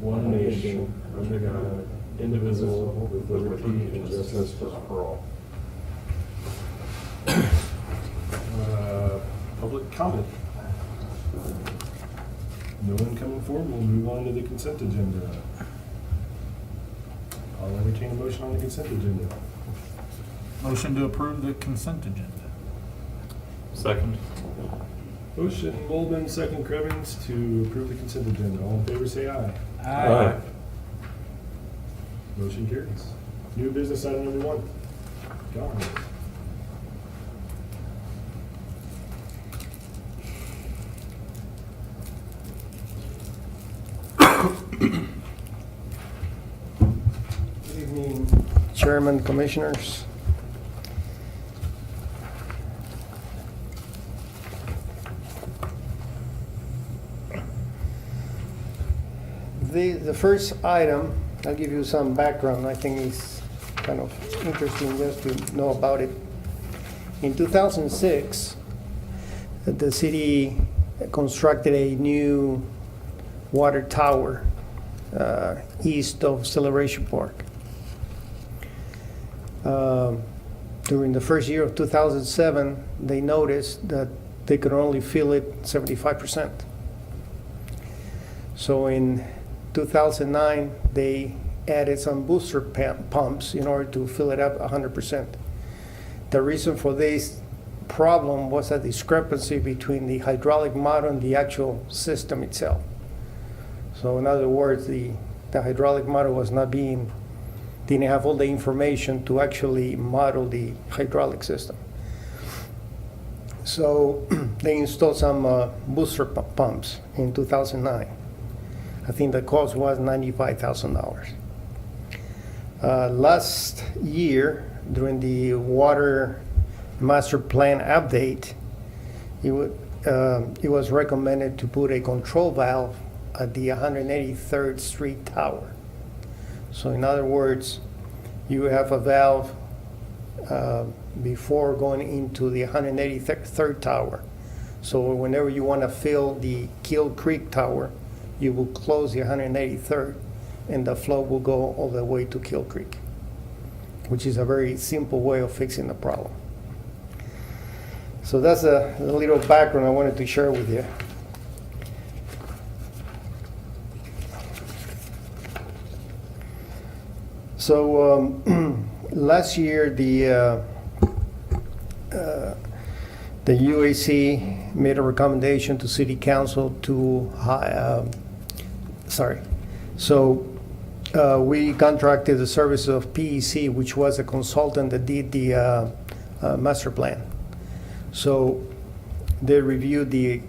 one nation, under God, indivisible, with liberty and justice for all. Public comment. No one coming forward. We'll move on to the consent agenda. I'll entertain a motion on the consent agenda. Motion to approve the consent agenda. Second. Motion Bolden, second Krevins to approve the consent agenda. All in favor say aye. Aye. Motion carries. New business item number 1. Gone. Good evening, Chairman, Commissioners. The first item, I'll give you some background. I think it's kind of interesting just to know about it. In 2006, the city constructed a new water tower east of Celebration Park. During the first year of 2007, they noticed that they could only fill it 75%. So in 2009, they added some booster pumps in order to fill it up 100%. The reason for this problem was a discrepancy between the hydraulic model and the actual system itself. So in other words, the hydraulic model was not didn't have all the information to actually model the hydraulic system. So they installed some booster pumps in 2009. I think the cost was $95,000. Last year, during the water master plan update, it was recommended to put a control valve at the 183rd Street Tower. So in other words, you have a valve before going into the 183rd Tower. So whenever you want to fill the Kill Creek Tower, you will close the 183rd and the flow will go all the way to Kill Creek, which is a very simple way of fixing the problem. So that's a little background I wanted to share with you. So last year, the UAC made a recommendation to City Council to we contracted the service of PEC, which was a consultant that did the master plan. So they reviewed the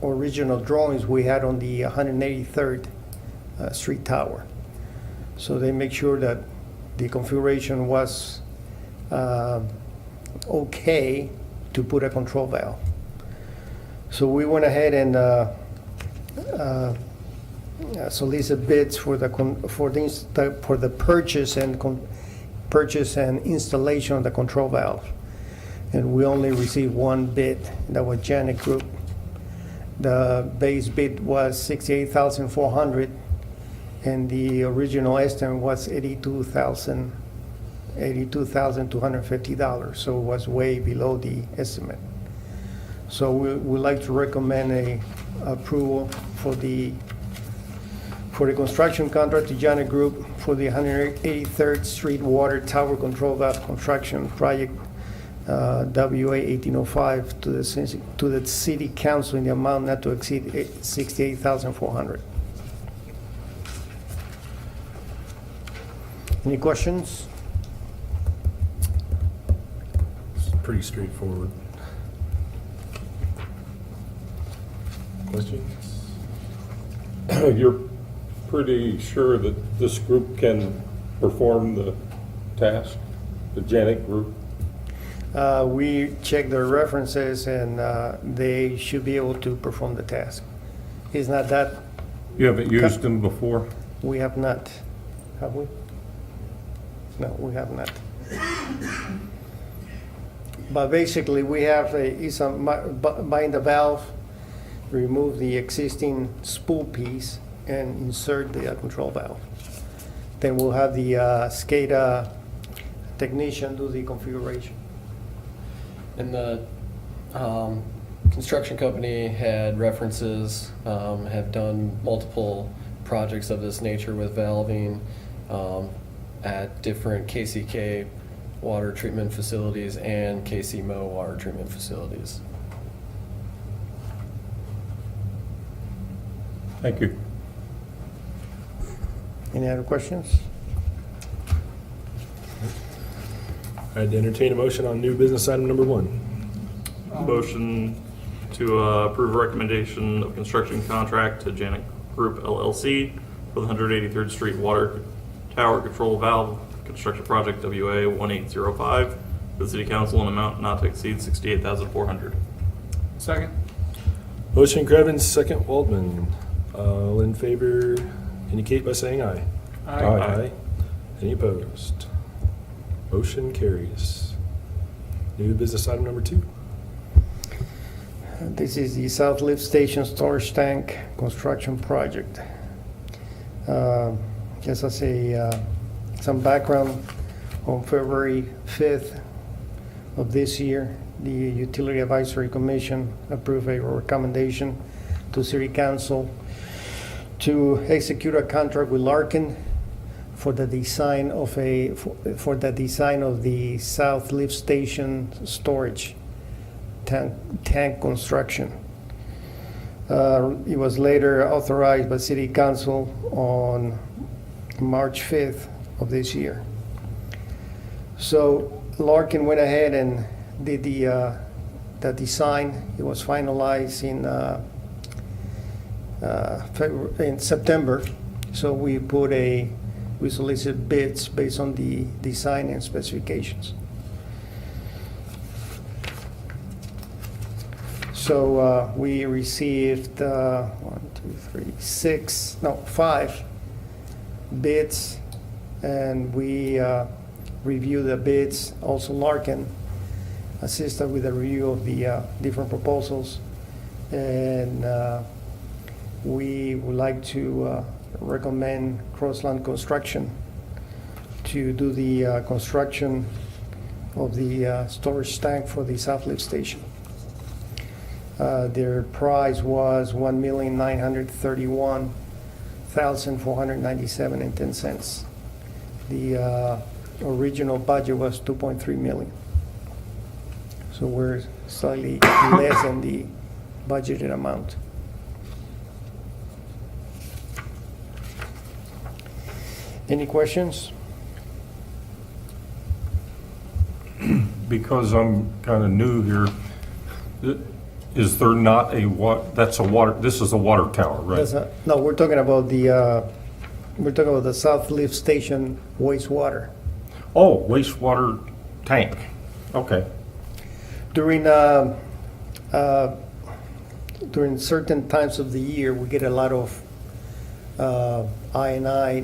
original drawings we had on the 183rd Street Tower. So they make sure that the configuration was okay to put a control valve. So we went ahead and solicit bids for the purchase and installation of the control valve, and we only received one bid. That was Janet Group. The base bid was $68,400, and the original estimate was $82,250. So it was way below the estimate. So we would like to recommend a approval for the construction contract to Janet Group for the 183rd Street Water Tower Control Valve Construction Project WA 1805 to the City Council in the amount not to exceed $68,400. Any questions? It's pretty straightforward. Questions? You're pretty sure that this group can perform the task, the Janet group? We checked their references and they should be able to perform the task. It's not that, You haven't used them before? we have not, have we? No, we have not. But basically, we have bind the valve, remove the existing spool piece, and insert the control valve. Then we'll have the SCADA technician do the configuration. And the construction company had references, have done multiple projects of this nature with valving at different KCK water treatment facilities and KCMO water treatment facilities. Thank you. Any other questions? I'd entertain a motion on new business item number 1. Motion to approve recommendation of construction contract to Janet Group LLC for the 183rd Street Water Tower Control Valve Construction Project WA 1805 for the City Council in amount not to exceed $68,400. Second. Motion Crevens, second Waldman. All in favor indicate by saying aye. Aye. Any opposed? Motion carries. New business item number 2. This is the South Lift Station Storage Tank Construction Project. Just as some background, on February 5th of this year, the Utility Advisory Commission approved a recommendation to City Council to execute a contract with Larkin for the design of the South Lift Station storage tank construction. It was later authorized by City Council on March 5th of this year. So Larkin went ahead and did the design. It was finalized in September. So we solicited bids based on the design and specifications. So we received 5 bids, and we reviewed the bids. Also, Larkin assisted with a review of the different proposals, and we would like to recommend Crossland Construction to do the construction of the storage tank for the South Lift Station. Their price was $1,931,497.10. The original budget was $2.3 million. So we're slightly less than the budgeted amount. Any questions? Because I'm kind of new here, is there not this is a water tower, right? No, we're talking about the South Lift Station wastewater. Oh, wastewater tank. Okay. During certain times of the year, we get a lot of I&I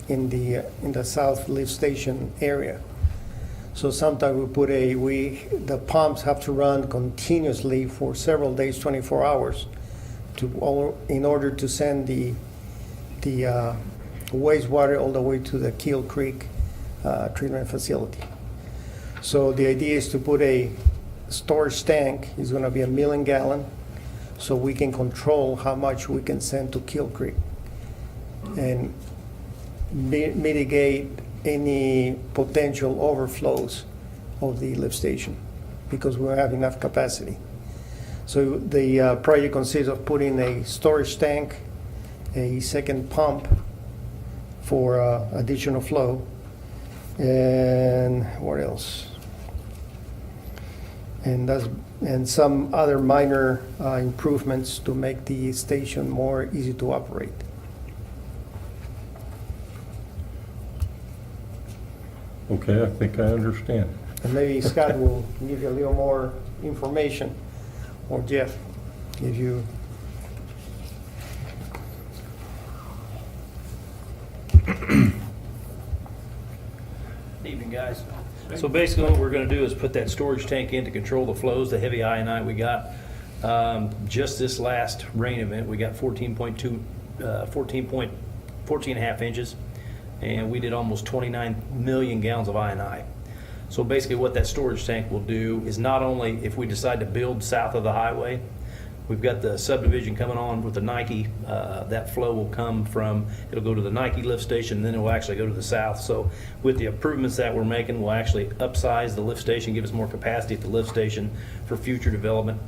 in the South Lift Station area. So sometimes the pumps have to run continuously for several days, 24 hours, in order to send the wastewater all the way to the Keel Creek treatment facility. So the idea is to put a storage tank. It's going to be 1 million gallon, so we can control how much we can send to Keel Creek and mitigate any potential overflows of the lift station, because we have enough capacity. So the project consists of putting a storage tank, a second pump for additional flow, and what else? And some other minor improvements to make the station more easy to operate. Okay, I think I understand. And maybe Scott will give you a little more information, or Jeff, if you. Evening, guys. So basically what we're gonna do is put that storage tank in to control the flows, the heavy I&I we got. Just this last rain event, we got 14.2 14 and a half inches, and we did almost 29 million gallons of I&I. So basically what that storage tank will do is not only if we decide to build south of the highway, we've got the subdivision coming on with the Nike, that flow will come from, it'll go to the Nike lift station, and then it will actually go to the south. So with the improvements that we're making, we'll actually upsize the lift station, give us more capacity at the lift station for future development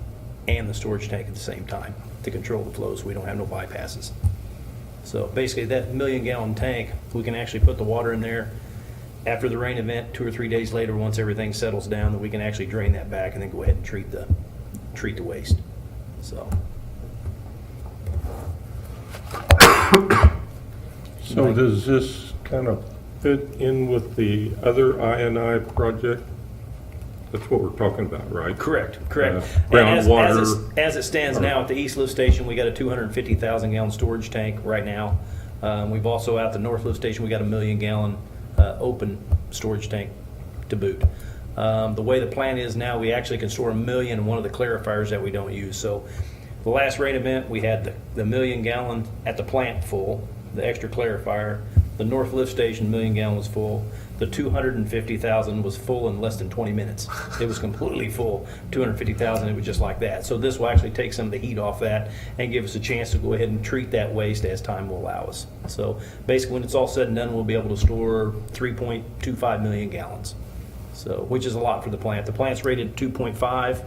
and the storage tank at the same time to control the flow so we don't have no bypasses. So basically that million-gallon tank, we can actually put the water in there after the rain event, 2 or 3 days later, once everything settles down, then we can actually drain that back and then go ahead and treat the waste. So, So does this kind of fit in with the other I&I project? That's what we're talking about, right? correct. And Groundwater. as it stands now at the East Lift Station, we got a 250,000 gallon storage tank right now. We've also at the North Lift Station, we got a 1 million gallon open storage tank to boot. The way the plan is now, we actually can store 1 million in one of the clarifiers that we don't use. So the last rain event, we had the 1 million gallon at the plant full, the extra clarifier. The North Lift Station 1 million gallon was full. The 250,000 was full in less than 20 minutes. It was completely full. 250,000, it was just like that. So this will actually take some of the heat off that and give us a chance to go ahead and treat that waste as time will allow us. So basically, when it's all said and done, we'll be able to store 3.25 million gallons. So, which is a lot for the plant. The plant's rated 2.5.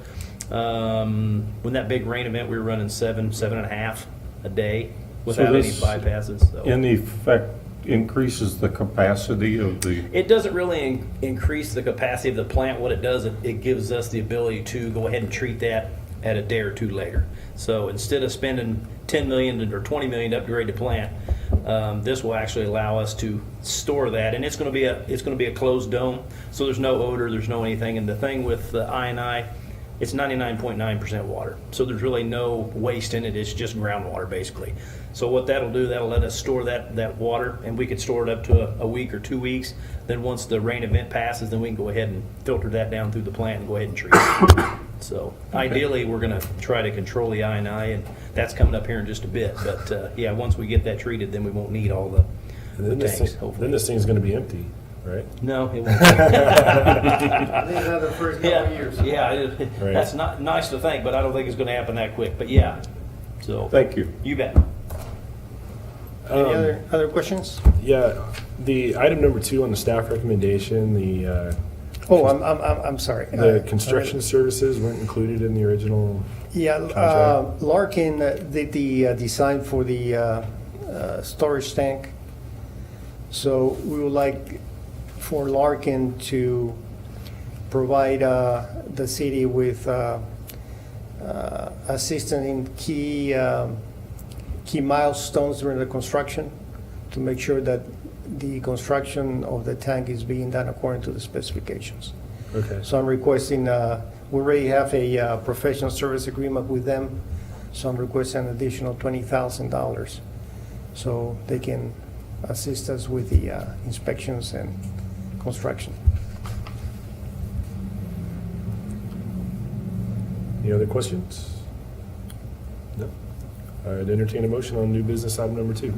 When that big rain event, we were running 7.5 a day without any this, bypasses. So. In effect, increases the capacity of the, It doesn't really increase the capacity of the plant. What it does, it gives us the ability to go ahead and treat that at a day or two later. So instead of spending 10 million or 20 million to upgrade the plant, this will actually allow us to store that, and it's going to be a closed dome, so there's no odor, there's no anything. And the thing with the I&I, it's 99.9% water, so there's really no waste in it. It's just groundwater basically. So what that'll do, that'll let us store that water, and we could store it up to a week or 2 weeks. Then once the rain event passes, then we can go ahead and filter that down through the plant and go ahead and treat it. So ideally, we're going to try to control the I&I, and that's coming up here in just a bit. But yeah, once we get that treated, then we won't need all the tanks, hopefully. Then this thing's going to be empty, right? No, it won't. I think another first couple of years. Right. That's not nice to think, but I don't think it's going to happen that quick. But yeah, so thank you. you bet. Any other questions? Yeah, the item number 2 on the staff recommendation, Oh, I'm sorry. the construction services weren't included in the original. Yeah, contract. Larkin did the design for the storage tank. So we would like for Larkin to provide the city with assistance in key milestones during the construction to make sure that the construction of the tank is being done according to the specifications. Okay. So I'm requesting, we already have a professional service agreement with them, so I'm requesting an additional $20,000 so they can assist us with the inspections and construction. Any other questions? No. I'd entertain a motion on new business item number 2.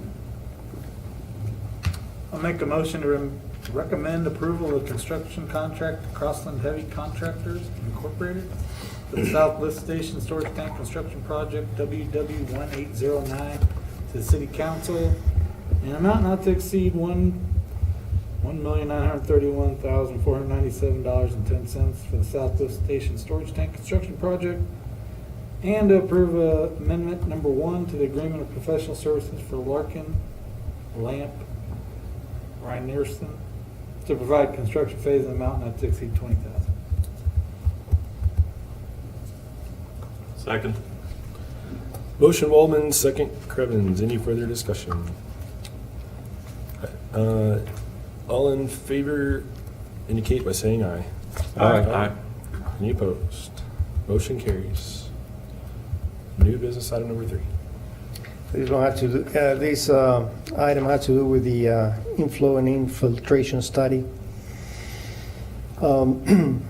I'll make a motion to recommend approval of construction contract to Crossland Heavy Contractors Incorporated for the South Lift Station Storage Tank Construction Project WW1809 to the City Council in an amount not to exceed $1,931,497.10 for the South Lift Station Storage Tank Construction Project, and to approve amendment number 1 to the agreement of professional services for Larkin Lamp Rynearson to provide construction phase in an amount not to exceed $20,000. Second. Motion Waldman, second Crevens. Any further discussion? All in favor indicate by saying aye. Aye. Any opposed? Motion carries. New business item number 3. This one had to do, this item had to do with the inflow and infiltration study. Late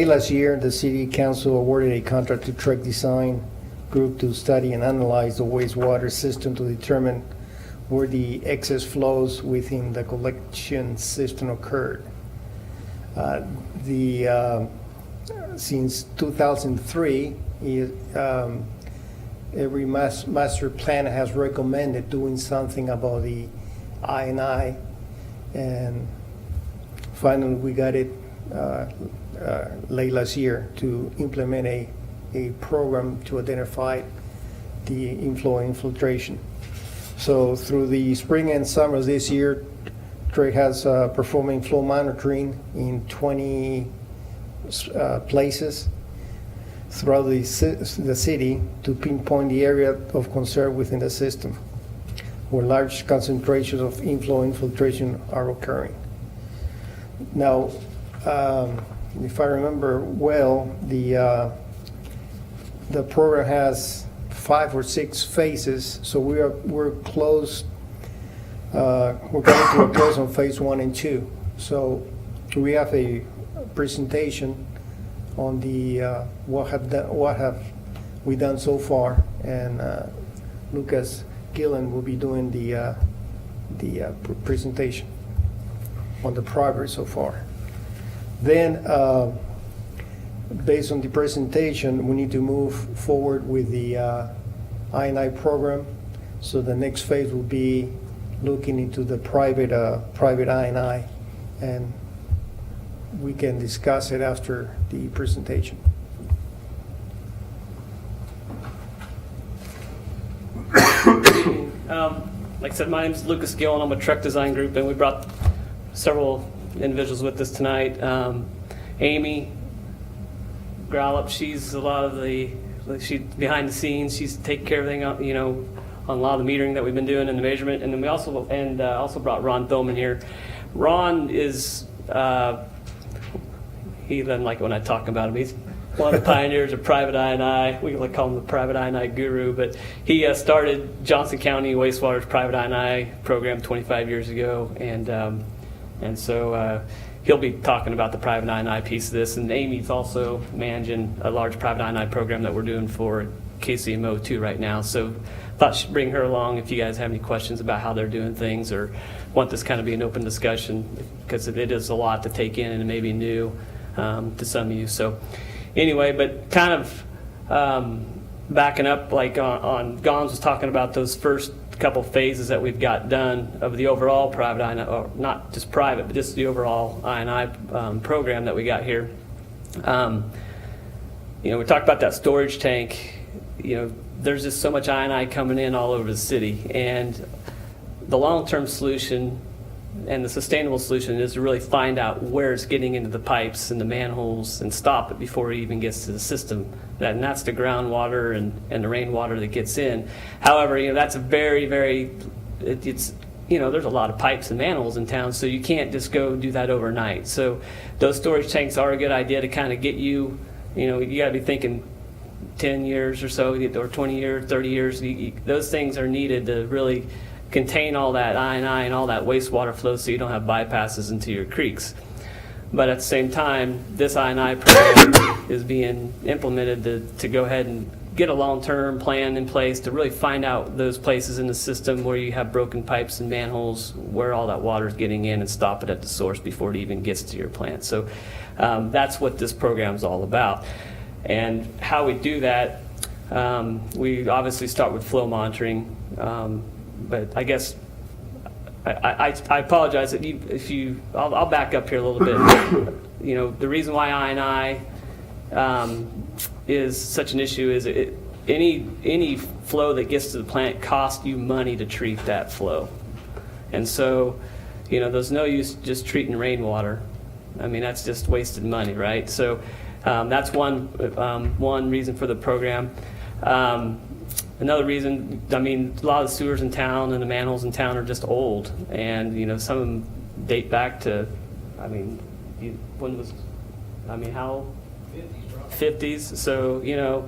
last year, the city council awarded a contract to Trek Design group to study and analyze the wastewater system to determine where the excess flows within the collection system occurred. Since 2003, every master plan has recommended doing something about the I&I, and finally we got it late last year to implement a program to identify the inflow and infiltration. So through the spring and summer this year, Trey has performing flow monitoring in 20 places throughout the city to pinpoint the area of concern within the system where large concentrations of inflow infiltration are occurring. Now, if I remember well, the program has 5 or 6 phases, so we're close. We're coming to a close on phase 1 and 2. So we have a presentation on the what have we done so far, and Lucas Gillen will be doing the presentation on the progress so far. Then, based on the presentation, we need to move forward with the I&I program. So the next phase will be looking into the private I&I, and we can discuss it after the presentation. Like I said, my name's Lucas Gill, and I'm with Trek Design Group, and we brought several individuals with us tonight. Amy Growlup, she's she's behind the scenes. She's taking care of everything, you know, on a lot of the metering that we've been doing and the measurement. And then we also brought Ron Thoman here. Ron is he doesn't like it when I talk about him. He's one of the pioneers of private I&I. We like call him the private I&I guru, but he started Johnson County Wastewater's private I&I program 25 years ago, and so he'll be talking about the private I&I piece of this. And Amy's also managing a large private I&I program that we're doing for KCMO too right now. So thought she'd bring her along if you guys have any questions about how they're doing things or want this kind of be an open discussion, because it is a lot to take in and it may be new to some of you. So anyway, but kind of backing up, like on Gons was talking about those first couple phases that we've got done of the overall private I&I, or not just private, but just the overall I&I program that we got here. You know, we talked about that storage tank. You know, there's just so much I&I coming in all over the city, and the long-term solution and the sustainable solution is to really find out where it's getting into the pipes and the manholes and stop it before it even gets to the system. And that's the groundwater and the rainwater that gets in. However, you know, that's a very, very, it's, you know, there's a lot of pipes and manholes in town, so you can't just go do that overnight. So those storage tanks are a good idea to kind of get you, you know, you got to be thinking 10 years or so, or 20 years, 30 years. Those things are needed to really contain all that I&I and all that wastewater flow so you don't have bypasses into your creeks. But at the same time, this I&I program is being implemented to go ahead and get a long-term plan in place to really find out those places in the system where you have broken pipes and manholes, where all that water is getting in, and stop it at the source before it even gets to your plant. So that's what this program is all about. And how we do that, we obviously start with flow monitoring. But I guess I apologize if you I'll back up here a little bit. You know, the reason why I&I is such an issue is any flow that gets to the plant costs you money to treat that flow, and so you know there's no use just treating rainwater. I mean, that's just wasted money, right? So that's one reason for the program. Another reason, I mean, a lot of the sewers in town and the manholes in town are just old, and you know some of them date back to, I mean, how? 50s. So you know,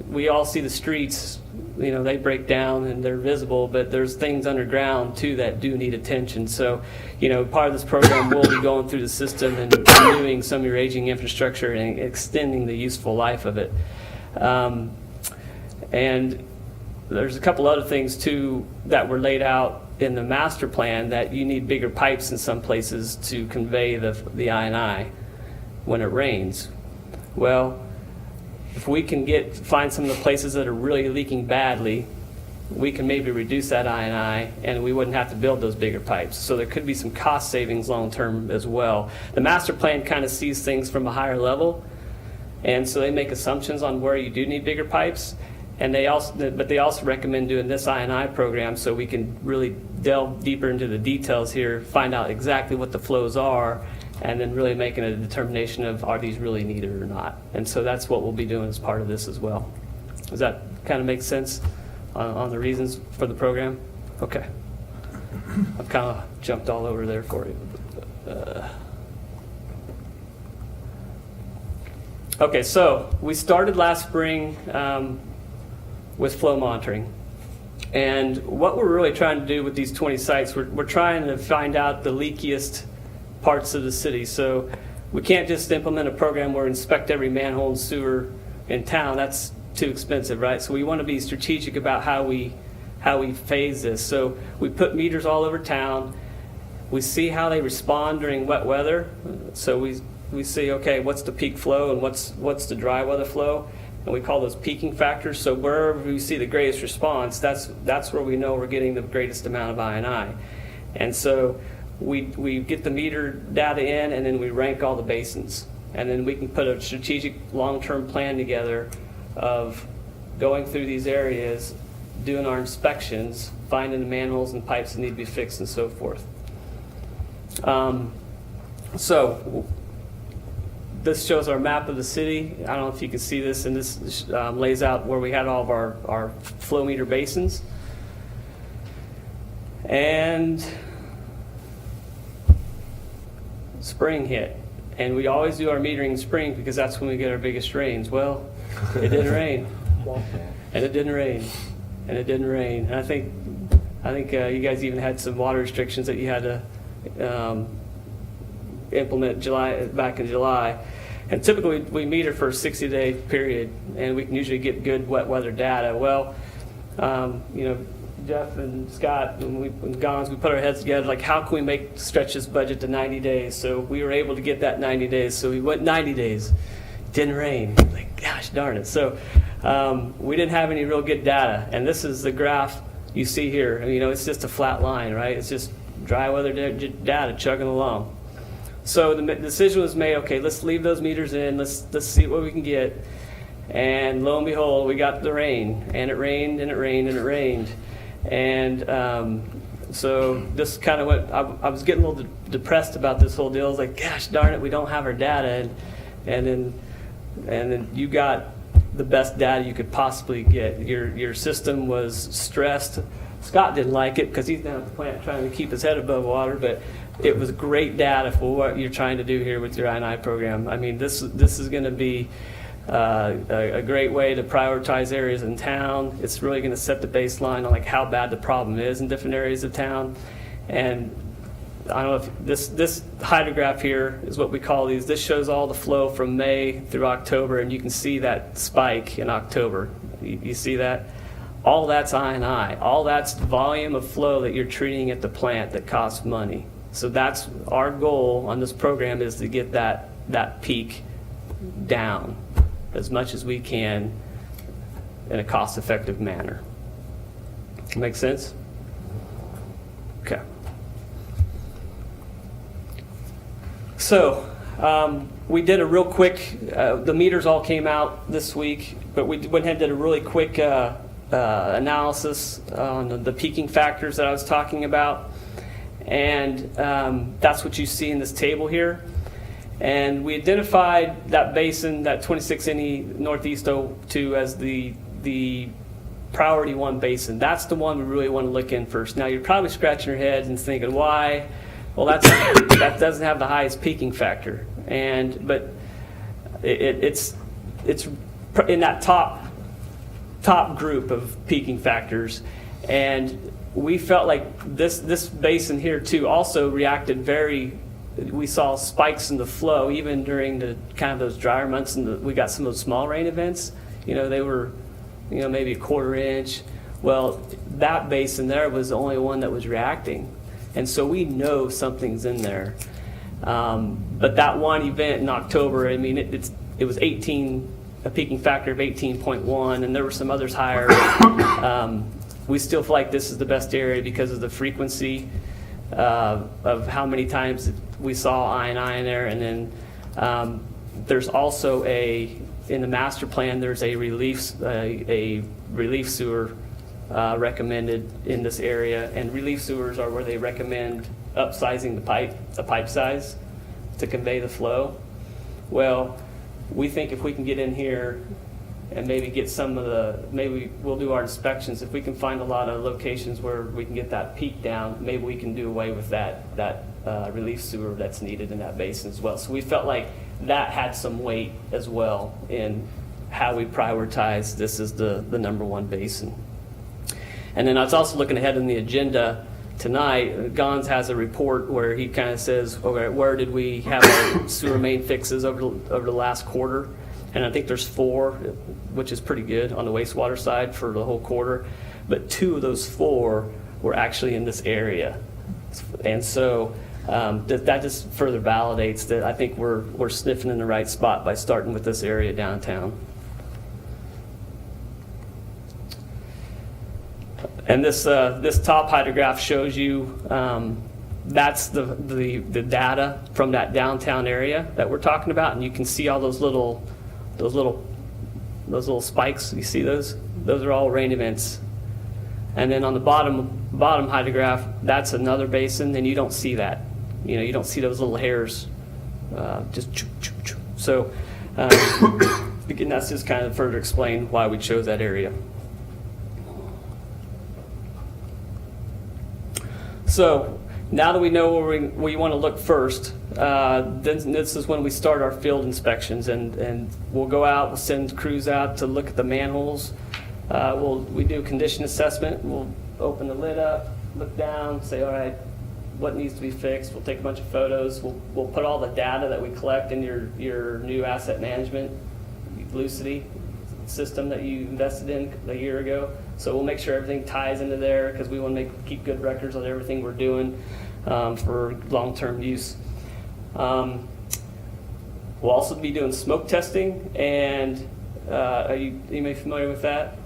we all see the streets. You know, they break down and they're visible, but there's things underground too that do need attention. So, you know, part of this program will be going through the system and renewing some of your aging infrastructure and extending the useful life of it. And there's a couple other things too that were laid out in the master plan, that you need bigger pipes in some places to convey the I&I when it rains. Well, if we can find some of the places that are really leaking badly, we can maybe reduce that I&I, and we wouldn't have to build those bigger pipes. So there could be some cost savings long-term as well. The master plan kind of sees things from a higher level, and so they make assumptions on where you do need bigger pipes. And they also recommend doing this I&I program so we can really delve deeper into the details here, find out exactly what the flows are, and then really making a determination of, are these really needed or not? And so that's what we'll be doing as part of this as well. Does that kind of make sense on the reasons for the program? Okay. I've kind of jumped all over there for you. Okay, so we started last spring with flow monitoring. And what we're really trying to do with these 20 sites, we're trying to find out the leakiest parts of the city. So we can't just implement a program where we inspect every manhole and sewer in town. That's too expensive, right? So we want to be strategic about how we phase this. So we put meters all over town. We see how they respond during wet weather. So we see, okay, what's the peak flow and what's the dry weather flow? And we call those peaking factors. So wherever we see the greatest response, that's where we know we're getting the greatest amount of I&I. And so we get the meter data in, and then we rank all the basins. And then we can put a strategic long-term plan together of going through these areas, doing our inspections, finding the manholes and pipes that need to be fixed, and so forth. So this shows our map of the city. I don't know if you can see this, and this lays out where we had all of our flow meter basins. And spring hit. And we always do our metering in spring because that's when we get our biggest rains. Well, it didn't rain. And it didn't rain. And it didn't rain. And I think you guys even had some water restrictions that you had to implement back in July. And typically we meter for a 60-day period, and we can usually get good wet weather data. Well, Jeff and Scott and Gons, we put our heads together, like, how can we stretch this budget to 90 days? So we were able to get that 90 days. So we went 90 days. Didn't rain. Like, gosh darn it. So we didn't have any real good data. And this is the graph you see here. It's just a flat line, right? It's just dry weather data chugging along. So the decision was made, okay, let's leave those meters in. Let's see what we can get. And lo and behold, we got the rain. And it rained, and it rained, and it rained. And so this kind of went, I was getting a little depressed about this whole deal. I was like, gosh darn it, we don't have our data. And then you got the best data you could possibly get. Your system was stressed. Scott didn't like it because he's down at the plant trying to keep his head above water, but it was great data for what you're trying to do here with your I&I program. I mean, this is going to be a great way to prioritize areas in town. It's really going to set the baseline on like how bad the problem is in different areas of town. And I don't know if this hydrograph here is what we call these. This shows all the flow from May through October, and you can see that spike in October. You see that? All that's I&I. All that's volume of flow that you're treating at the plant that costs money. So that's our goal on this program, is to get that peak down as much as we can in a cost-effective manner. Make sense? Okay. So we did a real quick, the meters all came out this week, but we went ahead and did a really quick analysis on the peaking factors that I was talking about. And that's what you see in this table here. And we identified that basin, that 26NE Northeast 02, as the priority 1 basin. That's the one we really want to look in first. Now, you're probably scratching your head and thinking, why? Well, that doesn't have the highest peaking factor. But it's in that top group of peaking factors. And we felt like this basin here too also reacted we saw spikes in the flow even during the kind of those drier months, and we got some of those small rain events. They were maybe a quarter inch. Well, that basin there was the only one that was reacting. And so we know something's in there. But that one event in October, I mean, it was a peaking factor of 18.1, and there were some others higher. We still feel like this is the best area because of the frequency of how many times we saw I&I in there. And then there's also in the master plan, there's a relief sewer recommended in this area. And relief sewers are where they recommend upsizing the pipe size to convey the flow. Well, we think if we can get in here and maybe get maybe we'll do our inspections. If we can find a lot of locations where we can get that peak down, maybe we can do away with that relief sewer that's needed in that basin as well. So we felt like that had some weight as well in how we prioritize this is the number one basin. And then I was also looking ahead in the agenda tonight. Gons has a report where he kind of says, okay, where did we have our sewer main fixes over the last quarter? And I think there's 4, which is pretty good on the wastewater side for the whole quarter. But 2 of those 4 were actually in this area. And so that just further validates that I think we're sniffing in the right spot by starting with this area downtown. And this top hydrograph shows you that's the data from that downtown area that we're talking about, and you can see all those little spikes. You see those? Those are all rain events. And then on the bottom hydrograph, that's another basin, and you don't see that. You don't see those little hairs just choo, choo, choo. So again, that's just kind of further explain why we chose that area. So now that we know where we want to look first, then this is when we start our field inspections, and we'll go out, we'll send crews out to look at the manholes. We do condition assessment. We'll open the lid up, look down, say, all right, what needs to be fixed? We'll take a bunch of photos. We'll put all the data that we collect in your new asset management Lucity system that you invested in a year ago. So we'll make sure everything ties into there because we want to keep good records on everything we're doing for long-term use. We'll also be doing smoke testing, and are you anybody familiar with that?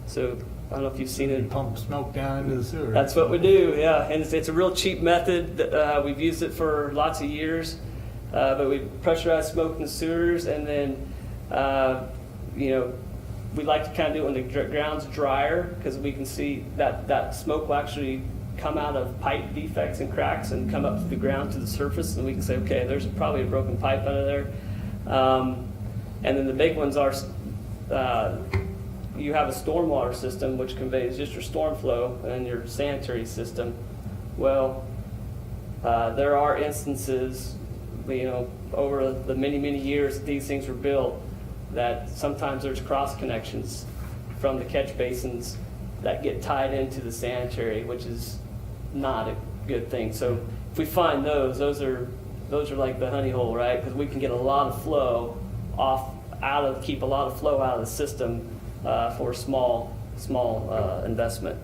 So I don't know if you've seen it. Pump smoke down into the sewer. That's what we do, yeah. And it's a real cheap method. We've used it for lots of years, but we pressurize smoke in the sewers, and then we like to kind of do it when the ground's drier because we can see that smoke will actually come out of pipe defects and cracks and come up to the ground to the surface, and we can say, okay, there's probably a broken pipe under there. And then the big ones are you have a stormwater system which conveys just your storm flow and your sanitary system. Well, there are instances, over the many years that these things were built, that sometimes there's cross connections from the catch basins that get tied into the sanitary, which is not a good thing. So if we find those are like the honey hole, right? Because we can get a lot of flow keep a lot of flow out of the system for a small investment.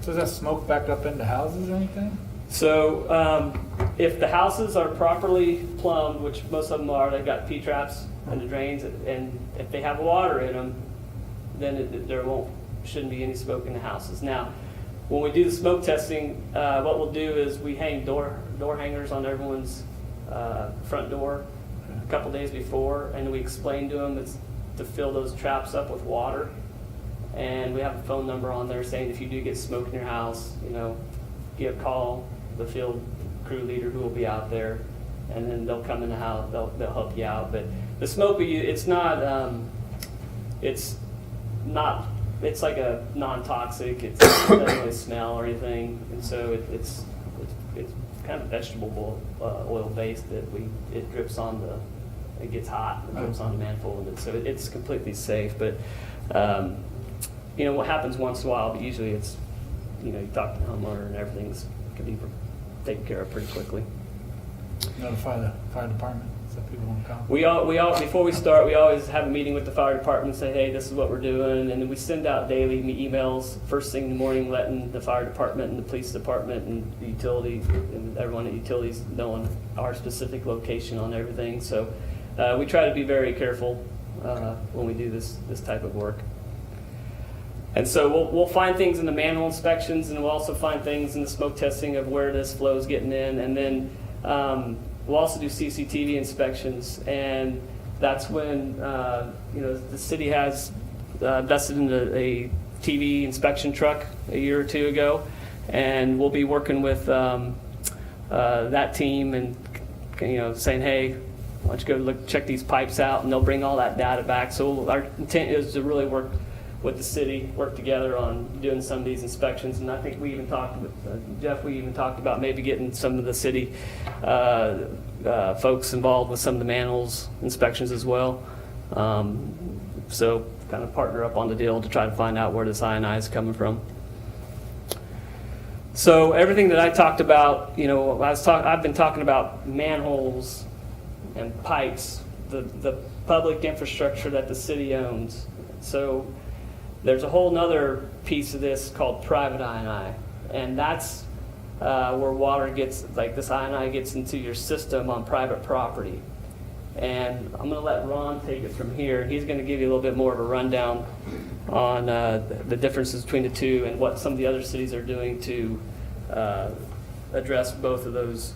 So is that smoke back up into houses or anything? So if the houses are properly plumbed, which most of them are, they've got P-traps in the drains, and if they have water in them, then shouldn't be any smoke in the houses. Now, when we do the smoke testing, what we'll do is we hang door hangers on everyone's front door a couple days before, and we explain to them it's to fill those traps up with water. And we have a phone number on there saying if you do get smoke in your house, call the field crew leader who will be out there, and then they'll come in the house. They'll help you out. But the smoke it's like a non-toxic. It doesn't really smell or anything, and so it's kind of vegetable oil based that it drips on it gets hot and drips on the manifold, and so it's completely safe. But what happens once in a while, but usually it's you talk to the homeowner and everything can be taken care of pretty quickly. Notify the fire department. So people want to comment. We all before we start, we always have a meeting with the fire department and say, hey, this is what we're doing, and then we send out daily emails first thing in the morning, letting the fire department and the police department and the utility and everyone at utilities knowing our specific location on everything. So we try to be very careful when we do this type of work. And so we'll find things in the manual inspections, and we'll also find things in the smoke testing of where this flow is getting in, and then we'll also do CCTV inspections, and that's when the city has invested in a TV inspection truck a year or two ago, and we'll be working with that team and saying, hey, why don't you go check these pipes out, and they'll bring all that data back. So our intent is to really work with the city, work together on doing some of these inspections. And I think we even talked with Jeff, we even talked about maybe getting some of the city folks involved with some of the manholes inspections as well. So kind of partner up on the deal to try to find out where this INI is coming from. So everything that I talked about, I've been talking about manholes and pipes, the public infrastructure that the city owns. So there's a whole nother piece of this called private INI, and that's where water gets, like this INI gets into your system on private property. And I'm going to let Ron take it from here. He's going to give you a little bit more of a rundown on the differences between the two and what some of the other cities are doing to address both of those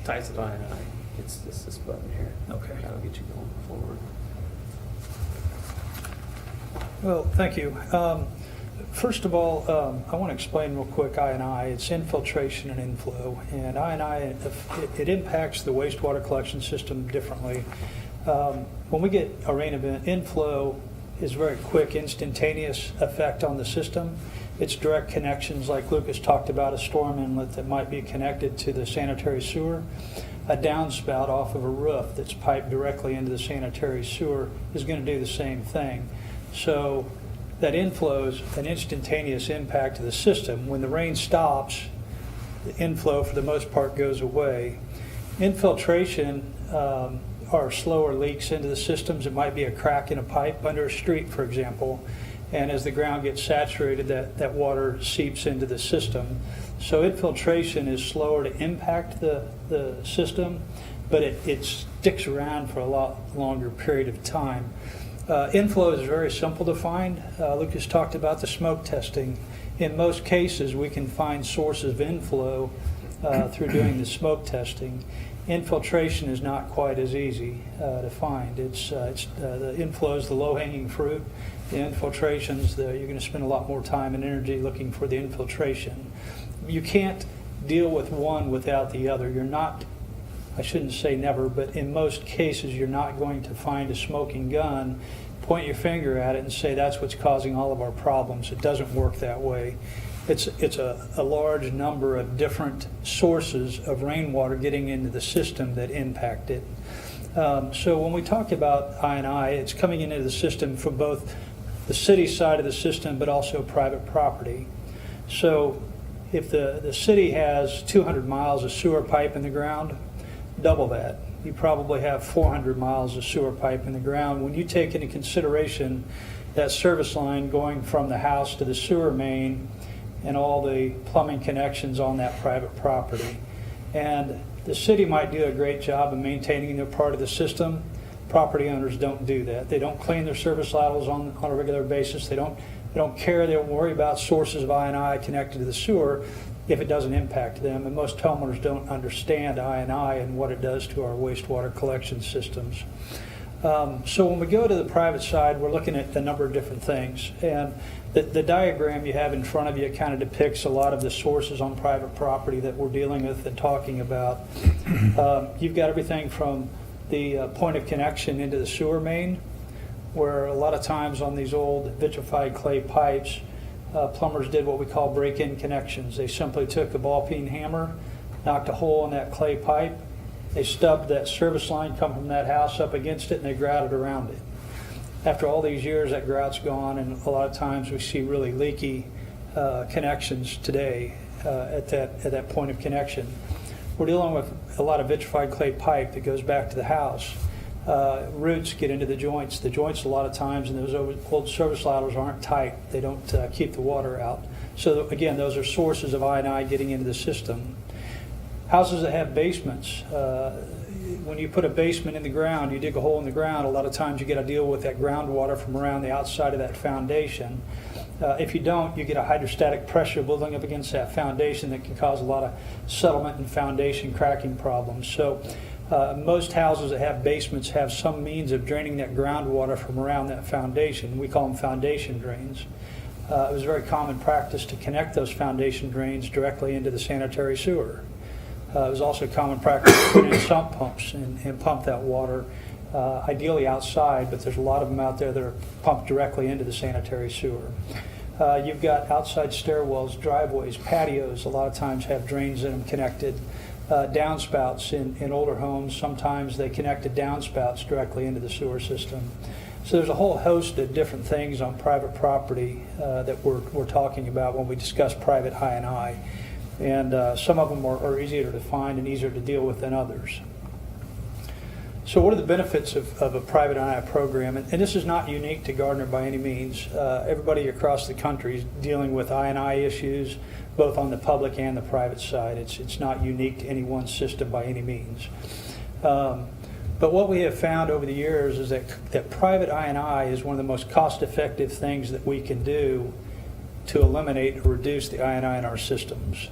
types of INI. It's this button here. Okay. That'll get you going forward. Well, thank you. First of all, I want to explain real quick INI. It's infiltration and inflow. And INI, it impacts the wastewater collection system differently. When we get a rain event, inflow is very quick, instantaneous effect on the system. It's direct connections, like Lucas talked about, a storm inlet that might be connected to the sanitary sewer. A downspout off of a roof that's piped directly into the sanitary sewer is going to do the same thing. So that inflow is an instantaneous impact to the system. When the rain stops, the inflow for the most part goes away. Infiltration are slower leaks into the systems. It might be a crack in a pipe under a street, for example, and as the ground gets saturated, that water seeps into the system. So infiltration is slower to impact the system, but it sticks around for a lot longer period of time. Inflow is very simple to find. Lucas talked about the smoke testing. In most cases, we can find sources of inflow through doing the smoke testing. Infiltration is not quite as easy to find. The inflow is the low-hanging fruit. The infiltrations, you're going to spend a lot more time and energy looking for the infiltration. You can't deal with one without the other. You're not, I shouldn't say never, but in most cases you're not going to find a smoking gun, point your finger at it and say that's what's causing all of our problems. It doesn't work that way. It's a large number of different sources of rainwater getting into the system that impact it. So when we talk about INI, it's coming into the system from both the city side of the system but also private property. So if the city has 200 miles of sewer pipe in the ground, double that. You probably have 400 miles of sewer pipe in the ground. When you take into consideration that service line going from the house to the sewer main and all the plumbing connections on that private property. And the city might do a great job of maintaining their part of the system. Property owners don't do that. They don't clean their service laterals on a regular basis. They don't care. They don't worry about sources of INI connected to the sewer if it doesn't impact them. And most homeowners don't understand INI and what it does to our wastewater collection systems. So when we go to the private side, we're looking at a number of different things. And the diagram you have in front of you kind of depicts a lot of the sources on private property that we're dealing with and talking about. You've got everything from the point of connection into the sewer main, where a lot of times on these old vitrified clay pipes, plumbers did what we call break-in connections. They simply took a ball-peen hammer, knocked a hole in that clay pipe, they stubbed that service line come from that house up against it, and they grouted around it. After all these years, that grout's gone, and a lot of times we see really leaky connections today at that point of connection. we're dealing with a lot of vitrified clay pipe that goes back to the house. Roots get into the joints. The joints a lot of times in those old service laterals aren't tight. They don't keep the water out. So again, those are sources of I&I getting into the system. Houses that have basements, when you put a basement in the ground, you dig a hole in the ground, a lot of times you get to deal with that groundwater from around the outside of that foundation. If you don't, you get a hydrostatic pressure building up against that foundation that can cause a lot of settlement and foundation cracking problems. So most houses that have basements have some means of draining that groundwater from around that foundation. We call them foundation drains. It was a very common practice to connect those foundation drains directly into the sanitary sewer. It was also common practice to put in sump pumps and pump that water, ideally outside, but there's a lot of them out there that are pumped directly into the sanitary sewer. You've got outside stairwells, driveways, patios, a lot of times have drains in them connected. Downspouts in older homes, sometimes they connect the downspouts directly into the sewer system. So there's a whole host of different things on private property that we're talking about when we discuss private I&I. And some of them are easier to find and easier to deal with than others. So what are the benefits of a private I&I program? And this is not unique to Gardner by any means. Everybody across the country is dealing with I&I issues, both on the public and the private side. It's not unique to any one system by any means. But what we have found over the years is that private I&I is one of the most cost-effective things that we can do to eliminate or reduce the I&I in our systems.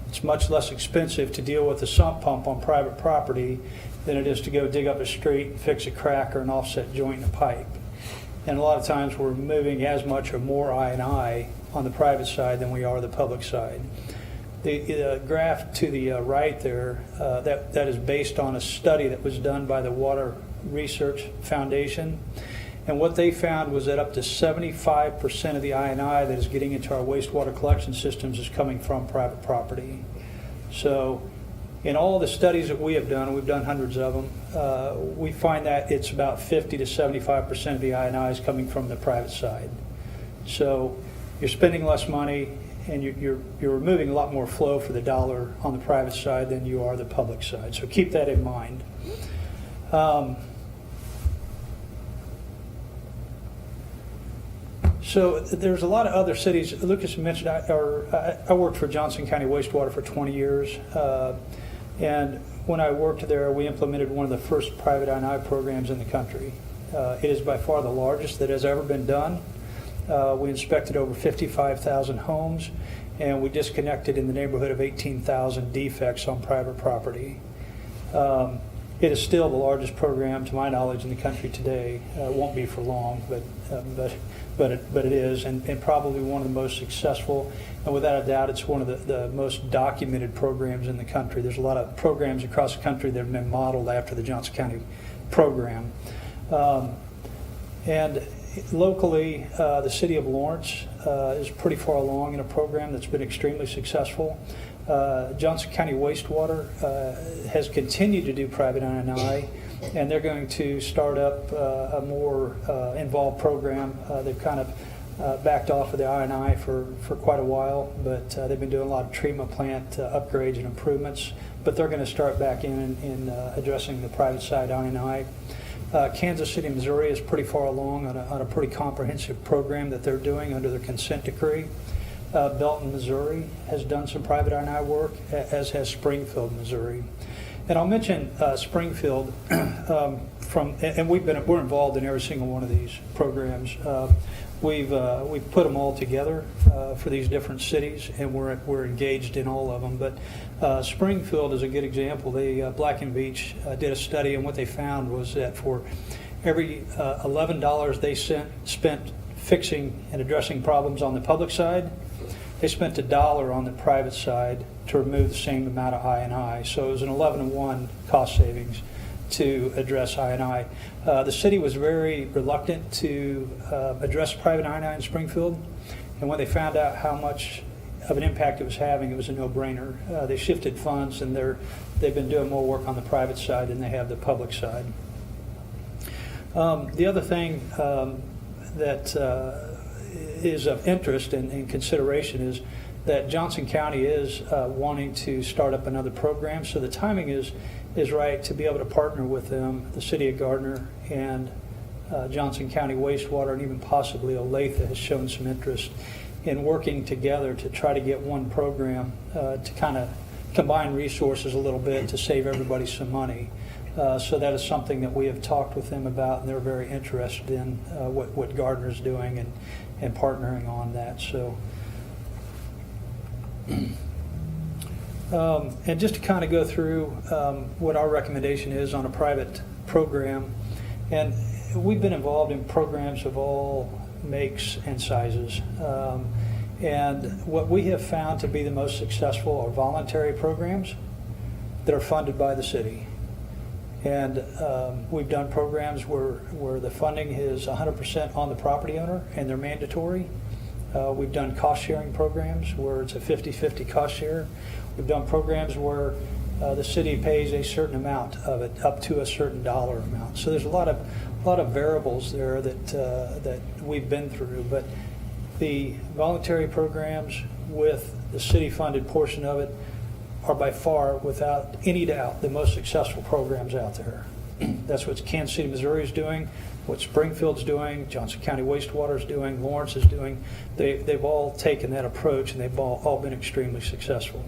It's much less expensive to deal with a sump pump on private property than it is to go dig up a street, fix a crack or an offset joint in a pipe. And a lot of times we're moving as much or more I&I on the private side than we are the public side. The graph to the right there, that is based on a study that was done by the Water Research Foundation. And what they found was that up to 75% of the I&I that is getting into our wastewater collection systems is coming from private property. So in all the studies that we have done, and we've done hundreds of them, we find that it's about 50 to 75% of the I&I is coming from the private side. So you're spending less money and you're removing a lot more flow for the dollar on the private side than you are the public side. So keep that in mind. So there's a lot of other cities. Lucas mentioned I worked for Johnson County Wastewater for 20 years. And when I worked there, we implemented one of the first private I&I programs in the country. It is by far the largest that has ever been done. We inspected over 55,000 homes, and we disconnected in the neighborhood of 18,000 defects on private property. It is still the largest program, to my knowledge, in the country today. It won't be for long, but it is, and probably one of the most successful. And without a doubt, it's one of the most documented programs in the country. There's a lot of programs across the country that have been modeled after the Johnson County program. And locally, the city of Lawrence is pretty far along in a program that's been extremely successful. Johnson County Wastewater has continued to do private I&I, and they're going to start up a more involved program. They've kind of backed off of the I&I for quite a while, but they've been doing a lot of treatment plant upgrades and improvements, but they're going to start back in addressing the private side I&I. Kansas City, Missouri is pretty far along on a pretty comprehensive program that they're doing under their consent decree. Belton, Missouri has done some private I&I work, as has Springfield, Missouri. And I'll mention Springfield and we're involved in every single one of these programs. We've put them all together for these different cities, and we're engaged in all of them. But Springfield is a good example. Black and Beach did a study, and what they found was that for every $11 they spent fixing and addressing problems on the public side, they spent $1 on the private side to remove the same amount of I&I. So it was an 11-to-1 cost savings to address I&I. The city was very reluctant to address private I&I in Springfield, and when they found out how much of an impact it was having, it was a no-brainer. They shifted funds, and they've been doing more work on the private side than they have the public side. The other thing that is of interest and consideration is that Johnson County is wanting to start up another program, so the timing is right to be able to partner with them, the city of Gardner and Johnson County Wastewater, and even possibly Olathe has shown some interest in working together to try to get one program to kind of combine resources a little bit to save everybody some money. So that is something that we have talked with them about, and they're very interested in what Gardner's doing and partnering on that. So, and just to kind of go through what our recommendation is on a private program, and we've been involved in programs of all makes and sizes. And what we have found to be the most successful are voluntary programs that are funded by the city. And we've done programs where the funding is 100% on the property owner and they're mandatory. We've done cost-sharing programs where it's a 50-50 cost share. We've done programs where the city pays a certain amount of it, up to a certain dollar amount. So there's a lot of variables there that we've been through. But the voluntary programs with the city-funded portion of it are by far, without any doubt, the most successful programs out there. That's what Kansas City, Missouri is doing, what Springfield's doing, Johnson County Wastewater is doing, Lawrence is doing. They've all taken that approach, and they've all been extremely successful.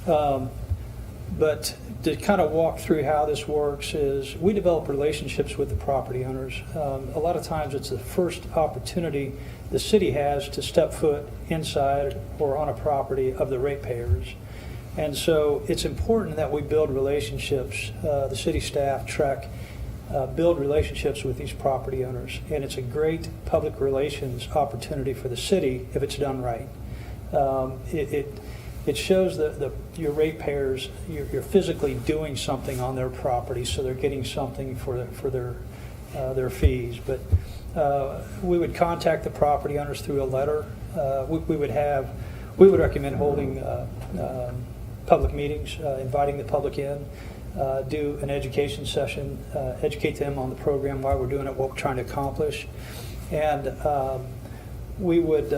But to kind of walk through how this works is we develop relationships with the property owners. A lot of times it's the first opportunity the city has to step foot inside or on a property of the ratepayers. And so it's important that we build relationships, the city staff build relationships with these property owners. And it's a great public relations opportunity for the city if it's done right. It shows your ratepayers you're physically doing something on their property, so they're getting something for their fees. But we would contact the property owners through a letter. We would recommend holding public meetings, inviting the public in, do an education session, educate them on the program, why we're doing it, what we're trying to accomplish, and we would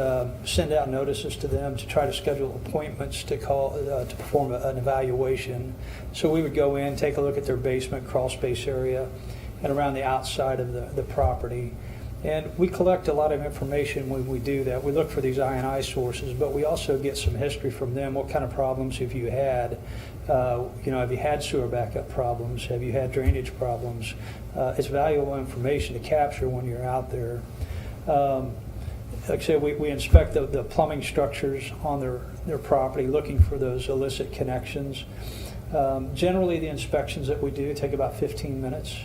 send out notices to them to try to schedule appointments to perform an evaluation. So we would go in, take a look at their basement, crawl space area, and around the outside of the property. And we collect a lot of information when we do that. We look for these I&I sources, but we also get some history from them. What kind of problems have you had? Have you had sewer backup problems? Have you had drainage problems? It's valuable information to capture when you're out there. Like I said, we inspect the plumbing structures on their property, looking for those illicit connections. Generally, the inspections that we do take about 15 minutes.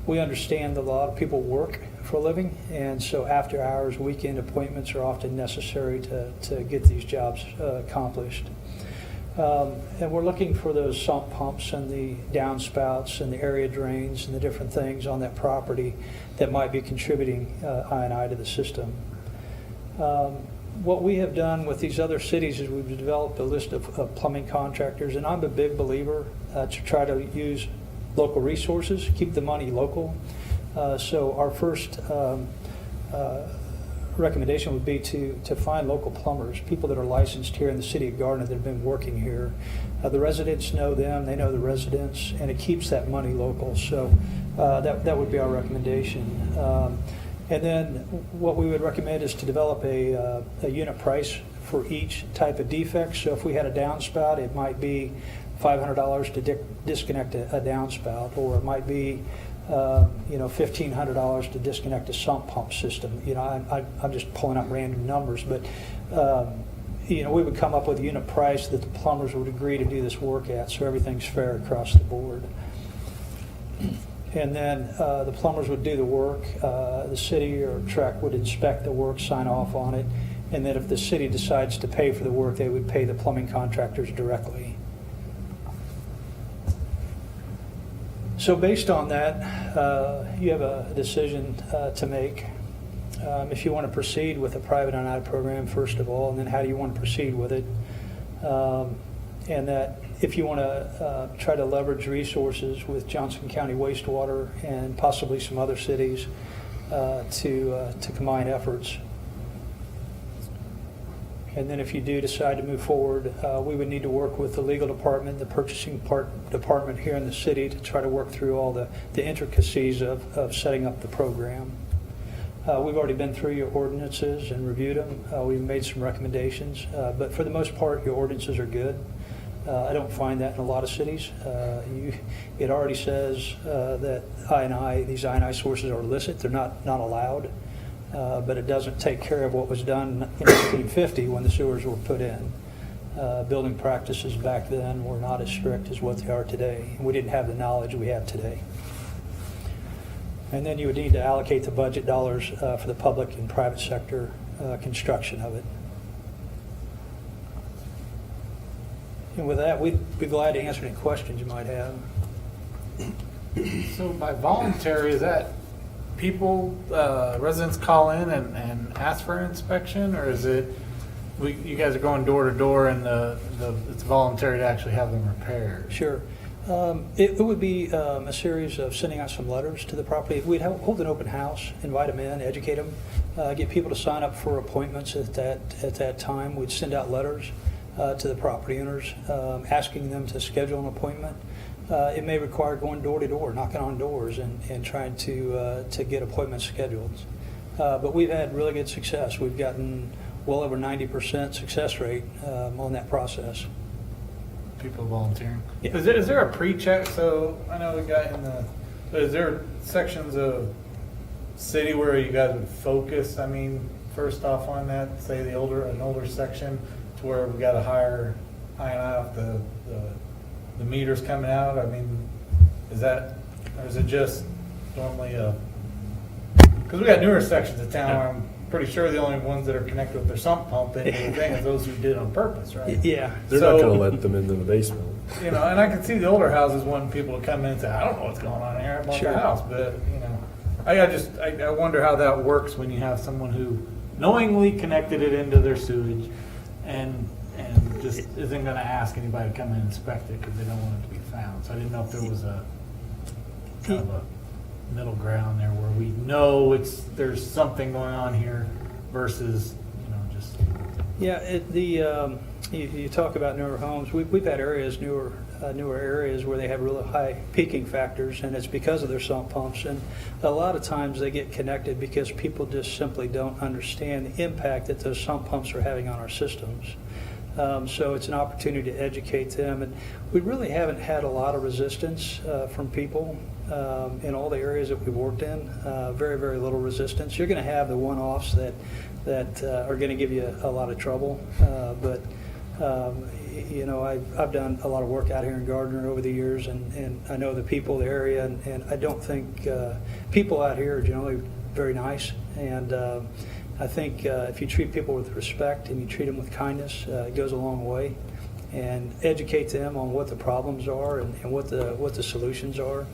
We understand that a lot of people work for a living, and so after hours, weekend appointments are often necessary to get these jobs accomplished. And we're looking for those sump pumps and the downspouts and the area drains and the different things on that property that might be contributing I&I to the system. What we have done with these other cities is we've developed a list of plumbing contractors, and I'm a big believer to try to use local resources, keep the money local. So our first recommendation would be to find local plumbers, people that are licensed here in the city of Gardner that have been working here. The residents know them, they know the residents, and it keeps that money local. So that would be our recommendation. And then what we would recommend is to develop a unit price for each type of defect. So if we had a downspout, it might be $500 to disconnect a downspout, or it might be $1,500 to disconnect a sump pump system. I'm just pulling out random numbers, but we would come up with a unit price that the plumbers would agree to do this work at, so everything's fair across the board. And then the plumbers would do the work, the city or TREC would inspect the work, sign off on it, and then if the city decides to pay for the work, they would pay the plumbing contractors directly. So based on that, you have a decision to make. If you want to proceed with a private I&I program, first of all, and then how do you want to proceed with it? And that if you want to try to leverage resources with Johnson County Wastewater and possibly some other cities to combine efforts. And then if you do decide to move forward, we would need to work with the legal department, the purchasing department here in the city to try to work through all the intricacies of setting up the program. We've already been through your ordinances and reviewed them. We've made some recommendations, but for the most part, your ordinances are good. I don't find that in a lot of cities. It already says that these I&I sources are illicit. They're not allowed, but it doesn't take care of what was done in 1950 when the sewers were put in. Building practices back then were not as strict as what they are today. We didn't have the knowledge we have today. And then you would need to allocate the budget dollars for the public and private sector construction of it. And with that, we'd be glad to answer any questions you might have. So by voluntary, is that people, residents call in and ask for an inspection, or is it, you guys are going door to door and it's voluntary to actually have them repaired? Sure. It would be a series of sending out some letters to the property. We'd hold an open house, invite them in, educate them, get people to sign up for appointments at that time. We'd send out letters to the property owners, asking them to schedule an appointment. It may require going door to door, knocking on doors, and trying to get appointments scheduled. But we've had really good success. We've gotten well over 90% success rate on that process. People volunteering. Yeah. Is there a pre-check? So I know we got is there sections of city where you guys would focus? I mean, first off on that, say an older section to where we got a higher I&I off the meters coming out. I mean, is it just normally because we got newer sections of town where I'm pretty sure the only ones that are connected with their sump pump into the thing is those who did it on purpose, right? Yeah. They're not going to let them into the basement. You know, and I can see the older houses wanting people to come in and say, I don't know what's going on here, I bought Sure. the house, but, you know, I wonder how that works when you have someone who knowingly connected it into their sewage and just isn't gonna ask anybody to come in and inspect it because they don't want it to be found. So I didn't know if there was a kind of a middle ground there where we know there's something going on here versus, you know, just. Yeah, you talk about newer homes. We've had areas, newer areas where they have really high peaking factors, and it's because of their sump pumps. And a lot of times they get connected because people just simply don't understand the impact that those sump pumps are having on our systems. So it's an opportunity to educate them, and we really haven't had a lot of resistance from people in all the areas that we've worked in. Very, very little resistance. You're going to have the one-offs that are going to give you a lot of trouble, but you know, I've done a lot of work out here in Gardner over the years, and I know the people in the area, and I don't think people out here are generally very nice, and I think if you treat people with respect and you treat them with kindness, it goes a long way, and educate them on what the problems are and what the solutions are.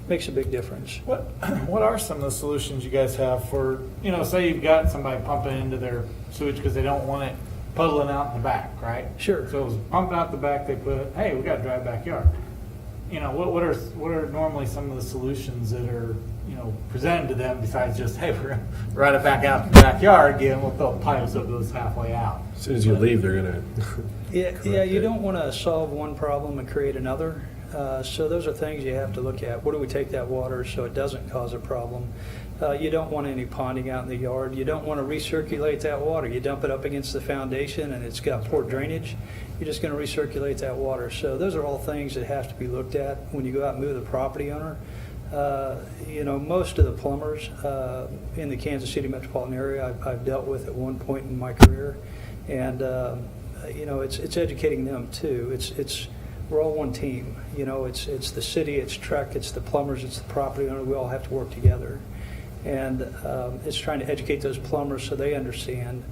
Makes a big difference. What are some of the solutions you guys have for, you know, say you've got somebody pumping into their sewage because they don't want it puddling out in the back, right? Sure. So it was pumping out the back, they put, hey, we got a dry backyard. You know, what are normally some of the solutions that are, you know, presented to them besides just, hey, we're gonna run it back out to the backyard again, we'll throw pipes up those halfway out. As soon as you leave, they're going to. Yeah, you don't want to solve one problem and create another. So those are things you have to look at. Where do we take that water so it doesn't cause a problem? You don't want any ponding out in the yard. You don't want to recirculate that water. You dump it up against the foundation and it's got poor drainage. You're just going to recirculate that water. So those are all things that have to be looked at when you go out and move the property owner. You know, most of the plumbers in the Kansas City metropolitan area I've dealt with at one point in my career, and you know, it's educating them too. We're all one team. You know, it's the city, it's Trek, it's the plumbers, it's the property owner. We all have to work together, and it's trying to educate those plumbers so they understand.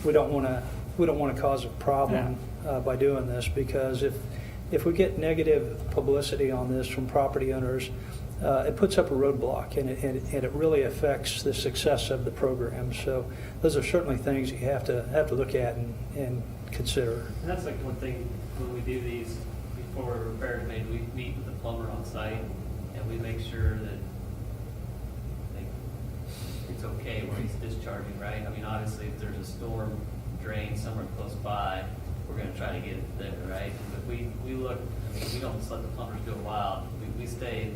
We don't want to cause a problem by doing this, because if we get negative publicity on this from property owners, it puts up a roadblock, and it really affects the success of the program. So those are certainly things you have to look at and consider. And that's like one thing when we do these, before a repair is made, we meet with the plumber on site and we make sure that it's okay where he's discharging, right? I mean, obviously if there's a storm drain somewhere close by, we're gonna try to get it there, right? But we look, we don't just let the plumbers go wild. We stay,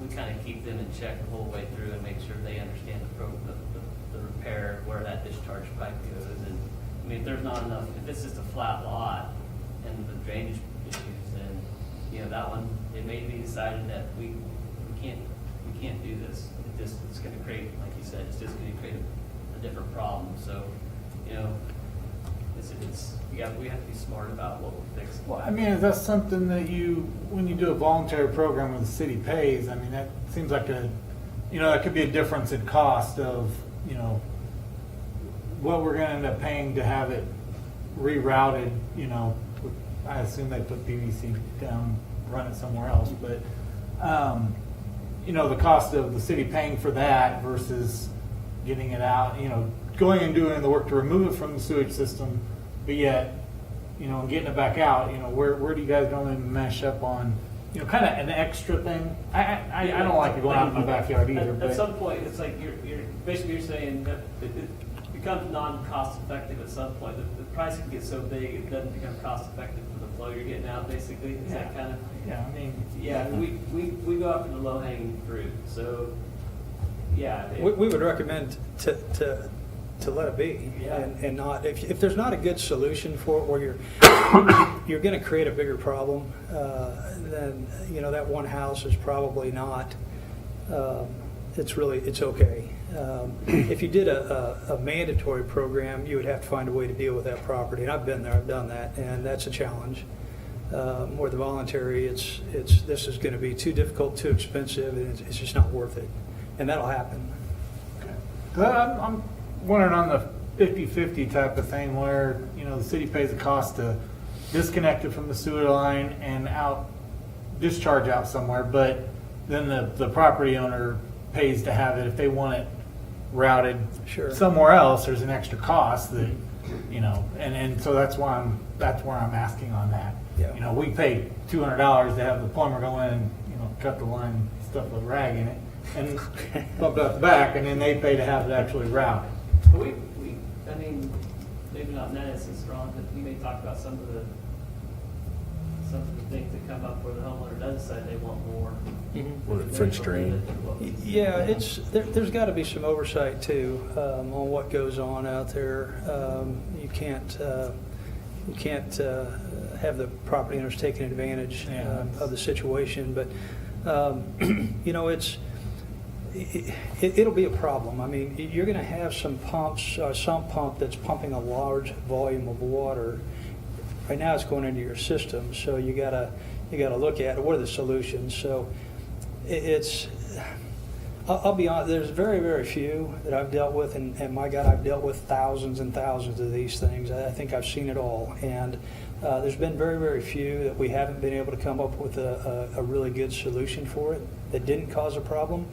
we kind of keep them in check the whole way through and make sure they understand the repair, where that discharge pipe goes. And I mean, if there's not enough, if it's just a flat lot and the drainage issues, then, you know, that one, it may be decided that we can't do this. It's gonna create, like you said, it's just gonna create a different problem. So, you know, we have to be smart about what we're fixing. Well, I mean, is that something that when you do a voluntary program where the city pays, I mean, that seems like that could be a difference in cost of, what we're gonna end up paying to have it rerouted, I assume they put PVC down, run it somewhere else, but, the cost of the city paying for that versus getting it out, going and doing the work to remove it from the sewage system, but yet, and getting it back out, where do you guys normally mesh up on, kind of an extra thing? I don't like it going out in my backyard either, At but. some point, it's like you're saying that it becomes non-cost effective at some point. The price can get so big, it doesn't become cost effective for the flow you're getting out, basically. Is that kind of? Yeah, I mean. Yeah, we go after the low-hanging fruit, so, yeah. We would recommend to let it be, Yeah. and not, if there's not a good solution for it, or you're going to create a bigger problem, then, that one house is probably not, it's okay. If you did a mandatory program, you would have to find a way to deal with that property, and I've been there, I've done that, and that's a challenge. Where the voluntary, this is going to be too difficult, too expensive, and it's just not worth it, and that'll happen. I'm wondering on the 50-50 type of thing where, the city pays the cost to disconnect it from the sewer line and discharge out somewhere, but then the property owner pays to have it if they want it routed Sure. somewhere else. There's an extra cost that, and so that's where I'm asking on that. Yeah. We pay $200 to have the plumber go in and, cut the line, and stuff with rag in it, and bump it out the back, and then they pay to have it actually routed. But I mean, maybe not in that instance, Ron, but we may talk about some of the things that come up where the homeowner does decide they want more. Or the French drain. Yeah, there's got to be some oversight too, on what goes on out there. You can't have the property owners taking advantage of the situation, but it'll be a problem. I mean, you're going to have some pumps, some pump that's pumping a large volume of water. Right now, it's going into your system, so you gotta look at what are the solutions. So I'll be honest. There's very, very few that I've dealt with, and my God, I've dealt with thousands and thousands of these things. I think I've seen it all, and there's been very, very few that we haven't been able to come up with a really good solution for it that didn't cause a problem.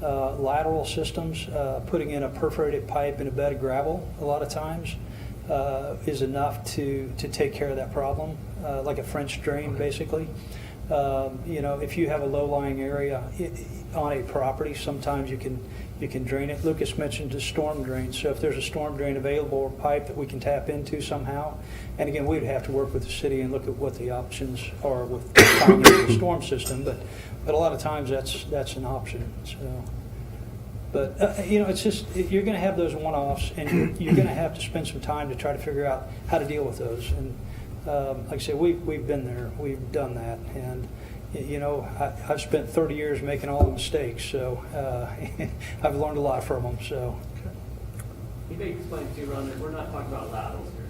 Lateral systems, putting in a perforated pipe in a bed of gravel a lot of times is enough to take care of that problem, like a French drain, basically. If you have a low-lying area on a property, sometimes you can drain it. Lucas mentioned the storm drain, so if there's a storm drain available or pipe that we can tap into somehow, and again, we'd have to work with the city and look at what the options are with tying into the storm system, but a lot of times that's an option. So, but it's just, you're going to have those one-offs, and you're going to have to spend some time to try to figure out how to deal with those. And like I said, we've been there, we've done that, and I've spent 30 years making all the mistakes, so I've learned a lot from them. So, You may explain to Ron that we're not talking about laterals here.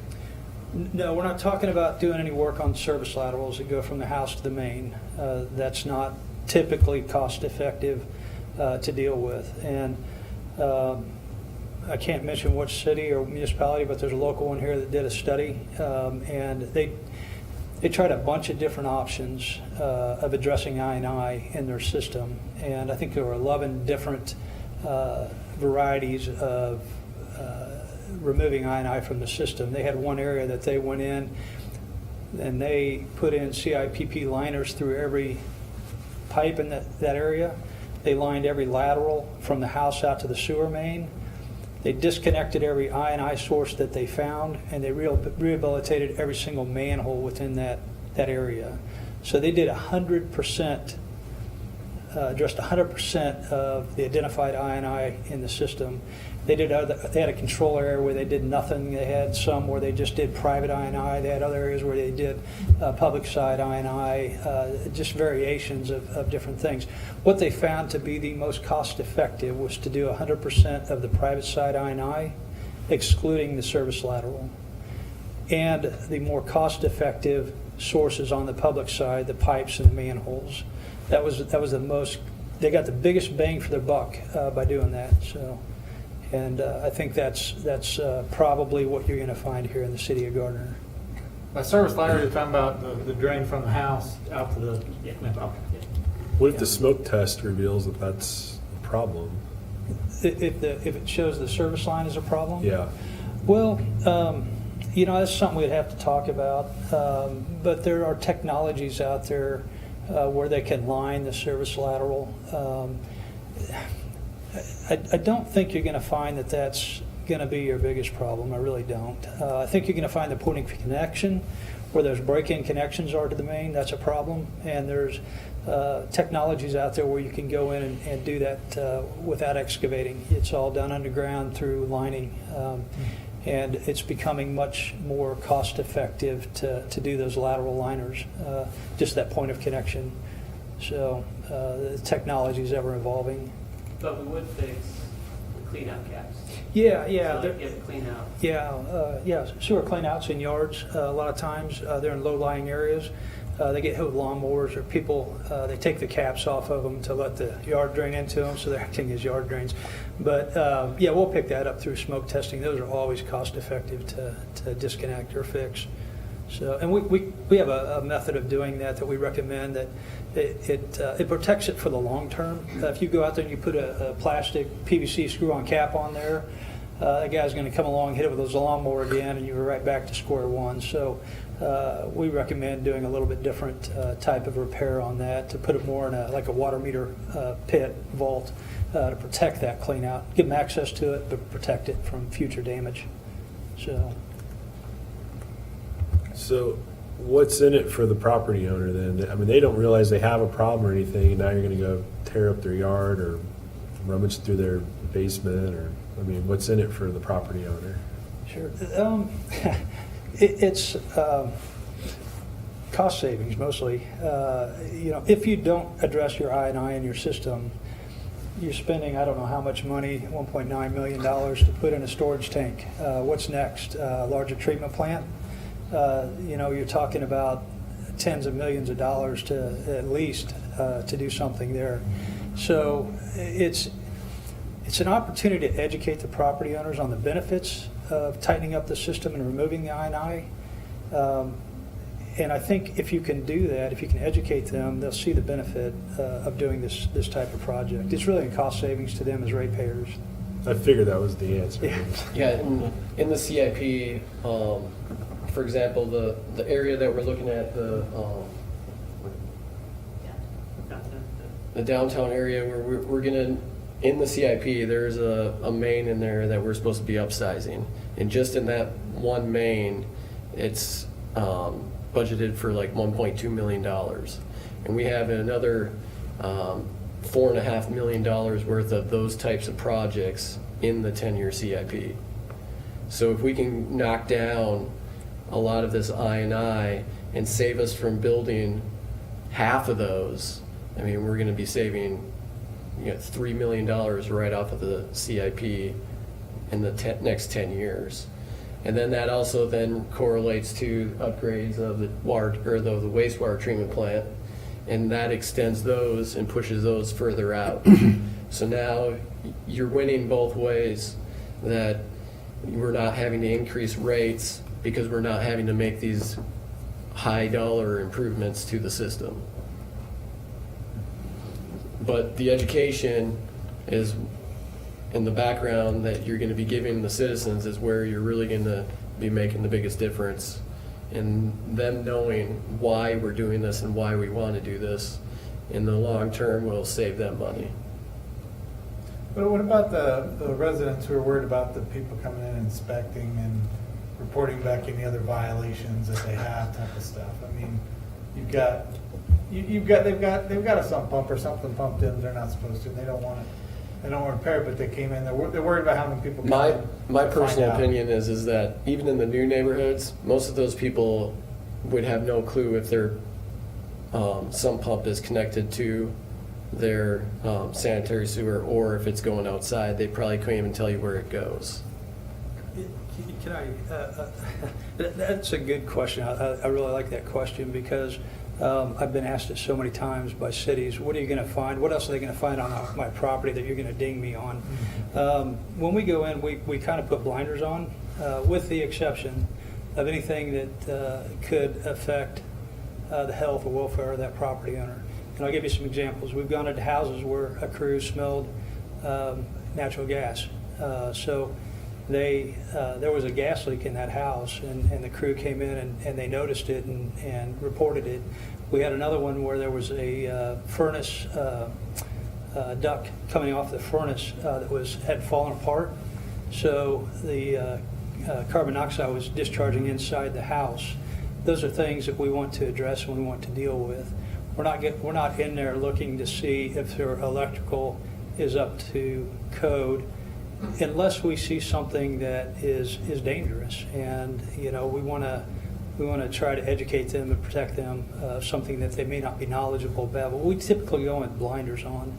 no, we're not talking about doing any work on service laterals that go from the house to the main. That's not typically cost-effective to deal with, and I can't mention which city or municipality, but there's a local one here that did a study, and they tried a bunch of different options of addressing I&I in their system, and I think there were 11 different varieties of removing I&I from the system. They had one area that they went in and they put in CIPP liners through every pipe in that area. They lined every lateral from the house out to the sewer main. They disconnected every I&I source that they found, and they rehabilitated every single manhole within that area. So they did 100%, addressed 100% of the identified I&I in the system. They had a control area where they did nothing. They had some where they just did private I&I. They had other areas where they did public side I&I, just variations of different things. What they found to be the most cost effective was to do 100% of the private side I&I, excluding the service lateral. And the more cost effective sources on the public side, the pipes and the manholes. That was the most, they got the biggest bang for their buck by doing that. So. And I think that's probably what you're going to find here in the city of Gardner. By service lateral, you're talking about the drain from the house out to the, okay. What if the smoke test reveals that that's a problem? If it shows the service line is a problem? Yeah. Well, that's something we'd have to talk about. But there are technologies out there where they can line the service lateral. I don't think you're going to find that that's going to be your biggest problem. I really don't. I think you're going to find the point of connection where those break-in connections are to the main. That's a problem. And there's technologies out there where you can go in and do that without excavating. It's all done underground through lining. And it's becoming much more cost-effective to do those lateral liners, just that point of connection. So the technology is ever evolving. But we would fix the clean-out caps. Yeah. So like get clean out. Yeah, sewer cleanouts in yards. A lot of times they're in low-lying areas. They get hit with lawnmowers, or people they take the caps off of them to let the yard drain into them, so they're acting as yard drains. But we'll pick that up through smoke testing. Those are always cost-effective to disconnect or fix. So, and we have a method of doing that we recommend that it protects it for the long term. If you go out there and you put a plastic PVC screw-on cap on there, that guy's going to come along, hit it with his lawnmower again, and you're right back to square one. So we recommend doing a little bit different type of repair on that, to put it more in like a water meter pit vault to protect that clean out, give them access to it, but protect it from future damage. So what's in it for the property owner then? I mean, they don't realize they have a problem or anything, and now you're going to go tear up their yard or rummage through their basement, or, I mean, what's in it for the property owner? Sure. It's cost savings mostly. If you don't address your I&I in your system, you're spending, I don't know how much money, $1.9 million to put in a storage tank. What's next? Larger treatment plant? You're talking about tens of millions of dollars to at least to do something there. So it's an opportunity to educate the property owners on the benefits of tightening up the system and removing the I&I. And I think if you can do that, if you can educate them, they'll see the benefit of doing this type of project. It's really a cost savings to them as ratepayers. I figured that was the answer. Yeah, in the CIP, for example, the area that we're looking at, the downtown area, where we're gonna, in the CIP, there's a main in there that we're supposed to be upsizing. And just in that one main, it's budgeted for like $1.2 million. And we have another $4.5 million worth of those types of projects in the 10-year CIP. So if we can knock down a lot of this I&I and save us from building half of those, I mean, we're going to be saving $3 million right off of the CIP in the next 10 years. And then that also then correlates to upgrades of the water, or the wastewater treatment plant, and that extends those and pushes those further out. So now you're winning both ways, that we're not having to increase rates because we're not having to make these high dollar improvements to the system. But the education is in the background that you're going to be giving the citizens is where you're really going to be making the biggest difference. And them knowing why we're doing this and why we want to do this in the long term will save them money. But what about the residents who are worried about the people coming in inspecting and reporting back any other violations that they have type of stuff? I mean, they've got a sump pump or something pumped in they're not supposed to, and they don't want to repair it, but they came in, they're worried about having people come My, in. my to find personal out. opinion is that even in the new neighborhoods, most of those people would have no clue if their sump pump is connected to their sanitary sewer, or if it's going outside. They probably couldn't even tell you where it goes. Can I, that's a good question. I really like that question because I've been asked it so many times by cities, what are you going to find? What else are they going to find on my property that you're going to ding me on? When we go in, we kind of put blinders on, with the exception of anything that could affect the health or welfare of that property owner. And I'll give you some examples. We've gone into houses where a crew smelled natural gas. So there was a gas leak in that house, and the crew came in and they noticed it and reported it. We had another one where there was a furnace duct coming off the furnace that had fallen apart. So the carbon dioxide was discharging inside the house. Those are things that we want to address and we want to deal with. We're not in there looking to see if their electrical is up to code, unless we see something that is dangerous. And we want to try to educate them and protect them of something that they may not be knowledgeable about. But we typically go with blinders on,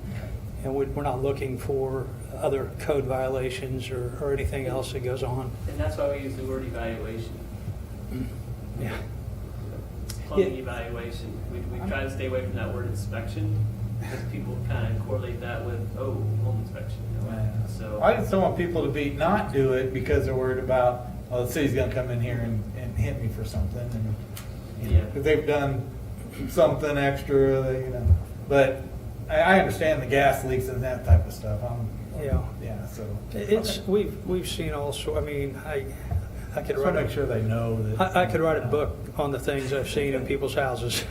and we're not looking for other code violations or anything else that goes on. And that's why we use the word evaluation. Yeah. Plumbing evaluation. We try to stay away from that word inspection because people kind of correlate that with, home inspection. So I just don't want people to not do it because they're worried about, the city's going to come in here and hit me for something, and Yeah. if they've done something extra, But I understand the gas leaks and that type of stuff. So We've seen all sorts. I mean, I could just want write to make sure they know that. I could write a book on the things I've seen in people's houses.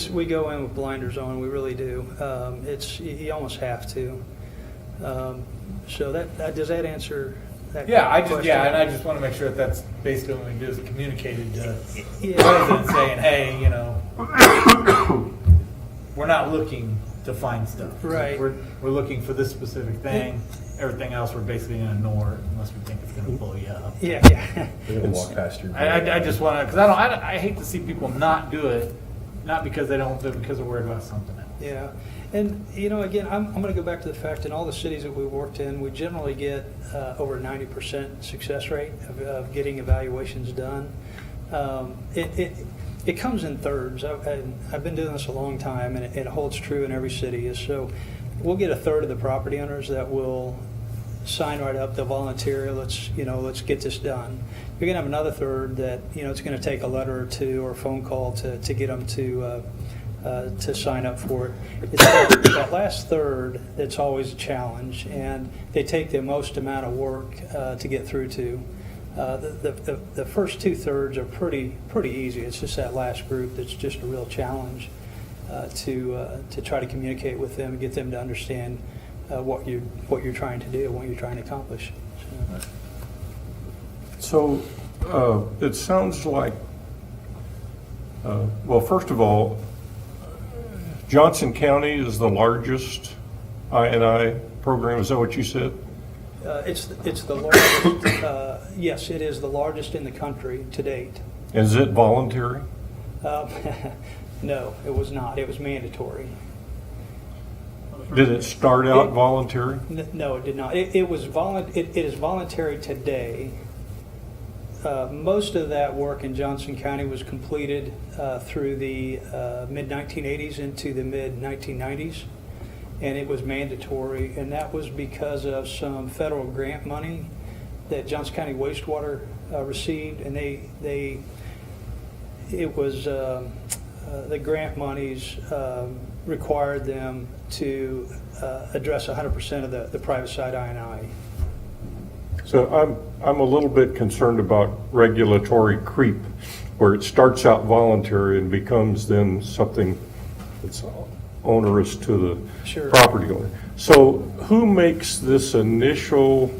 We go in with blinders on, we really do. You almost have to. So does that answer that question? And I just want to make sure that's basically what we do is communicated to Yeah. residents saying, hey, we're not looking to find stuff. Right. We're looking for this specific thing. Everything else we're basically going to ignore it unless we think it's going to blow you up. Yeah. They're gonna walk past your. I just want to, because I hate to see people not do it, not because they don't do it, because they're worried about something else. Yeah, and again, I'm going to go back to the fact in all the cities that we worked in, we generally get over 90% success rate of getting evaluations done. It comes in thirds. I've been doing this a long time, and it holds true in every city. So we'll get a third of the property owners that will sign right up. They'll volunteer. Let's get this done. You're going to have another third that it's going to take a letter or two or a phone call to get them to sign up for it. It's that last third that's always a challenge, and they take the most amount of work to get through to. The first 2/3 are pretty easy. It's just that last group that's just a real challenge to try to communicate with them and get them to understand what you're trying to do and what you're trying to accomplish. So it sounds like, well, first of all, Johnson County is the largest I&I program. Is that what you said? It's the largest. Yes, it is the largest in the country to date. Is it voluntary? No, it was not. It was mandatory. Did it start out voluntary? No, it did not. It is voluntary today. Most of that work in Johnson County was completed through the mid-1980s into the mid-1990s, and it was mandatory, and that was because of some federal grant money that Johnson County Wastewater received, and the grant monies required them to address 100% of the private side I&I. So I'm a little bit concerned about regulatory creep, where it starts out voluntary and becomes then something that's onerous to the Sure. property owner. So who makes this initial,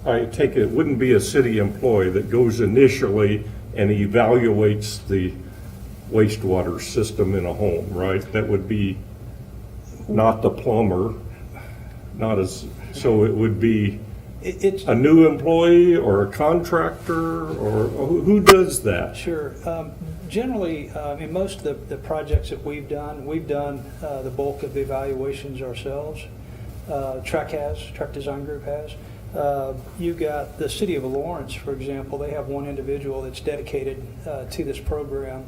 I take it wouldn't be a city employee that goes initially and evaluates the wastewater system in a home, right? That would be not the plumber, not as, so it would be It's, a new employee or a contractor, or who does that? Sure. Generally, in most of the projects that we've done the bulk of the evaluations ourselves. Trek Design Group has. You've got the city of Lawrence, for example. They have one individual that's dedicated to this program,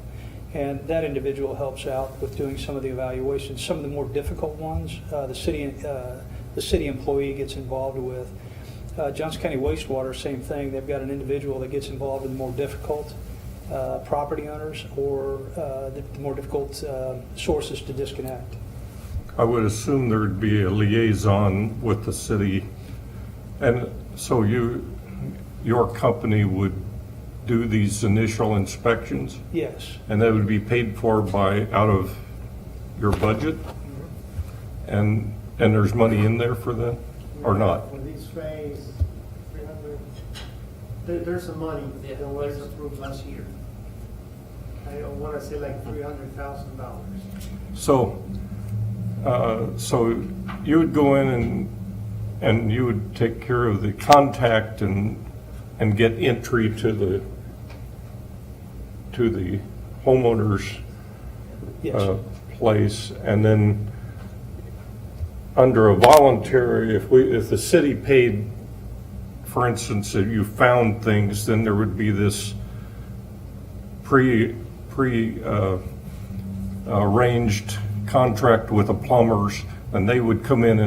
and that individual helps out with doing some of the evaluations. Some of the more difficult ones, the city employee gets involved with. Johnson County Wastewater, same thing. They've got an individual that gets involved in the more difficult property owners or the more difficult sources to disconnect. I would assume there'd be a liaison with the city, and so your company would do these initial inspections, Yes. and that would be paid for out of your budget? And there's money in there for that, or not? When these phase, 300, there's some money that was approved last year. I want to say like $300,000. So, so you would go in and you would take care of the contact and get entry to the homeowner's Yes. place, and then under a voluntary, if the city paid, for instance, if you found things, then there would be this arranged contract with the plumbers, and they would come in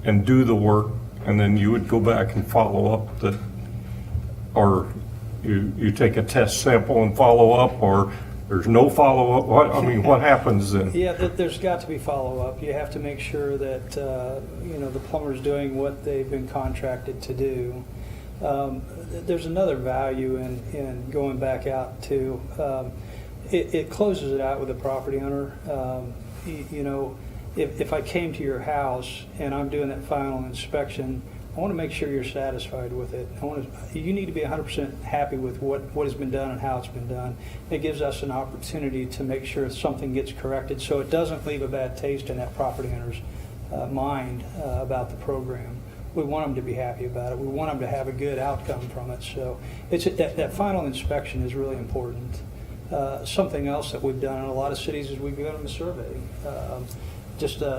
and do the work, and then you would go back and follow up or you take a test sample and follow up, or there's no follow-up. What happens then? Yeah, there's got to be follow-up. You have to make sure that, the plumber's doing what they've been contracted to do. There's another value in going back out to, it closes it out with the property owner. If I came to your house and I'm doing that final inspection, I want to make sure you're satisfied with it. You need to be 100% happy with what has been done and how it's been done. It gives us an opportunity to make sure something gets corrected so it doesn't leave a bad taste in that property owner's mind about the program. We want them to be happy about it. We want them to have a good outcome from it. So that final inspection is really important. Something else that we've done in a lot of cities is we've given them a survey.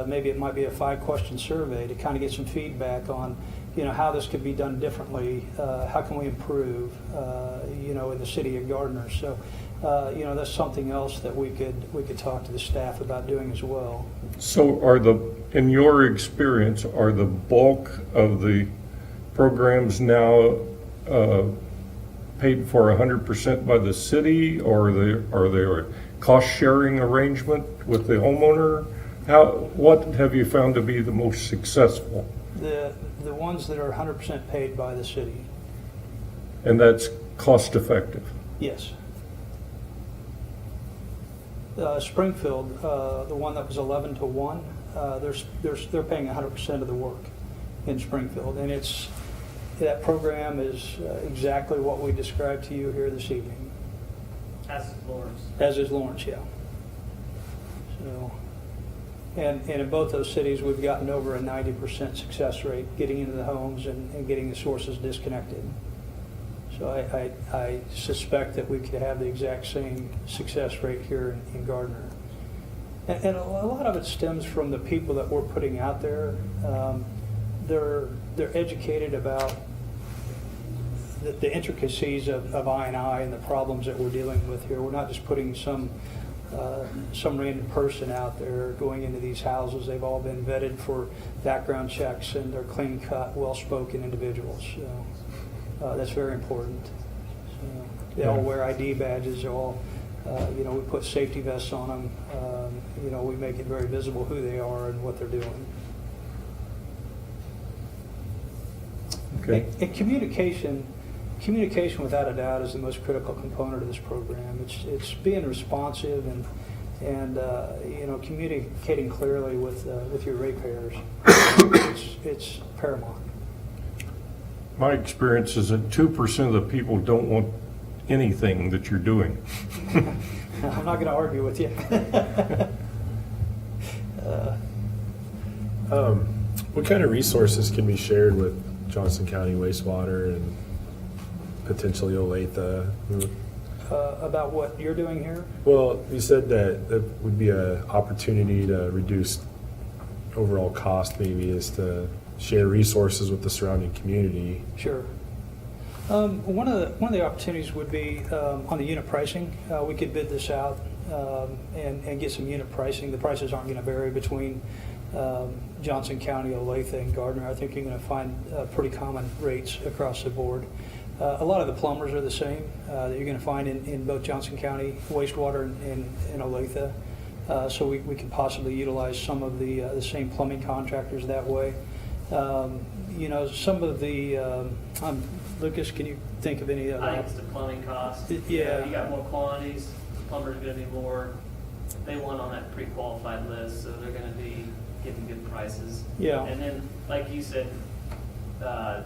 Maybe it might be a 5-question survey to kind of get some feedback on how this could be done differently, how can we improve, in the city of Gardner. So, that's something else that we could talk to the staff about doing as well. So in your experience, are the bulk of the programs now paid for 100% by the city, or are they a cost-sharing arrangement with the homeowner? What have you found to be the most successful? The ones that are 100% paid by the city. And that's cost-effective? Yes. Springfield, the one that was 11-1, they're paying 100% of the work in Springfield, and that program is exactly what we described to you here this evening. As is Lawrence. As is Lawrence, yeah. So, and in both those cities, we've gotten over a 90% success rate getting into the homes and getting the sources disconnected. So I suspect that we could have the exact same success rate here in Gardner. And a lot of it stems from the people that we're putting out there. They're educated about the intricacies of I&I and the problems that we're dealing with here. We're not just putting some random person out there going into these houses. They've all been vetted for background checks, and they're clean-cut, well-spoken individuals. So that's very important. So they all wear ID badges. They all, we put safety vests on them. We make it very visible who they are and what they're doing. Okay. And communication without a doubt is the most critical component of this program. It's being responsive and, communicating clearly with your ratepayers. It's paramount. My experience is that 2% of the people don't want anything that you're doing. I'm not going to argue with you. What kind of resources can be shared with Johnson County wastewater and potentially Olathe? About what you're doing here? Well, you said that would be an opportunity to reduce overall cost, maybe, is to share resources with the surrounding community. Sure. One of the opportunities would be on the unit pricing. We could bid this out and get some unit pricing. The prices aren't going to vary between Johnson County, Olathe, and Gardner. I think you're going to find pretty common rates across the board. A lot of the plumbers are the same that you're going to find in both Johnson County wastewater and Olathe. So we could possibly utilize some of the same plumbing contractors that way. Some of the, Lucas, can you think of any of I that? think it's the plumbing cost. Yeah. You got more quantities, the plumber's gonna be more, they want on that pre-qualified list, so they're gonna be getting good prices. Yeah. And then, like you said, a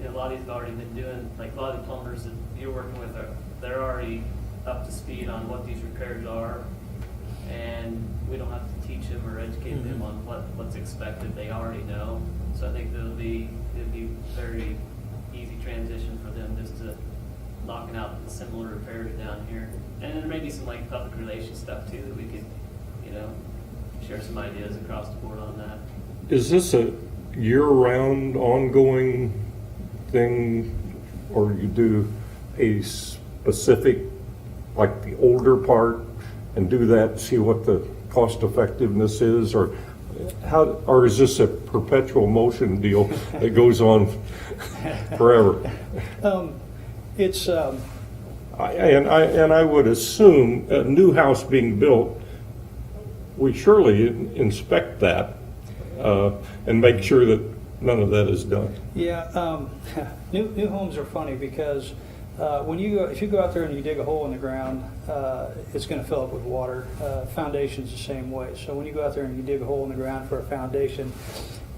lot of these have already been doing, like a lot of the plumbers that you're working with, they're already up to speed on what these repairs are. And we don't have to teach them or educate them on what's expected. They already know. So I think it'd be very easy transition for them just to knocking out the similar repairs down here. And then maybe some like public relations stuff too that we could, share some ideas across the board on that. Is this a year-round ongoing thing, or you do a specific, like the older part, and do that, see what the cost effectiveness is, or is this a perpetual motion deal that goes on forever? It's I would assume a new house being built, we surely inspect that and make sure that none of that is done. Yeah, new homes are funny because if you go out there and you dig a hole in the ground, it's going to fill up with water. Foundation's the same way. So when you go out there and you dig a hole in the ground for a foundation,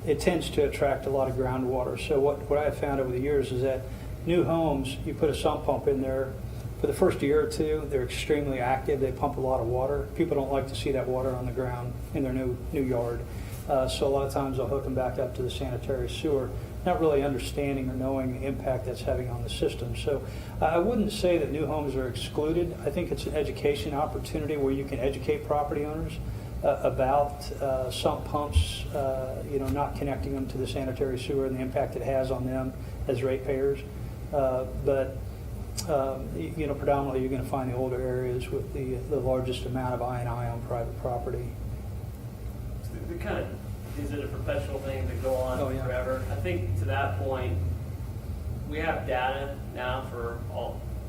it tends to attract a lot of groundwater. So what I have found over the years is that new homes, you put a sump pump in there. For the first year or two, they're extremely active. They pump a lot of water. People don't like to see that water on the ground in their new yard. So a lot of times they'll hook them back up to the sanitary sewer, not really understanding or knowing the impact that's having on the system. So I wouldn't say that new homes are excluded. I think it's an education opportunity where you can educate property owners about sump pumps, not connecting them to the sanitary sewer and the impact it has on them as ratepayers. Predominantly you're going to find the older areas with the largest amount of I&I on private property. Is it a perpetual thing to go on Oh, yeah. forever? I think to that point, we have data now for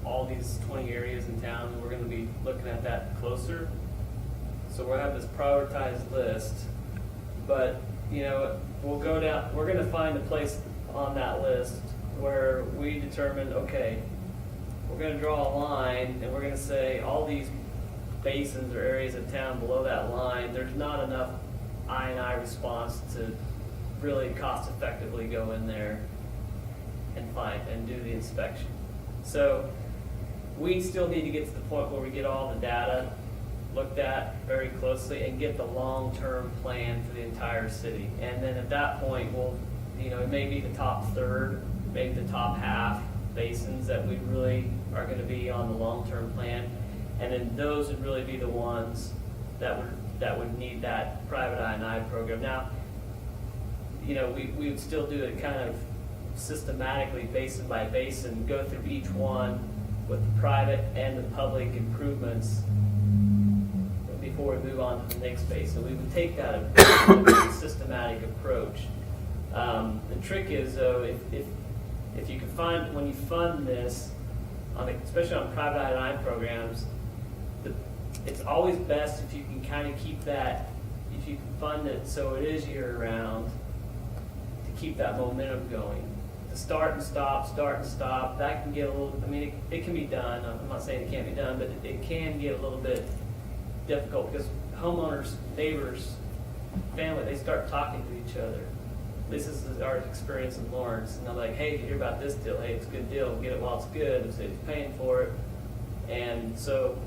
all these 20 areas in town, and we're going to be looking at that closer. So we'll have this prioritized list, but we'll go down. We're going to find a place on that list where we determine, okay, we're going to draw a line, and we're going to say all these basins or areas of town below that line, there's not enough I&I response to really cost effectively go in there and do the inspection. So we still need to get to the point where we get all the data looked at very closely and get the long-term plan for the entire city. And then at that point, it may be the top third, maybe the top half basins that we really are going to be on the long-term plan. And then those would really be the ones that would need that private I&I program. Now, we would still do it kind of systematically, basin by basin, go through each one with the private and the public improvements before we move on to the next basin. We would take that a systematic approach. The trick is, though, if you can find, when you fund this, especially on private I&I programs, it's always best if you can kind of keep that, if you can fund it so it is year-round, to keep that momentum going. To start and stop, that can get a little, it can be done. I'm not saying it can't be done, but it can get a little bit difficult because homeowners, neighbors, family, they start talking to each other. This is our experience in Lawrence. And I'm like, hey, did you hear about this deal? Hey, it's a good deal. Get it while it's good. The city's paying for it. And so,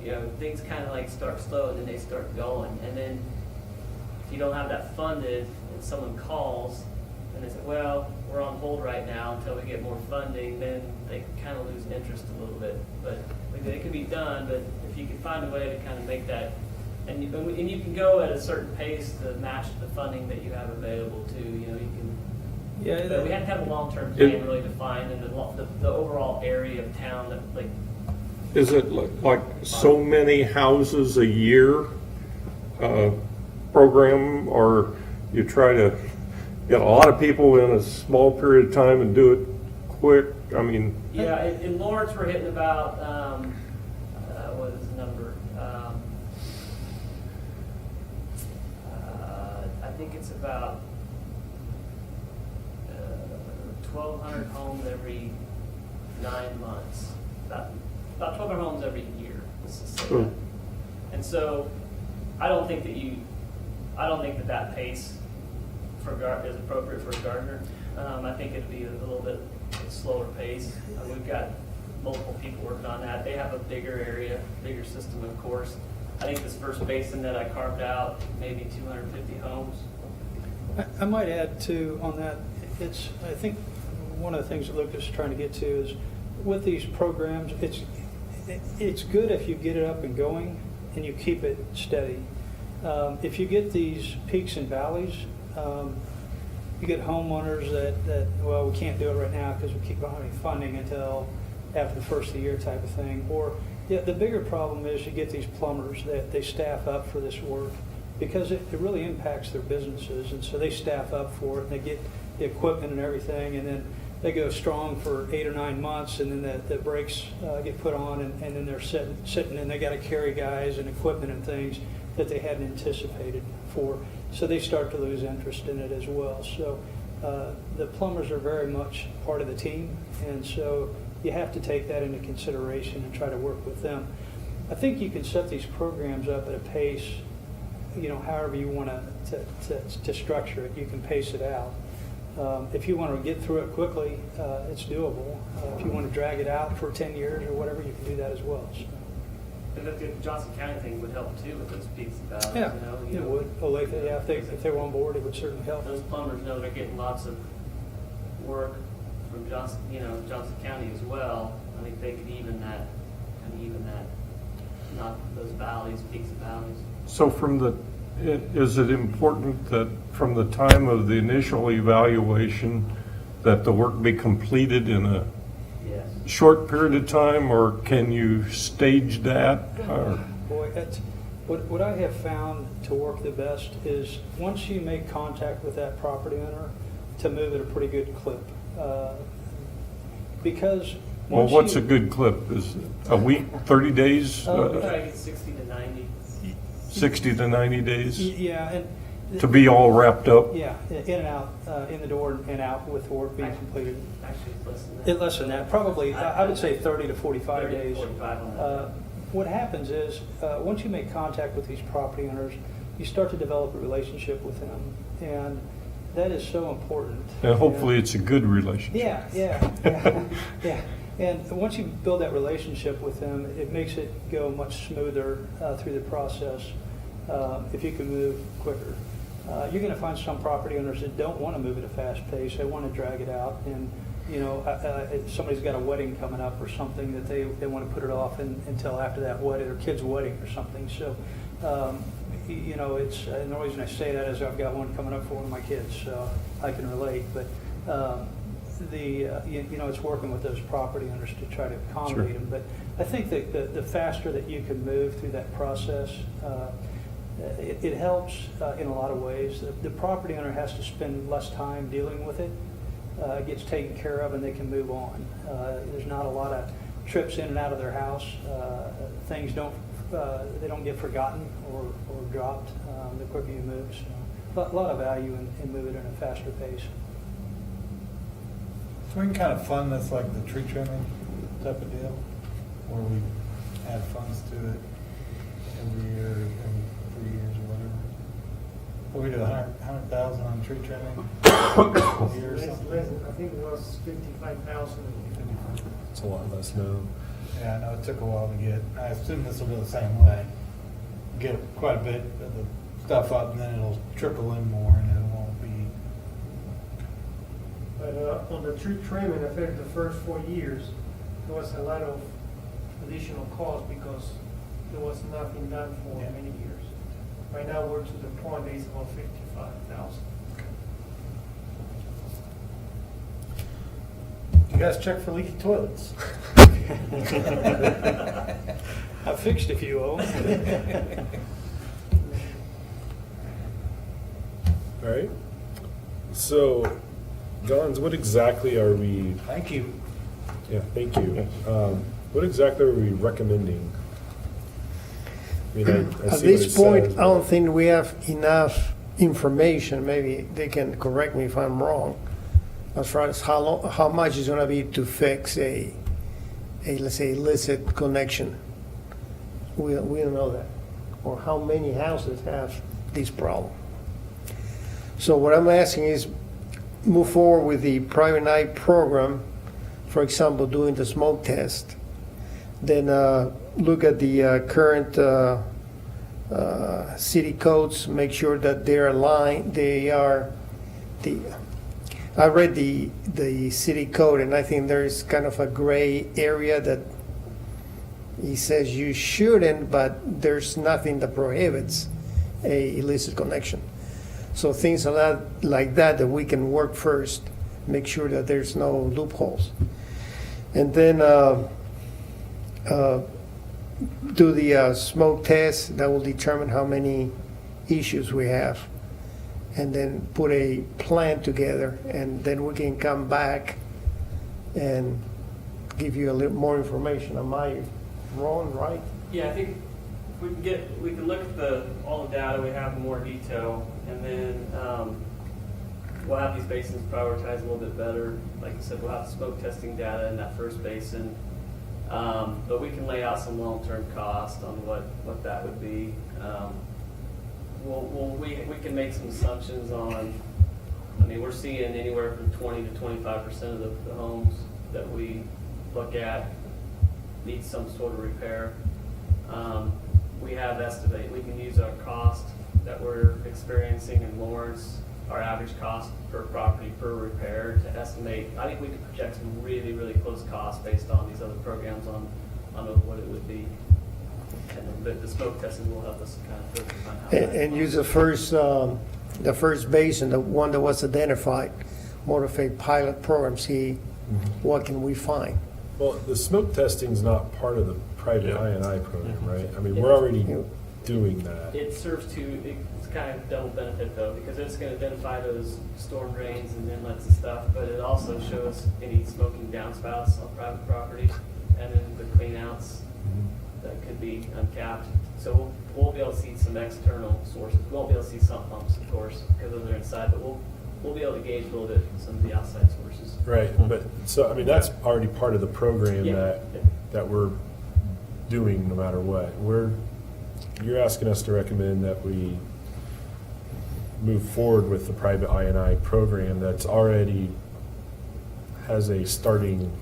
you know, things kind of like start slow and then they start going. And then if you don't have that funded and someone calls and they say, well, we're on hold right now until we get more funding, then they kind of lose interest a little bit. But it can be done, but if you can find a way to kind of make that, and you can go at a certain pace to match the funding that you have available too. You know, you can. Yeah, But we have to have a long-term plan really defined in the overall area of town that like. Is it like so many houses a year program, or you try to get a lot of people in a small period of time and do it quick? I mean, Yeah, in Lawrence we're hitting about what is the number? I think it's about 1,200 homes every 9 months. About 1,200 homes every year. Let's just say that. And so, I don't think that pace is appropriate for Gardner. I think it'd be a little bit slower pace. We've got multiple people working on that. They have a bigger area, bigger system, of course. I think this first basin that I carved out, maybe 250 homes. I might add too on that, I think one of the things that Luke is trying to get to is with these programs, it's good if you get it up and going and you keep it steady. If you get these peaks and valleys, you get homeowners that well, we can't do it right now because we keep having funding until after the first of the year type of thing. Or the bigger problem is you get these plumbers that they staff up for this work because it really impacts their businesses, and so they staff up for it and they get the equipment and everything, and then they go strong for 8 or 9 months, and then the brakes get put on, and then they're sitting and they got to carry guys and equipment and things that they hadn't anticipated for. So they start to lose interest in it as well. So the plumbers are very much part of the team, and so you have to take that into consideration and try to work with them. I think you can set these programs up at a pace, you know, however you want to structure it. You can pace it out. If you want to get through it quickly, it's doable. If you want to drag it out for 10 years or whatever, you can do that as well. So. And the Johnson County thing would help too with those peaks and valleys. Yeah, you know, it would. Olathe, yeah, if they were on board, it would certainly help. Those plumbers know they're getting lots of work from Johnson County as well. I think they could even that, not those valleys, peaks and valleys. so is it important that from the time of the initial evaluation that the work be completed in a Yes. short period of time, or can you stage that? Or- Boy, what I have found to work the best is once you make contact with that property owner, to move at a pretty good clip. Because Well, once what's you- a good clip? Is a week, 30 days, Try to get 60 to 90. 60 to 90 days Yeah, and to be all wrapped up? yeah, in and out, in the door and out with the work being completed. Actually, it's less than that. Less than that, probably, I would say 30 to 45 30 to days. 45 on that. What happens is, once you make contact with these property owners, you start to develop a relationship with them, and that is so important. And hopefully it's a good relationship. Yeah. And once you build that relationship with them, it makes it go much smoother through the process if you can move quicker. You're going to find some property owners that don't want to move at a fast pace. They want to drag it out, and you know, somebody's got a wedding coming up or something that they want to put it off until after that wedding, or kid's wedding or something. So, you know, and the reason I say that is I've got one coming up for one of my kids, so I can relate. But you know, it's working with those property owners to try to accommodate them. But I think that the faster that you can move through that process, it helps in a lot of ways. The property owner has to spend less time dealing with it. It gets taken care of, and they can move on. There's not a lot of trips in and out of their house. Things they don't get forgotten or dropped the quicker you move. So a lot of value in moving at a faster pace. So we can kind of fund this like the tree trimming type of deal, where we add funds to it every year, every 3 years or whatever. What we do, 100,000 on tree trimming? A year or something? I think it was 55,000. It's a lot less now. Yeah, I know it took a while to get, I assume this will go the same way. Get quite a bit of the stuff up and then it'll trickle in more and it won't be. But on the tree trimming, I think the first 4 years, there was a lot of additional cost because there was nothing done for Yeah. many years. Right now, we're to the point that it's about 55,000. You guys check for leaky toilets? I fixed a few of them. All right. So, Gons, what exactly are we, Thank you. yeah, thank you. What exactly are we recommending? I mean, I At see what this it point, says, I don't but- think we have enough information, maybe they can correct me if I'm wrong, as far as how much is gonna be to fix a, let's say, illicit connection. We don't know that, or how many houses have this problem. So what I'm asking is, move forward with the private eye program, for example, doing the smoke test. Then look at the current city codes, make sure that they're aligned, I read the city code and I think there's kind of a gray area that he says you shouldn't, but there's nothing that prohibits a illicit connection. So things like that we can work first, make sure that there's no loopholes. And then do the smoke test that will determine how many issues we have. And then put a plan together and then we can come back and give you a little more information. Am I wrong, right? Yeah, I think we can look at all the data we have in more detail, and then we'll have these basins prioritized a little bit better. Like I said, we'll have smoke testing data in that first basin, but we can lay out some long-term cost on what that would be. We can make some assumptions on. I mean, we're seeing anywhere from 20 to 25% of the homes that we look at need some sort of repair. We have estimate, we can use our cost that we're experiencing in Lawrence, our average cost per property per repair to estimate. I think we could project some really, really close costs based on these other programs on what it would be. And the smoke testing will help us kind of focus on how that. And use the first basin, the one that was identified, more of a pilot program, see what can we find. Well, the smoke testing's not part of the private Yeah. I&I program, right? I mean, we're already doing that. It serves it's kind of double benefit though, because it's going to identify those storm drains and inlets and stuff, but it also shows any smoking downspouts on private property and then the clean outs that could be uncapped. So we'll be able to see some external sources. We won't be able to see sump pumps, of course, because they're inside, but we'll be able to gauge a little bit some of the outside sources. Right, but, so, I mean, that's already part of the program Yeah. that we're doing no matter what. You're asking us to recommend that we move forward with the private I&I program that's already has a starting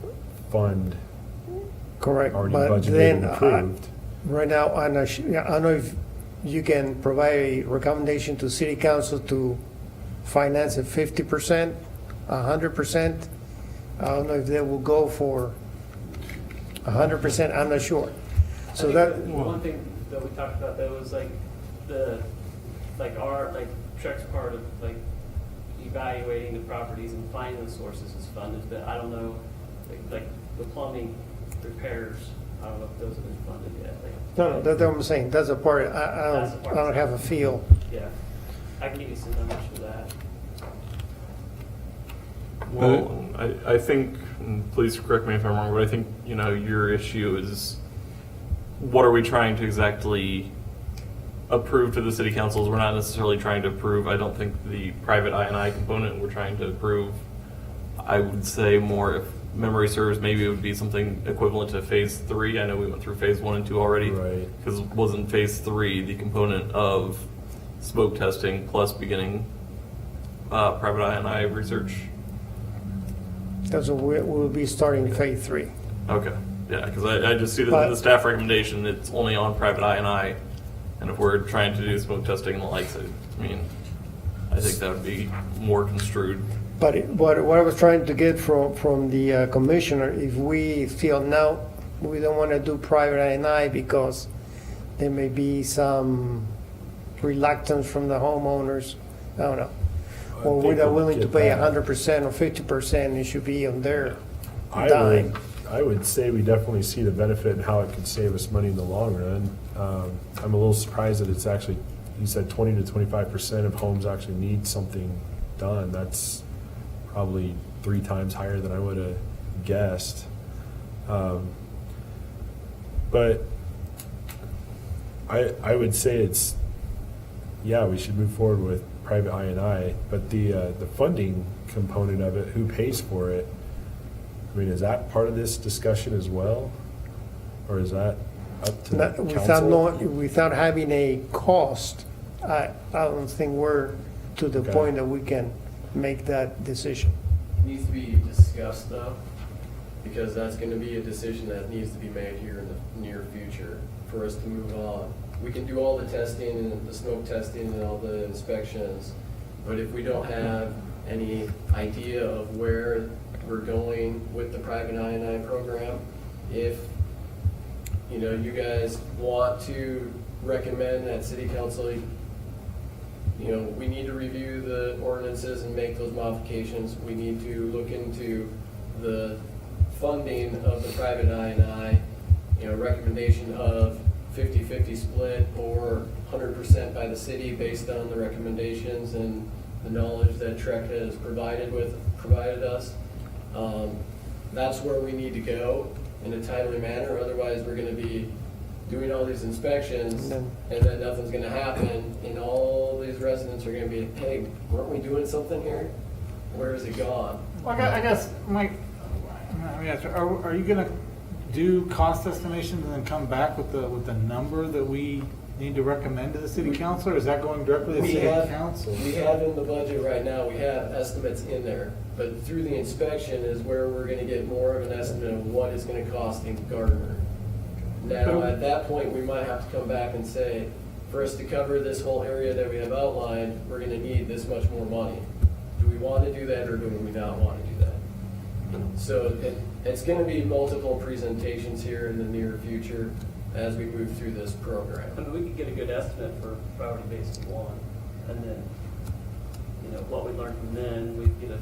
fund Correct. already But budgeted then, and approved. right now, I don't know if you can provide a recommendation to city council to finance it 50%, 100%. I don't know if they will go for 100%, I'm not sure. So I that, think the one thing that we talked about though was Trek's part of evaluating the properties and finding the sources is funded, but I don't know, like the plumbing repairs, I don't know if those have been funded yet. no, that's what I'm saying, that's a part, I don't have a feel. Yeah, I can give you some numbers for that. Well, I think, and please correct me if I'm wrong, but I think, your issue is what are we trying to exactly approve to the city councils? We're not necessarily trying to approve, I don't think, the private I&I component. We're trying to approve, I would say, more if memory serves, maybe it would be something equivalent to phase 3. I know we went through phase 1 and 2 already. Right. Because wasn't phase 3 the component of smoke testing plus beginning private I&I research? That's what we'll be starting phase 3. Okay, yeah, because I just see that in But- the staff recommendation, it's only on private I&I. And if we're trying to do smoke testing and the likes, I mean, I think that would be more construed. But what I was trying to get from the commissioner, if we feel now we don't want to do private I&I because there may be some reluctance from the homeowners, I don't know. I Or think we're not we'll willing to get pay that. 100% or 50%, it should be on their I dime. would say we definitely see the benefit and how it could save us money in the long run. I'm a little surprised that it's actually, you said 20 to 25% of homes actually need something done. That's probably 3 times higher than I would have guessed. But I would say it's, yeah, we should move forward with private I&I, but the funding component of it, who pays for it? I mean, is that part of this discussion as well? Or is that up to the council? Without having a cost, I don't think we're to the Okay. point that we can make that decision. It needs to be discussed though, because that's gonna be a decision that needs to be made here in the near future for us to move on. We can do all the testing and the smoke testing and all the inspections, but if we don't have any idea of where we're going with the private I&I program, if, you know, you guys want to recommend that city council, you know, we need to review the ordinances and make those modifications. We need to look into the funding of the private I&I, you know, recommendation of 50-50 split or 100% by the city based on the recommendations and the knowledge that Trek has provided us. That's where we need to go in a timely manner. Otherwise, we're going to be doing all these inspections and then nothing's going to happen. And all these residents are going to be, hey, weren't we doing something here? Where is it gone? Well, I guess, Mike, are you gonna do cost estimations and then come back with the number that we need to recommend to the city council, or is that going directly to the city council? We have in the budget right now, we have estimates in there, but through the inspection is where we're gonna get more of an estimate of what it's gonna cost in Gardner. Now, at that point, we might have to come back and say, for us to cover this whole area that we have outlined, we're gonna need this much more money. Do we want to do that, or do we not want to do that? So it's going to be multiple presentations here in the near future as we move through this I program. mean, we could get a good estimate for priority basin 1, and then, you know, what we learned from then, we'd get a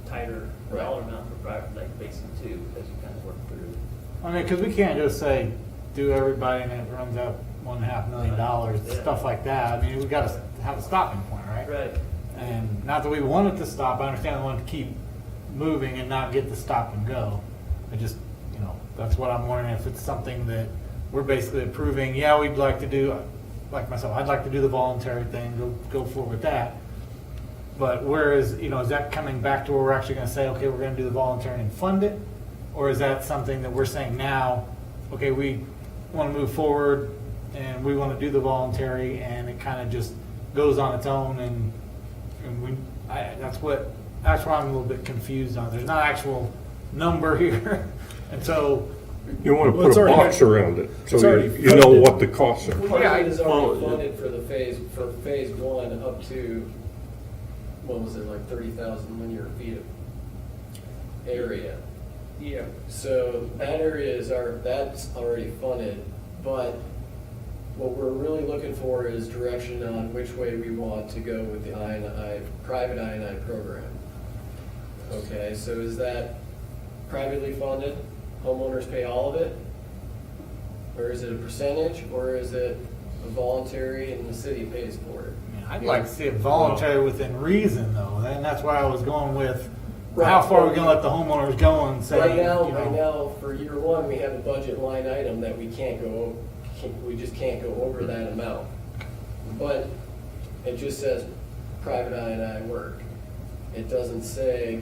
tighter dollar amount for priority basin 2 as you kind of work through. I mean, because we can't just say, do everybody and it runs out $1.5 million, Yeah. stuff like that. I mean, we got to have a stopping point, right? Right. And not that we want it to stop, I understand we want it to keep moving and not get to stop and go. I just, you know, that's what I'm wondering, if it's something that we're basically approving, yeah, we'd like to do, like myself, I'd like to do the voluntary thing, go forward with that. But where is, you know, is that coming back to where we're actually gonna say, okay, we're gonna do the voluntary and fund it? Or is that something that we're saying now, okay, we wanna move forward and we wanna do the voluntary, and it kinda just goes on its own, and that's where I'm a little bit confused on. There's not actual number here, and so, You want to Well, it's put a already- box around it, it's so already you know funded. what the costs are. Part of it is already well, funded for phase 1 up to, what was it, like 30,000 linear feet of area. Yeah. So that area that's already funded, but what we're really looking for is direction on which way we want to go with the I&I, private I&I program. Okay, so is that privately funded? Homeowners pay all of it? Or is it a percentage, or is it a voluntary and the city pays for it? I'd like to see it voluntary within reason, though, and that's why I was going with, Right. how far are we gonna let the homeowners go and say, Right now, you know, for year 1, we have a budget line item that we we just can't go over that amount. But it just says private I&I work. It doesn't say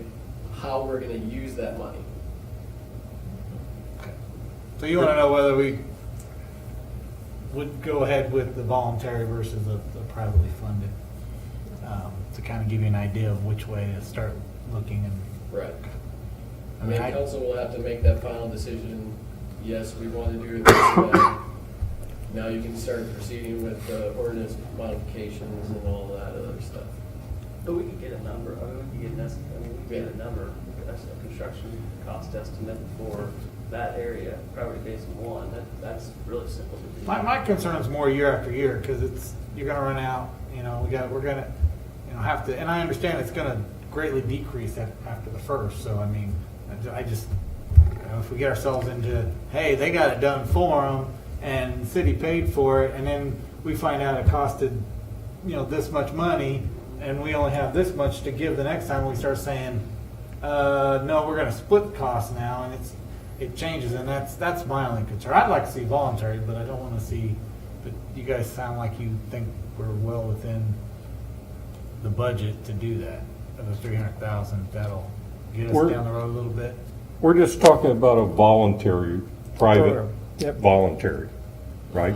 how we're gonna use that money. So you want to know whether we would go ahead with the voluntary versus the privately funded, to kind of give you an idea of which way to start looking and. Right. I mean, Council will have to make that final decision. Yes, we want to do it this way. Now you can start proceeding with the ordinance modifications and all that other stuff. But we could get a number, I mean, we could get we could get a number, that's a construction cost estimate for that area, Priority Basin 1. That's really simple to do. My concern is more year after year, because you're gonna run out, we're gonna, have to, and I understand it's gonna greatly decrease after the first, so I mean, I just, if we get ourselves into, hey, they got it done for them, and the city paid for it, and then we find out it costed, this much money, and we only have this much to give the next time, we start saying, no, we're gonna split the cost now, and it changes, and that's my only concern. I'd like to see voluntary, but I don't wanna see, but you guys sound like you think we're well within the budget to do that, of the 300,000, that'll get us We're- down the road a little bit. We're just talking about a voluntary, private, Program. Yep. voluntary, right?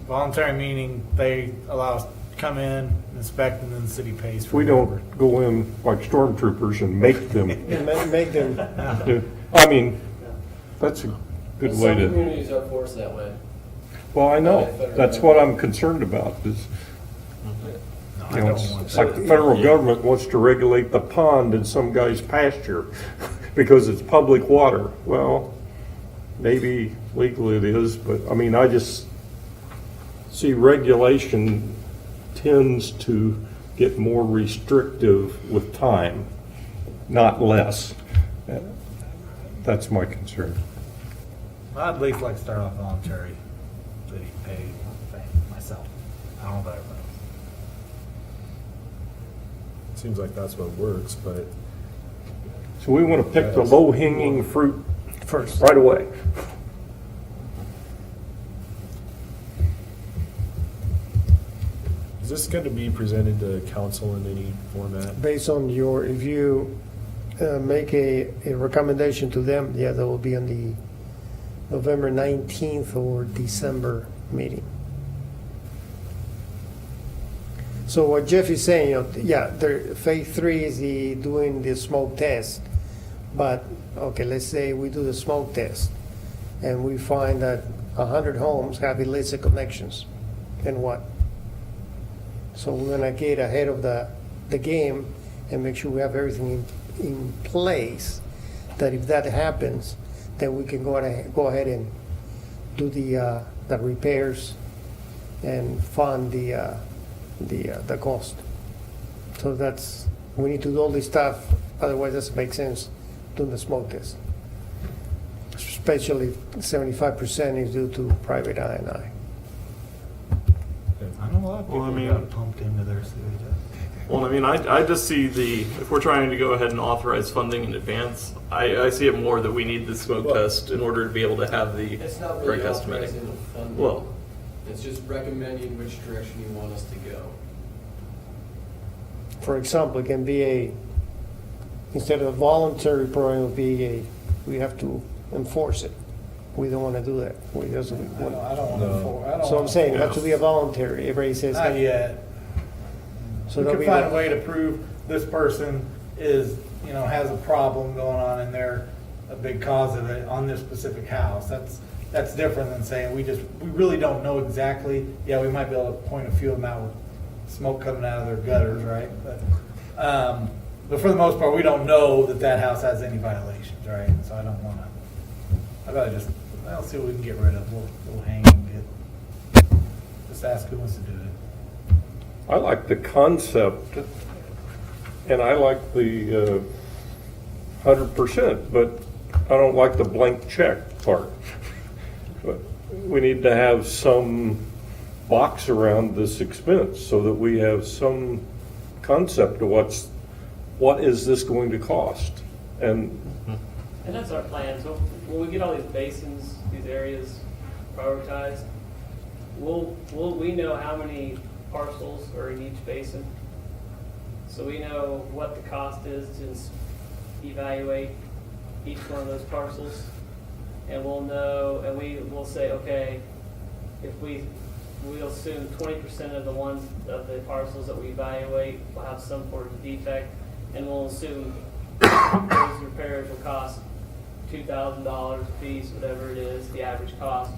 Voluntary meaning they allow us to come in, inspect, and then the city pays for We it. don't go in like stormtroopers and make them. Make them, do- I mean, that's a good way Some to, communities are forced that way. well, I know, that's what I'm concerned about, is, No, I don't want it's like that. the federal government wants to regulate the pond in some guy's pasture because it's public water. Well, maybe legally it is, but, I mean, I just see regulation tends to get more restrictive with time, not less. That's my concern. I'd at least like to start off voluntary, city pay thing myself. I don't know about everybody else. Seems like that's what works, but So we want to pick the low-hanging fruit first. right away. is this going to be presented to council in any format? Based on if you make a recommendation to them, yeah, that will be on the November 19th or December meeting. So what Jeff is saying, phase 3 is doing the smoke test. But, okay, let's say we do the smoke test and we find that 100 homes have illicit connections. Then what? So we're gonna get ahead of the game and make sure we have everything in place, that if that happens, then we can go ahead and do the repairs and fund the cost. So we need to do all this stuff, otherwise it doesn't make sense doing the smoke test. Especially 75% is due to private I&I. I know a lot of people Well, I mean- got pumped into their sewage. Well, I mean, I just see if we're trying to go ahead and authorize funding in advance, I see it more that we need the smoke test in order to be able to have the It's not really correct estimating. authorizing the funding. Well, It's just recommending which direction you want us to go. For example, it can be instead of a voluntary program, it would be we have to enforce it. We don't want to do that. We doesn't. I don't want to. So I'm saying, it has to be a voluntary. Everybody says. Not yet. So We there'll could be find a that. way to prove this person is, has a problem going on and they're a big cause of it on this specific house. That's different than saying we really don't know exactly. Yeah, we might be able to point a few of them out with smoke coming out of their gutters, right? But for the most part, we don't know that house has any violations, right? So I don't want to. I'd rather I'll see what we can get rid of. We'll hang and just ask who wants to do it. I like the concept, and I like the 100%, but I don't like the blank check part. But we need to have some box around this expense so that we have some concept of what is this going to cost? And that's our plan. So when we get all these basins, these areas prioritized, we know how many parcels are in each basin. So we know what the cost is to evaluate each one of those parcels. and we'll know, and we will say, okay, if we'll assume 20% of the ones, of the parcels that we evaluate will have some sort of defect, and we'll assume those repairs will cost $2,000 a piece, whatever it is, the average cost,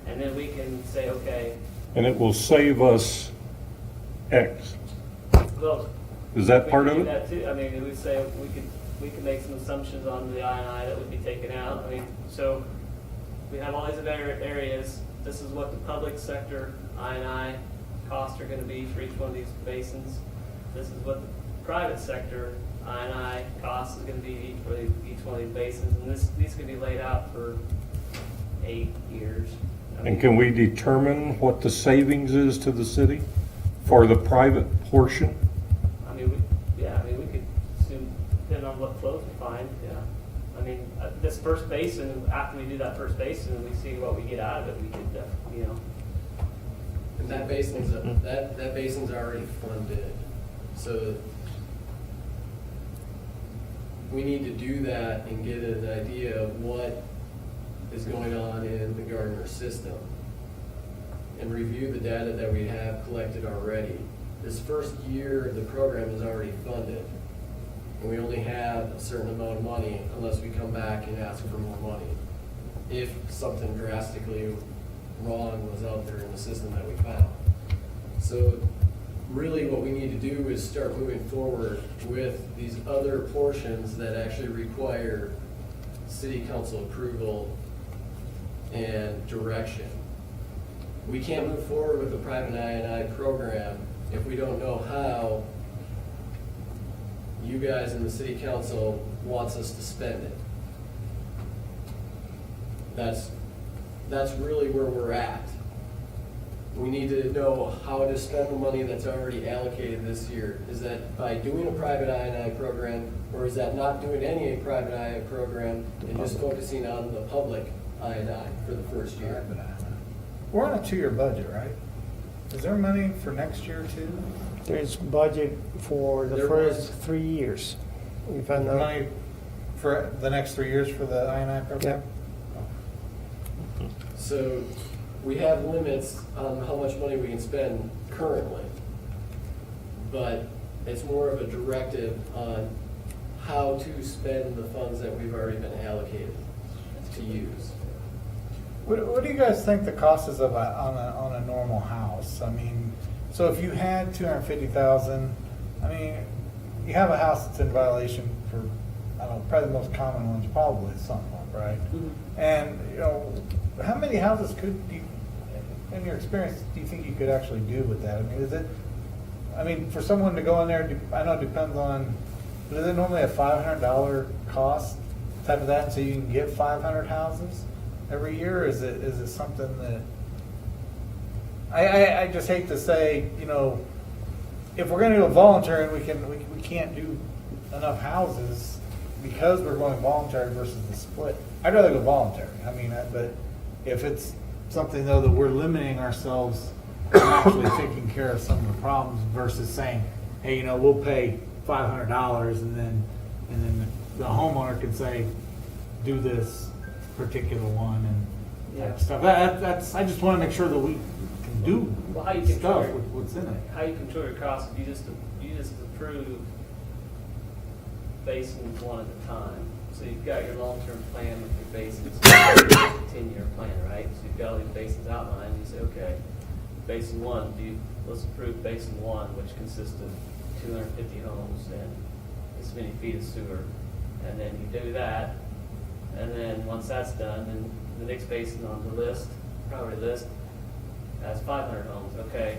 and then we can say, okay, And it will save us X. well. Is that we part could of do it? that too. I mean, we say we could make some assumptions on the I&I that would be taken out. I mean, so we have all these other areas. This is what the public sector I&I costs are going to be for each one of these basins. This is what the private sector I&I cost is going to be for each one of these basins. And these could be laid out for 8 years. I mean, And can we determine what the savings is to the city for the private portion? I mean, we could assume, depending on what flows we find, yeah. I mean, this first basin, after we do that first basin and we see what we get out of it, we could, you know. And that basin's, that basin's already funded, so we need to do that and get an idea of what is going on in the Gardner system and review the data that we have collected already. This first year, the program is already funded, and we only have a certain amount of money unless we come back and ask for more money. If something drastically wrong was out there in the system that we found. So really what we need to do is start moving forward with these other portions that actually require city council approval and direction. We can't move forward with a private I&I program if we don't know how you guys in the city council wants us to spend it. That's really where we're at. We need to know how to spend the money that's already allocated this year. Is that by doing a private I&I program, or is that not doing any private I&I program and just focusing on the public I&I for the first year? We're on a 2-year budget, right? Is there money for next year too? There's budget for the There first was. 3 years. If I know. Money for the next 3 years for the I&I Yeah. program? So we have limits on how much money we can spend currently, but it's more of a directive on how to spend the funds that we've already been allocated to use. What do you guys think the cost is of on a normal house? I mean, so if you had 250,000, I mean, you have a house that's in violation for, I don't know, probably the most common one's probably Sunbelt, right? And, you know, how many houses in your experience, do you think you could actually do with that? I mean, for someone to go in there, I know it depends on, but is it normally a $500 cost type of that, so you can get 500 houses every year? Or is it something that, I just hate to say, you know, if we're gonna do a voluntary and we can't do enough houses because we're going voluntary versus the split, I'd rather go voluntary. I mean, but if it's something though that we're limiting ourselves from actually taking care of some of the problems versus saying, hey, you know, we'll pay $500 and then the homeowner can say, do this particular one and type stuff. That's I just want to make sure that we can do Well, how you control stuff it. with what's in it. How you control your costs, you just approve basins one at a time. So you've got your long-term plan with your basins, 10-year plan, right? So you've got all these basins outlined, you say, okay, basin one, let's approve basin one, which consists of 250 homes and this many feet of sewer. And then you do that, and then once that's done, then the next basin on the list, priority list, has 500 homes. Okay,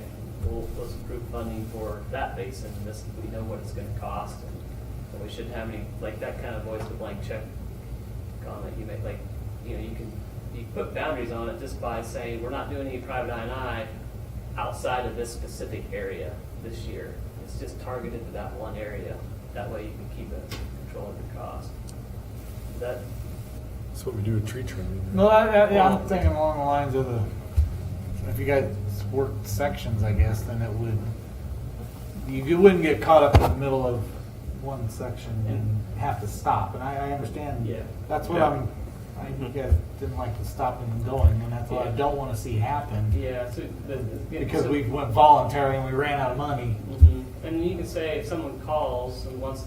let's approve funding for that basin. We know what it's going to cost, and we shouldn't have any, like, that kind of avoids the blank check comment you make. Like, you know, you put boundaries on it just by saying we're not doing any private I&I outside of this specific area this year. It's just targeted to that one area. That way you can keep it control of your cost. That's what we do with tree trimming. No, I'm thinking along the lines of if you guys worked sections, I guess, then it would, you wouldn't get caught up in the middle of one section and have to stop. And I understand. Yeah. That's what Yeah. You guys didn't like the stopping and going, and that's what I don't want to see happen. Yeah, so Because we went voluntary and we ran out of money. And you can say if someone calls and wants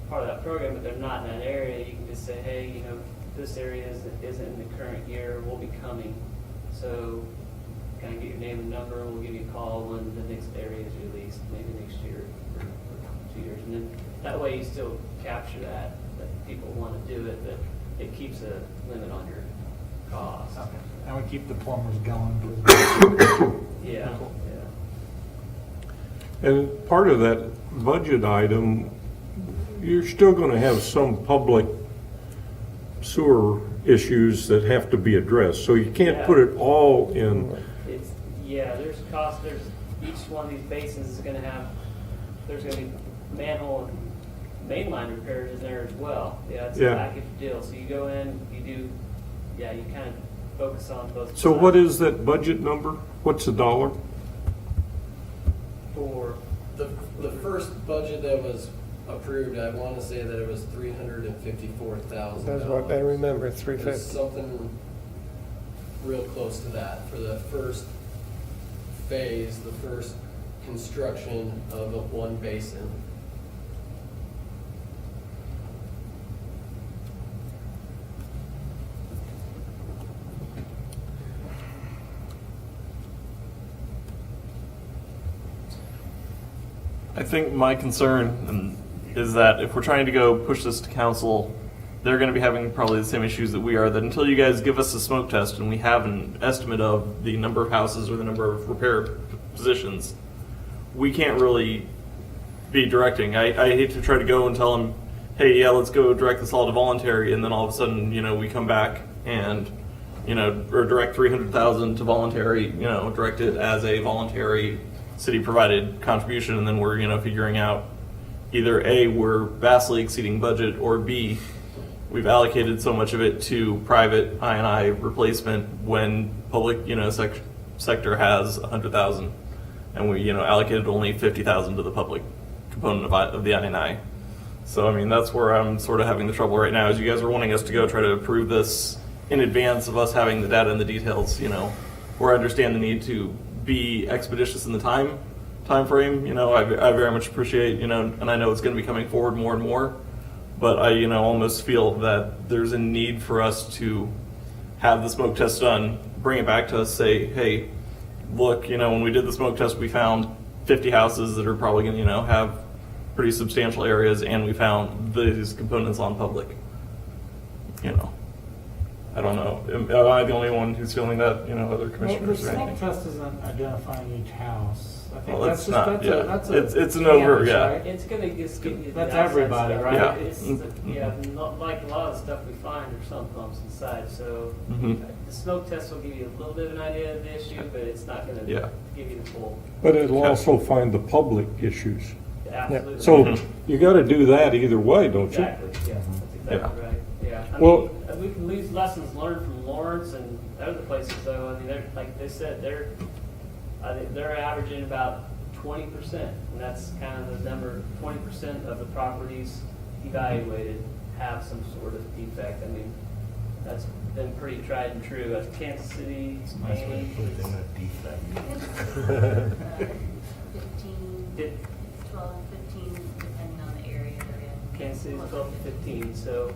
part of that program, but they're not in that area, you can just say, hey, you know, this area isn't in the current year, we'll be coming. So kind of get your name and number, and we'll give you a call when the next area is released, maybe next year or 2 years. And then that way you still capture that people want to do it, but it keeps a limit on your cost. Okay. And we keep the plumbers going. Yeah, Cool. yeah. And part of that budget item, you're still going to have some public sewer issues that have to be addressed. So you can't put it all in. There's cost, each one of these basins is gonna have, there's gonna be manhole and mainline repairs in there as well. Yeah, it's a Yeah. package deal, so you go in, you kind of focus on both. So what is that budget number? What's the dollar? For, The first budget that was approved, I want to say that it was $354,000. That's what I remember, It was 350. something real close to that for the first phase, the first construction of one basin. I think my concern is that if we're trying to go push this to council, they're going to be having probably the same issues that we are, that until you guys give us a smoke test and we have an estimate of the number of houses or the number of repair positions, we can't really be directing. I hate to try to go and tell them, hey, yeah, let's go direct this all to voluntary, and then all of a sudden, you know, we come back and, you know, or direct 300,000 to voluntary, you know, direct it as a voluntary city-provided contribution, and then we're, you know, figuring out either A, we're vastly exceeding budget, or B, we've allocated so much of it to private I&I replacement when public, you know, sector has 100,000, and we, you know, allocated only 50,000 to the public component of the I&I. So, I mean, that's where I'm sort of having the trouble right now, is you guys are wanting us to go try to approve this in advance of us having the data and the details, you know, where I understand the need to be expeditious in the time frame. You know, I very much appreciate, you know, and I know it's going to be coming forward more and more, but I, you know, almost feel that there's a need for us to have the smoke test done, bring it back to us, say, hey, look, you know, when we did the smoke test, we found 50 houses that are probably going to, you know, have pretty substantial areas, and we found these components on public. You know, I don't know. Am I the only one who's feeling that? You know, other Well, the commissioners, right? smoke test isn't identifying each house. I think Well, that's it's just, not, that's yeah. a. It's an over, canvas, yeah. right? it's gonna just give you. the That's outside everybody, stuff. right? Yeah. It's, not like a lot of the stuff we find, there's some pumps inside, so Mhm. the smoke test will give you a little bit of an idea of the issue, but it's not gonna Yeah. give you the full. But it'll also find the public issues. Absolutely. So you got to do that either way, don't you? Exactly, yeah, that's exactly right, yeah. I Well- mean, we can lose lessons learned from Lawrence and other places though. I mean, they're, like they said, I think they're averaging about 20%, and that's kind of the number, 20% of the properties evaluated have some sort of defect. I mean, that's been pretty tried and true. As Kansas City, Nice way to Maine, put it, in a defect. 15, did 12, 15, depending on the area they're in. Kansas City's 12 to 15, so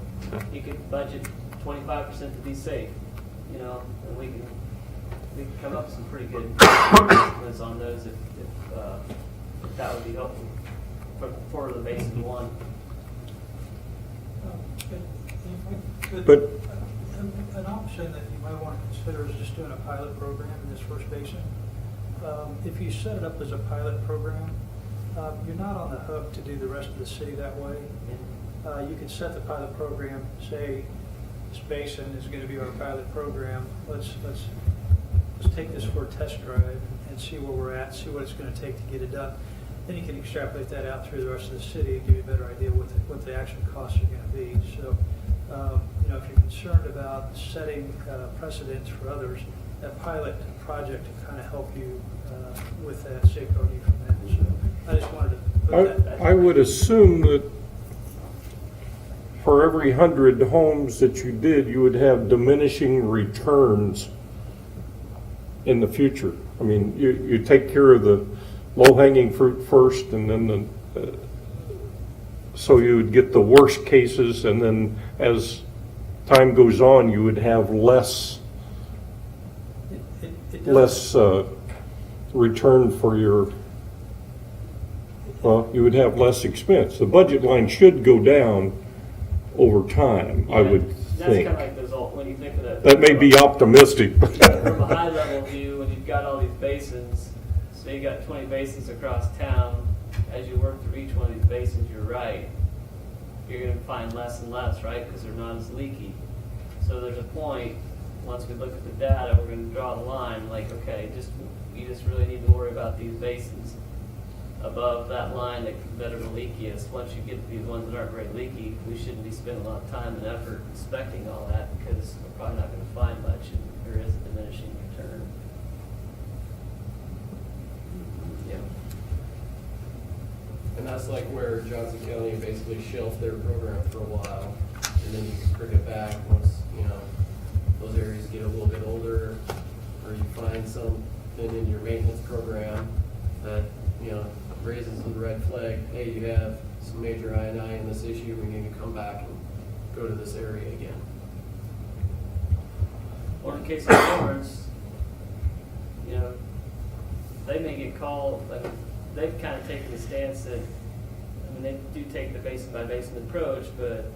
you could budget 25% to be safe, you know, and we can come up with some pretty good estimates on those if that would be helpful for the basin one. But An option that you might want to consider is just doing a pilot program in this first basin. If you set it up as a pilot program, you're not on the hook to do the rest of the city that way. You can set the pilot program, say, this basin is going to be our pilot program. Let's take this for a test drive and see where we're at, see what it's going to take to get it done. Then you can extrapolate that out through the rest of the city and give you a better idea what the actual costs are going to be. So, you know, if you're concerned about setting precedents for others, that pilot project to kind of help you with that, safeguard you from that. So I just wanted to put that. I would assume that for every 100 homes that you did, you would have diminishing returns in the future. I mean, you take care of the low-hanging fruit first, and then so you would get the worst cases, and then as time goes on, you would have less It doesn't- return for your, well, you would have less expense. The budget line should go down over time, I would That's think. kind of like those, when you think of that. That may be optimistic, but From a high level view, when you've got all these basins, so you got 20 basins across town, as you work through each one of these basins, you're right, you're gonna find less and less, right, because they're not as leaky. So there's a point, once we look at the data, we're gonna draw the line, like, okay, you just really need to worry about these basins above that line that are the leakiest. Once you get these ones that aren't very leaky, we shouldn't be spending a lot of time and effort inspecting all that, because we're probably not gonna find much, and there is a diminishing return. Yeah. And that's like where Johnson County basically shelved their program for a while, and then you can bring it back once, those areas get a little bit older, or you find something in your maintenance program that, raises the red flag, hey, you have some major I&I in this issue, we need to come back and go to this area again. Or in case of Lawrence, they may get called, they've kind of taken the stance that, they do take the basin by basin approach, but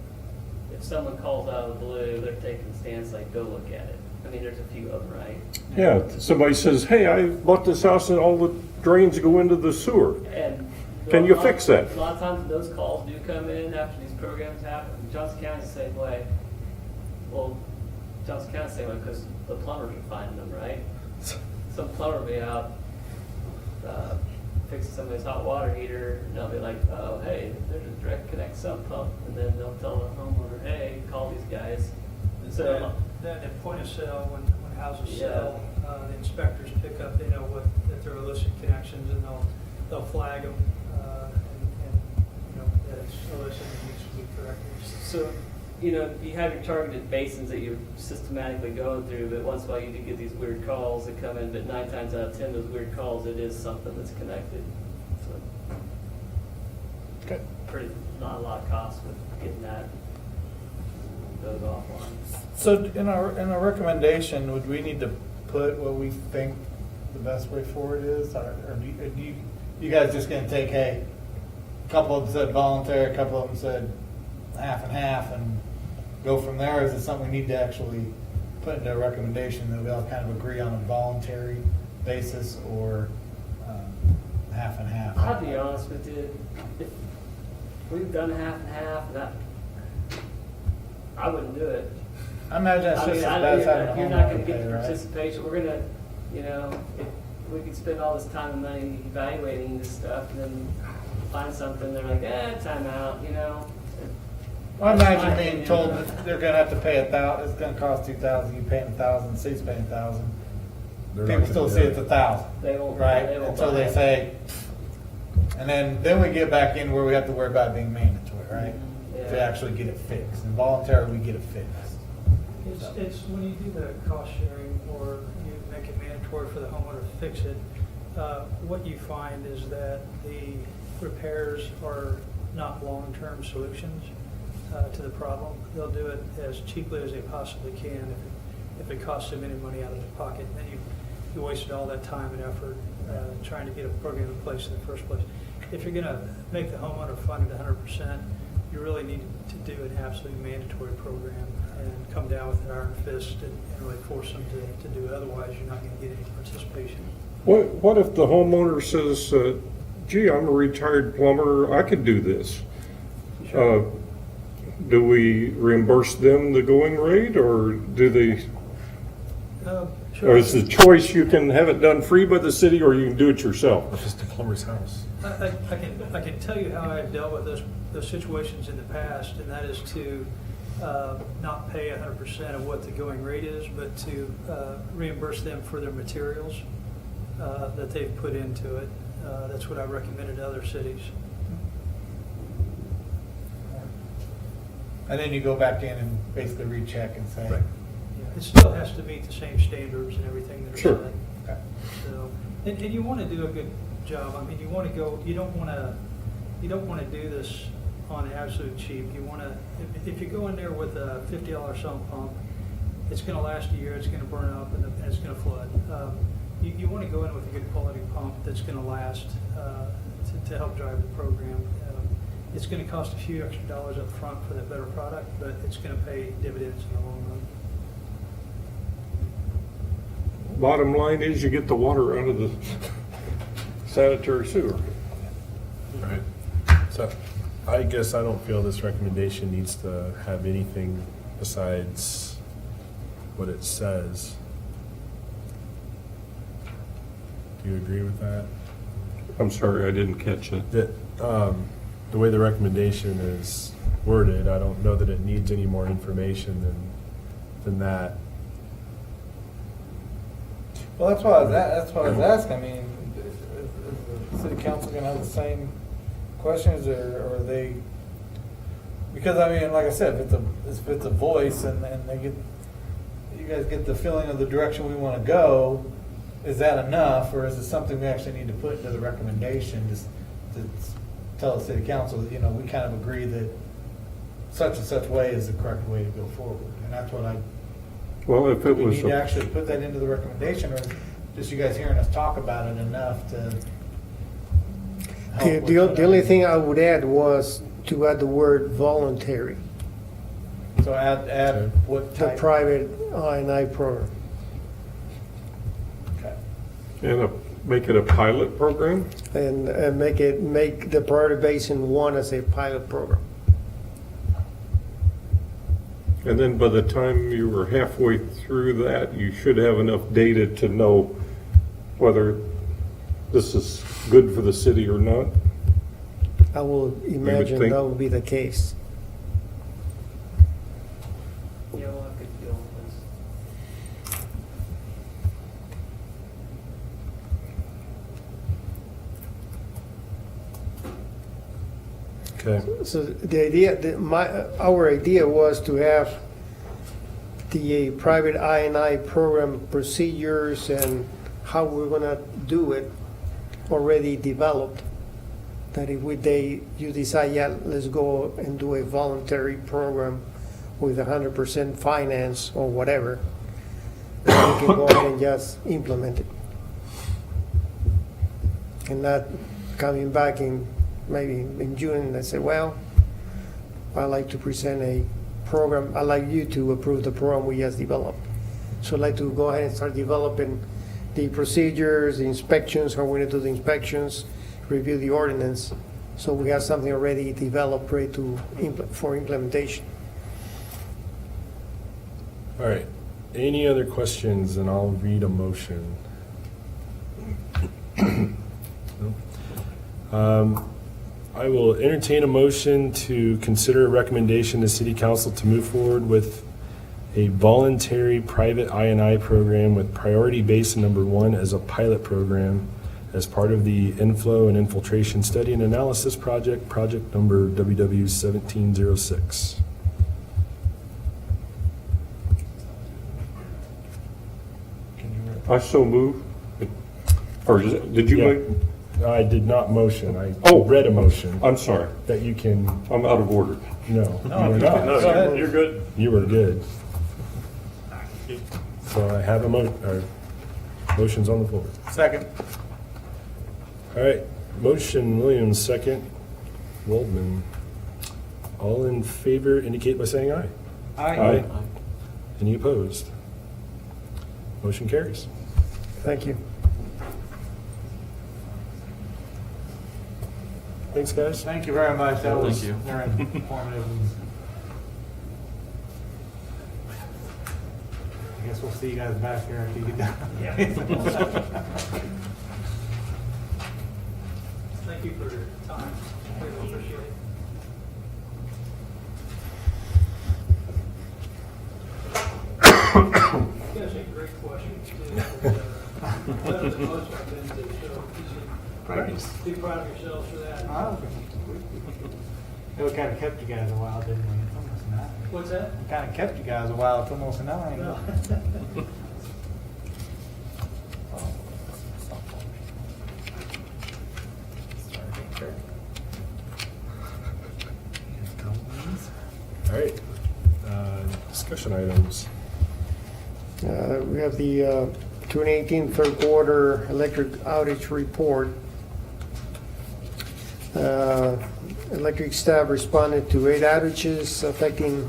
if someone calls out of the blue, they're taking the stance like, go look at it. There's a few of them, right? yeah, somebody says, hey, I bought this house and all the drains go into the sewer. And Can you fix that? A lot of times those calls do come in after these programs happen. Johnson County's the same way. Well, Johnson County's the same way because the plumbers are finding them, right? Some plumber will be out fixing somebody's hot water heater, and they'll be like, oh, hey, there's a direct connect sump pump. And then they'll tell the homeowner, hey, call these guys. So, That at point of sale, when houses Yeah. sell, the inspectors pick up, they know that they're illicit connections, and they'll flag them, and that it's illicit and needs to be corrected. So, you have your targeted basins that you're systematically going through, but once in a while you do get these weird calls that come in, but 9 times out of 10, those weird calls, it is something that's connected. So, Okay. not a lot of cost with getting that, those offline. So in our recommendation, would we need to put what we think the best way forward is? Or do you guys just gonna take, hey, a couple of them said voluntary, a couple of them said half and half, and go from there? Or is it something we need to actually put into a recommendation that we all kind of agree on a voluntary basis, or half and half? I'll be honest with you, if we've done half and half, I wouldn't do it. I imagine it's I just mean, as bad as having a you're not gonna homeowner get pay, the right? participation. We're gonna, if we could spend all this time and money evaluating this stuff, and then find something, they're like, time out, Well, I imagine being told that they're gonna have to pay $1,000, it's gonna cost $2,000, you paying $1,000, city's paying $1,000. They're not People still gonna see do it's it. $1,000, They won't. right? They won't Until buy they it. say, and then we get back in where we have to worry about it being mandatory, right? To Yeah. actually get it fixed. And voluntary, we get it fixed. It's when you do the cost sharing, or you make it mandatory for the homeowner to fix it, what you find is that the repairs are not long-term solutions to the problem. They'll do it as cheaply as they possibly can. If it costs them any money out of their pocket, then you wasted all that time and effort trying to get a program in place in the first place. If you're going to make the homeowner fund it 100%, you really need to do an absolutely mandatory program and come down with an iron fist and really force them to do it. Otherwise, you're not going to get any participation. What if the homeowner says, gee, I'm a retired plumber, I could do this? Do we reimburse them the going rate, or do they, Sure. or is the choice you can have it done free by the city, or you can do it yourself? It's just a plumber's house. I can tell you how I've dealt with those situations in the past, and that is to not pay 100% of what the going rate is, but to reimburse them for their materials that they've put into it. That's what I recommended to other cities. And then you go back in and basically recheck and say. Yeah, it still has to meet the same standards and everything that are Sure. set. Okay. So, and you want to do a good job. I mean, you want to go, you don't want to do this on absolute cheap. You want to, if you go in there with a $50 sump pump, it's going to last a year, it's going to burn up, and it's going to flood. You want to go in with a good quality pump that's going to last to help drive the program. It's going to cost a few extra dollars up front for that better product, but it's going to pay dividends in the long run. Bottom line is you get the water out of the sanitary sewer. Right. So I guess I don't feel this recommendation needs to have anything besides what it says. Do you agree with that? I'm sorry, I didn't catch it. That, the way the recommendation is worded, I don't know that it needs any more information than that. Well, that's what I was asking. I mean, is the city council gonna have the same questions, or are they? Because I mean, like I said, if it's a voice and they get, you guys get the feeling of the direction we want to go, is that enough, or is it something we actually need to put into the recommendation just to tell the city council that, we kind of agree that such and such way is the correct way to go forward? And that's what Well, if it we was, need to actually put that into the recommendation, or is just you guys hearing us talk about it enough to help with The what only thing I would add was to add the word voluntary, So add what the type? private I&I program. Okay. and make it a pilot program? And make the priority basin one as a pilot program. And then by the time you were halfway through that, you should have enough data to know whether this is good for the city or not. I will imagine think- that will be the case. Yeah, we'll have good deal with this. Okay. So the idea, our idea was to have the private I&I program procedures and how we're gonna do it already developed. That if you decide, yeah, let's go and do a voluntary program with 100% finance or whatever, then we can go ahead and just implement it. And not coming back maybe in June and say, well, I'd like to present a program, I'd like you to approve the program we just developed. So I'd like to go ahead and start developing the procedures, the inspections, how we're gonna do the inspections, review the ordinance, so we have something already developed, ready for implementation. All right. Any other questions? And I'll read a motion. No? I will entertain a motion to consider a recommendation to City Council to move forward with a voluntary private I&I program with priority basin number 1 as a pilot program as part of the inflow and infiltration study and analysis project, project number WW1706. I so move. Or did you Yeah. make? I did not motion. I Oh. read a motion I'm sorry, that you can, I'm out of order. no, you were not. No, you're good. You were good. So I have motions on the floor. Second. All right, motion Williams, second Waldman. All in favor indicate by saying aye. Aye. Any opposed? Motion carries. Thank you. Thanks, guys. Thank you very much. That was Thank you. very informative. I guess we'll see you guys back here after you get done. Thank you for your time. Really appreciate it. You guys have great questions. too. Better than most I've been to, so you Practice. should be proud of yourselves for that. It kind of kept you guys a while, didn't we? Almost not. What's that? Kind of kept you guys a while, it's almost an hour. ain't it? All right, discussion items. We have the 2018 third quarter electric outage report. Electric staff responded to 8 outages affecting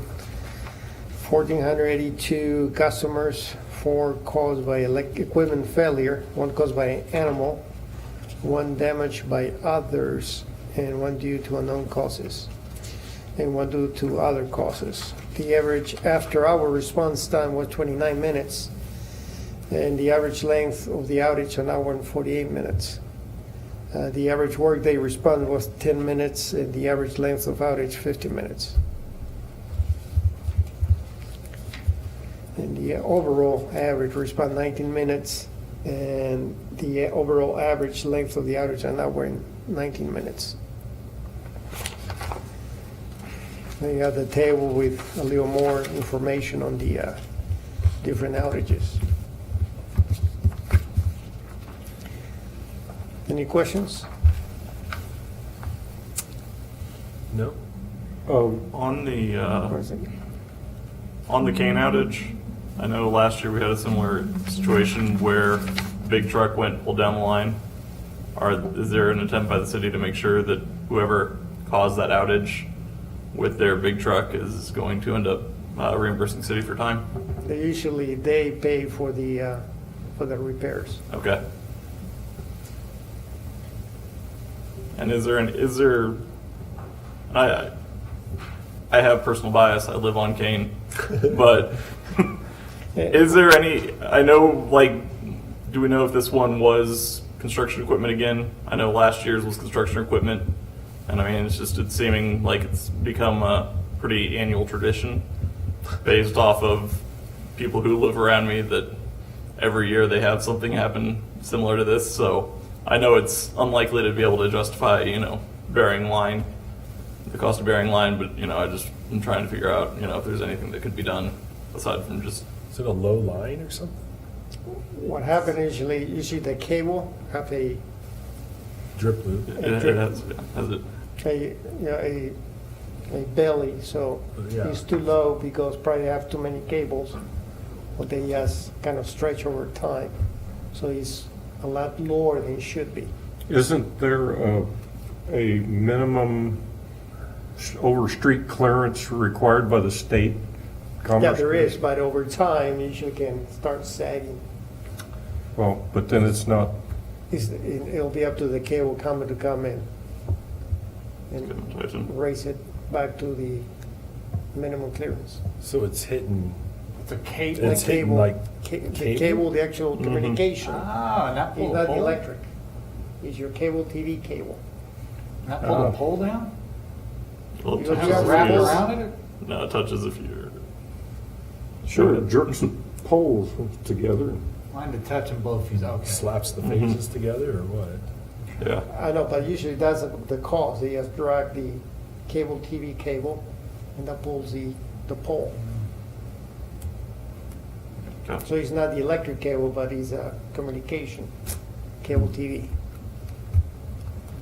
1,482 customers, 4 caused by equipment failure, 1 caused by animal, 1 damaged by others, and 1 due to unknown causes, and 1 due to other causes. The average after-hour response time was 29 minutes, and the average length of the outage an hour and 48 minutes. The average workday response was 10 minutes, and the average length of outage 50 minutes. And the overall average response 19 minutes, and the overall average length of the outage an hour and 19 minutes. Then you have the table with a little more information on the different outages. Any questions? No? On the cane outage, I know last year we had a similar situation where big truck pulled down the line. Is there an attempt by the city to make sure that whoever caused that outage with their big truck is going to end up reimbursing city for time? They pay for the repairs. Okay. And I have personal bias, I live on Kane, but is there any, I know, do we know if this one was construction equipment again? I know last year's was construction equipment, and I mean, it's seeming like it's become a pretty annual tradition based off of people who live around me that every year they have something happen similar to this, so I know it's unlikely to be able to justify, bearing line, the cost of bearing line, but, I'm trying to figure out, if there's anything that could be done aside from just, Is it a low line or something? What happened usually the cable have a Drip loop? it has it, a belly, so Yeah. it's too low because probably have too many cables, but they just kind of stretch over time, so it's a lot lower than it should be. Isn't there a minimum over street clearance required by the state? Yeah, there is, but over time, you usually can start sagging. Well, but then it's not, It'll be up to the cable company to come in and Tyson. raise it back to the minimum clearance. So it's hitting, The cable. it's hitting cable. like The cable? cable, the actual communication, Ah, not it's pull not a the pole. electric. It's your cable TV cable. Not pull a pole down? Well, it You touches have if Wrap it you're- around it? No, it touches if you're, sure, it jerks the poles together. Mine to touch them both, he's okay. slaps the phases together or what? yeah. I know, but usually that's the cause. They just drag the cable TV cable and that pulls the pole. Okay. So it's not the electric cable, but it's a communication cable TV.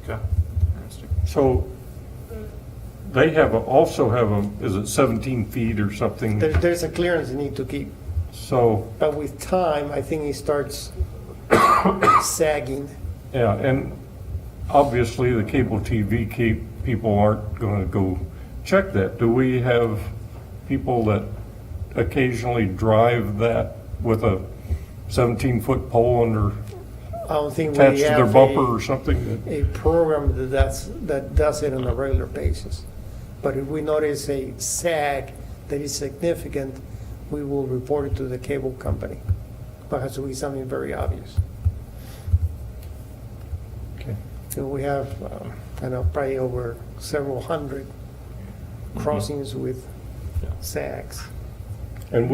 Okay. Interesting. So they also have is it 17 feet or something? There's a clearance you need to keep, So, but with time, I think it starts sagging. yeah, and obviously the cable TV people aren't going to go check that. Do we have people that occasionally drive that with a 17-foot pole under, I don't think we attached to their have bumper or something? a program that does it on a regular basis. But if we notice a sag that is significant, we will report it to the cable company. But it has to be something very obvious. Okay. So we have, I know, probably over several hundred crossings with Yeah. sags. And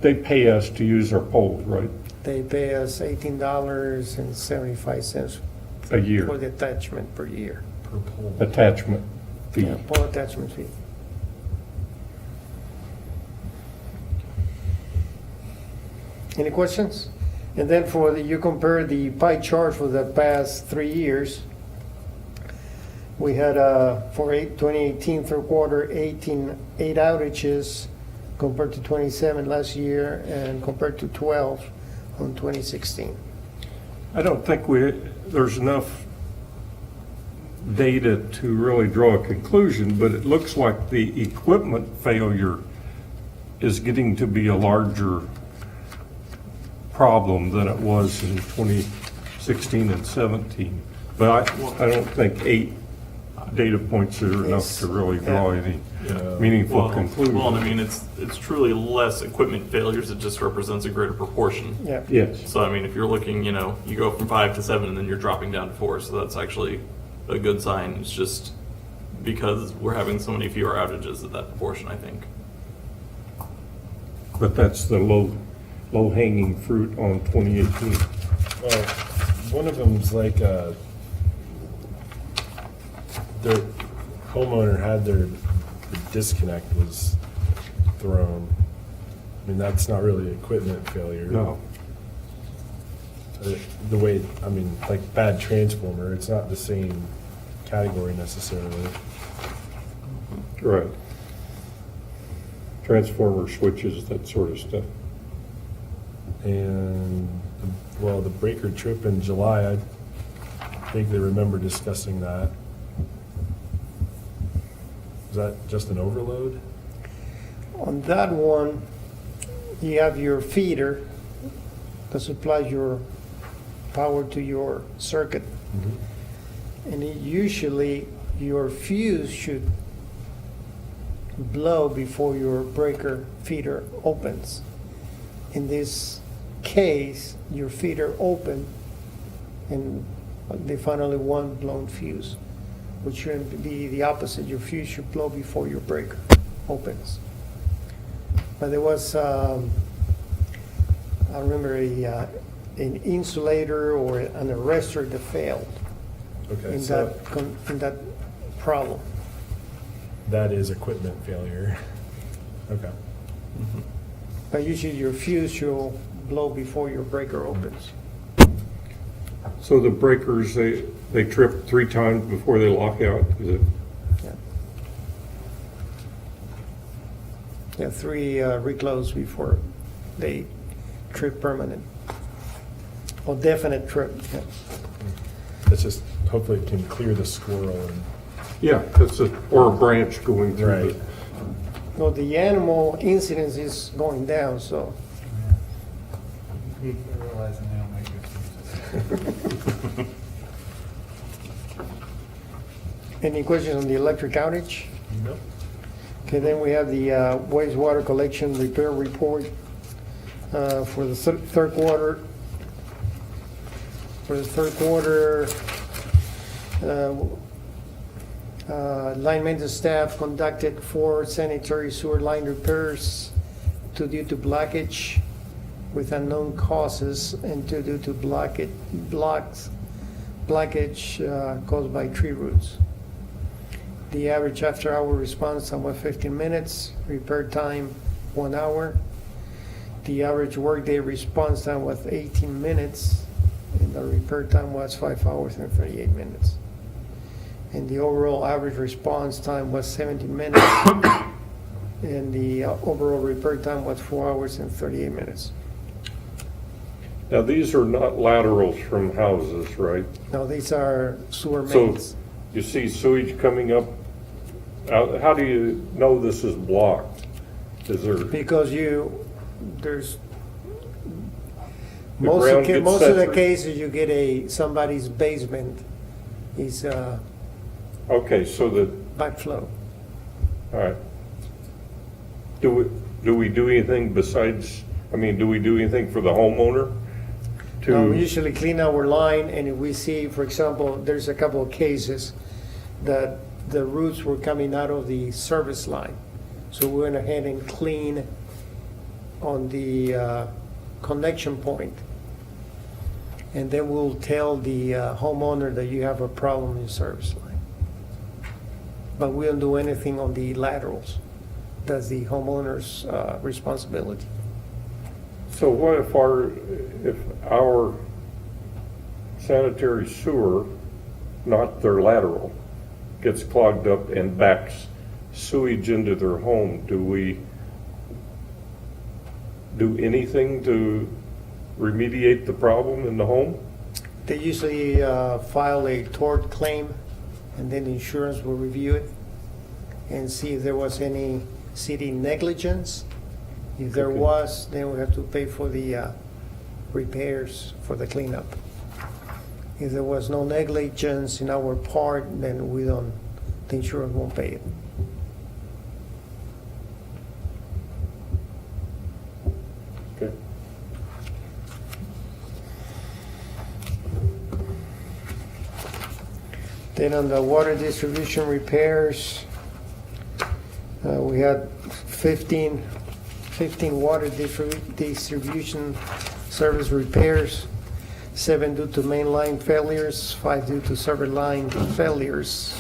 they pay us to use our poles, right? They pay us $18.75 A year, for the attachment per year. Per pole. attachment fee. Yeah, pole attachment fee. Any questions? And then you compare the pie chart for the past 3 years. We had, for 2018 third quarter, 8 outages compared to 27 last year and compared to 12 on 2016. I don't think there's enough data to really draw a conclusion, but it looks like the equipment failure is getting to be a larger problem than it was in 2016 and 17. But I don't think 8 data points are enough to really draw any meaningful conclusion. Well, and I mean, it's truly less equipment failures. It just represents a greater proportion. Yeah. Yes. So I mean, if you're looking, you go from 5 to 7 and then you're dropping down to 4. So that's actually a good sign. It's just because we're having so many fewer outages at that proportion, I think. But that's the low-hanging fruit on 2018. Well, one of them's like the homeowner had the disconnect was thrown. I mean, that's not really equipment failure. No. The way, I mean, like bad transformer, it's not the same category necessarily. Right. Transformer switches, that sort of stuff. And, well, the breaker trip in July, I vaguely remember discussing that. Is that just an overload? On that one, you have your feeder that supplies your power to your circuit. And usually your fuse should blow before your breaker feeder opens. In this case, your feeder opened and they found only one blown fuse, which should be the opposite. Your fuse should blow before your breaker opens. But there was, I remember an insulator or an arrestor that failed Okay, in so that problem. that is equipment failure. Okay. But usually your fuse should blow before your breaker opens. So the breakers, they trip 3 times before they lock out? Is it? Yeah. Yeah, 3 reclose before they trip permanent. Or definite trip. Yeah. It's just, hopefully it can clear the squirrel and, Yeah, or a branch going through right. No, the animal incidence is going down, so. People are realizing they don't make good choices. Any questions on the electric outage? Nope. Okay, then we have the wastewater collection repair report for the third quarter. For the third quarter, line maintenance staff conducted 4 sanitary sewer line repairs, 2 due to blockage with unknown causes, and 2 due to blockage caused by tree roots. The average after-hour response time was 15 minutes, repair time 1 hour. The average workday response time was 18 minutes, and the repair time was 5 hours and 38 minutes. And the overall average response time was 17 minutes, and the overall repair time was 4 hours and 38 minutes. Now, these are not laterals from houses, right? Now, these are sewer So mains. you see sewage coming up. How do you know this is blocked? Is there, Because there's, The most ground of gets the saturated? cases, you get somebody's basement is okay, so backflow. all right. Do we do anything besides, do we do anything for the homeowner? We usually clean our line, and if we see, for example, there's a couple of cases that the roots were coming out of the service line. So we went ahead and cleaned on the connection point. And then we'll tell the homeowner that you have a problem in your service line. But we don't do anything on the laterals. That's the homeowner's responsibility. So what if our sanitary sewer, not their lateral, gets clogged up and backs sewage into their home? Do we do anything to remediate the problem in the home? They usually file a tort claim, and then the insurance will review it and see if there was any city negligence. If there Okay. was, then we have to pay for the repairs for the cleanup. If there was no negligence in our part, then the insurance won't pay it. Okay. Then on the water distribution repairs, we had 15 water distribution service repairs, 7 due to main line failures, 5 due to server line failures,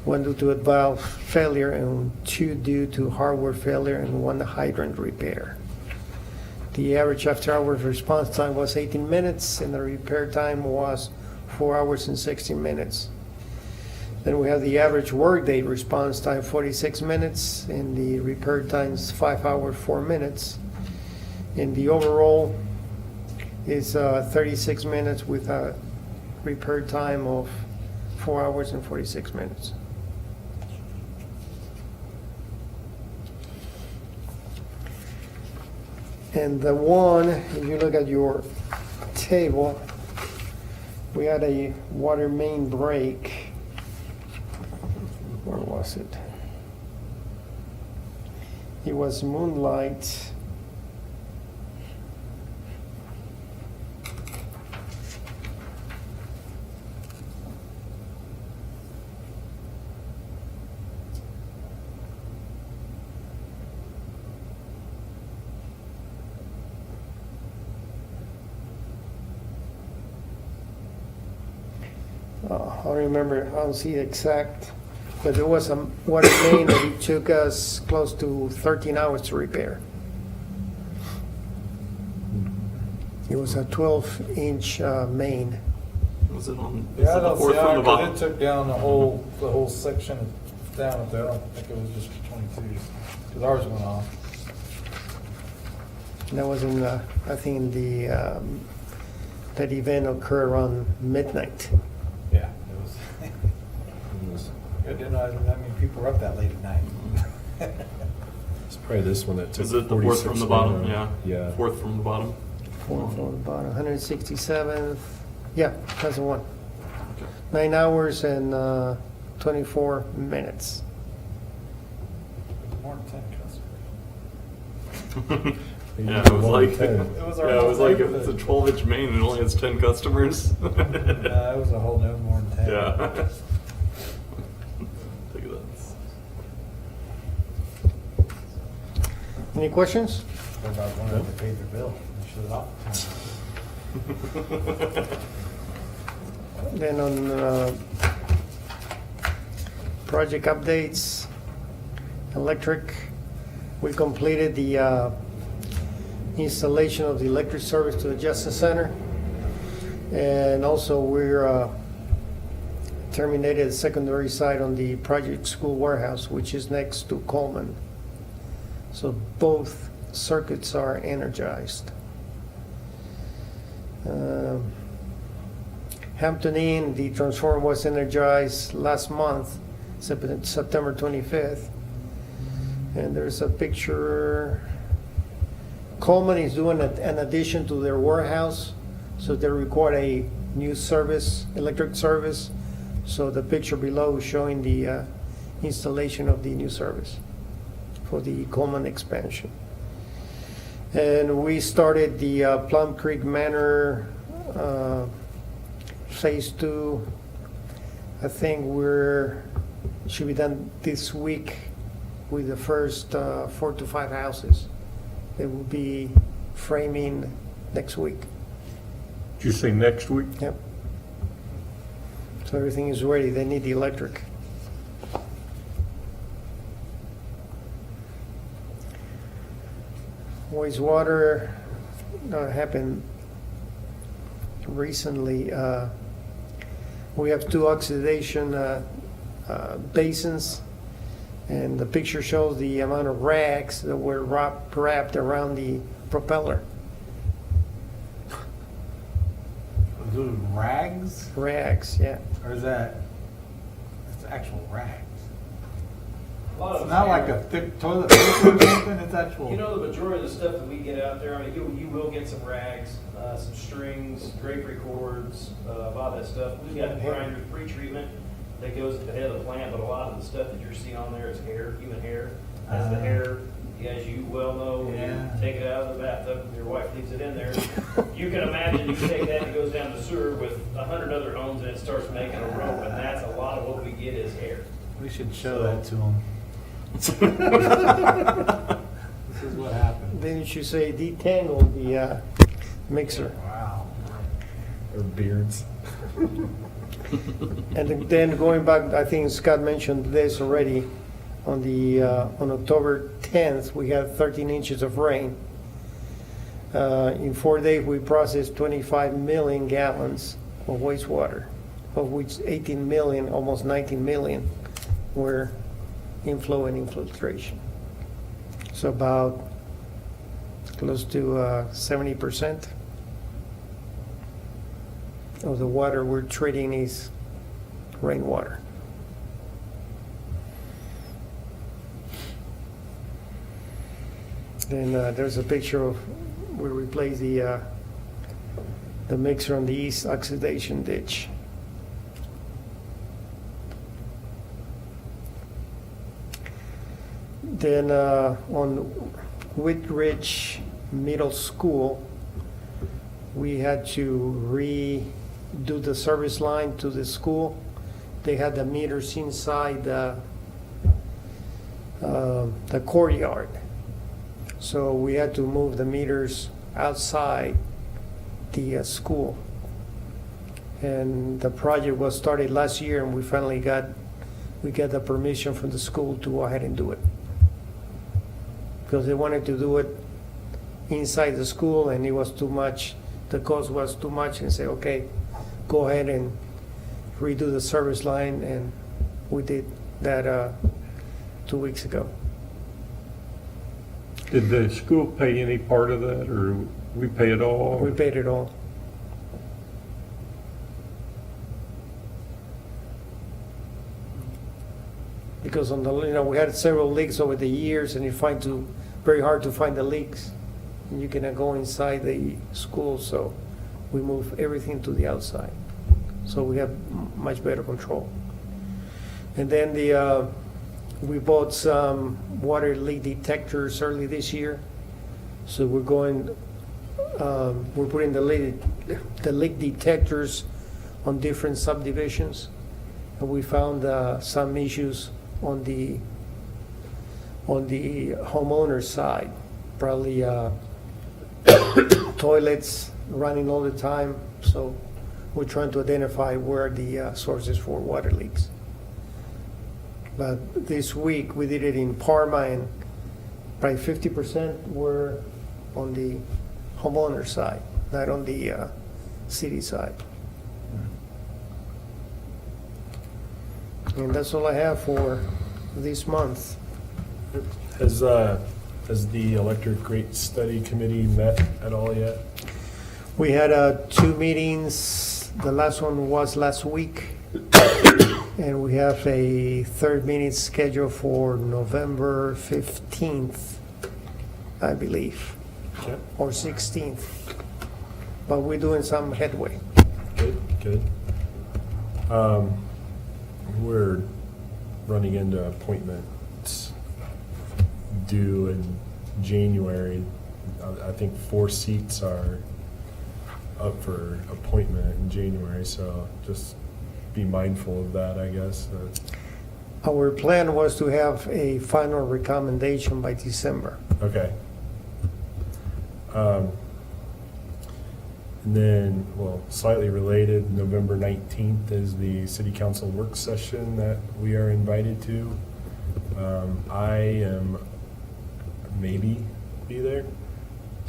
1 due to a valve failure, and 2 due to hardware failure, and 1 hydrant repair. The average after-hours response time was 18 minutes, and the repair time was 4 hours and 16 minutes. Then we have the average workday response time, 46 minutes, and the repair time is 5 hours, 4 minutes. And the overall is 36 minutes with a repair time of 4 hours and 46 minutes. And the one, if you look at your table, we had a water main break. Where was it? It was Moonlight. I don't remember, I don't see the exact, but there was a water main that it took us close to 13 hours to repair. It was a 12-inch main. Was it on, is Yeah, I it the don't see fourth from how, the 'cause bottom? it took down the whole section down up there. I don't think it was just 22s, because ours went off. And that was in, I think, that event occurred around midnight. Yeah, it was. It didn't, I mean, people were up that late at night. It's probably this one that took Is it the fourth 46 from the bottom? minutes. Yeah. Yeah. Fourth from the bottom. Fourth on the bottom, 167th. Yeah, that's the one. 9 hours and 24 minutes. More than 10 customers. Yeah, it was like, Ten. It was our yeah, it was whole like it's a neighborhood. 12-inch main and it only has 10 customers. It was a whole no more than 10. Yeah. Look at that. Any questions? What about one that they paid their bill? They shut it off. Then on project updates, electric, we completed the installation of the electric service to the Justice Center. And also we're terminated the secondary site on the project school warehouse, which is next to Coleman. So both circuits are energized. Hampton Inn, the transformer was energized last month, September 25th. And there's a picture. Coleman is doing an addition to their warehouse, so they require a new service, electric service. So the picture below is showing the installation of the new service for the Coleman expansion. And we started the Plum Creek Manor Phase 2. I think should be done this week with the first 4 to 5 houses. They will be framing next week. Did you say next week? Yep. So everything is ready. They need the electric. Wastewater, happened recently. We have two oxidation basins, and the picture shows the amount of rags that were wrapped around the propeller. Those rags? Rags, yeah. Or is that, it's actual rags? lot of It's not like a thick toilet paper or something, it's actual. You know, the majority of the stuff that we get out there, I mean, you will get some rags, some strings, drapery cords, a lot of that stuff. We've got grinders, pre-treatment that goes at the head of the plant, but a lot of the stuff that you're seeing on there is hair, human hair. That's the hair, as you well know, when you take it out of the bathtub, and your wife leaves it in there. You can imagine you take that and it goes down the sewer with 100 other homes and it starts making a rope, and that's a lot of what we get is hair. We should show that to them. This is what happened. Then you should say detangle the mixer. Wow. Or beards. And then going back, I think Scott mentioned this already, on October 10th, we had 13 inches of rain. In 4 days, we processed 25 million gallons of wastewater, of which 18 million, almost 19 million, were inflow and infiltration. So about close to 70% of the water we're treating is rainwater. Then there's a picture of where we place the mixer on the east oxidation ditch. Then on Whitridge Middle School, we had to redo the service line to the school. They had the meters inside the courtyard. So we had to move the meters outside the school. And the project was started last year, and we finally got the permission from the school to go ahead and do it. Because they wanted to do it inside the school, and it was too much, the cost was too much, and say, okay, go ahead and redo the service line, and we did that 2 weeks ago. Did the school pay any part of that, or we pay it all? We paid it all. Because on the, we had several leaks over the years, and very hard to find the leaks. And you cannot go inside the school, so we move everything to the outside. So we have much better control. And then we bought some water leak detectors early this year. So we're putting the leak detectors on different subdivisions. And we found some issues on the homeowner's side. Probably toilets running all the time. So we're trying to identify where the sources for water leaks. But this week we did it in Parma, and probably 50% were on the homeowner side, not on the city side. And that's all I have for this month. Has the electric rate study committee met at all yet? We had 2 meetings. The last one was last week. And we have a 3rd meeting scheduled for November 15th, I believe, Okay. or 16th. But we're doing some headway. Good. We're running into appointments due in January. I think 4 seats are up for appointment in January, so just be mindful of that, I guess. Our plan was to have a final recommendation by December. Okay. And then, slightly related, November 19th is the city council work session that we are invited to. I am maybe be there.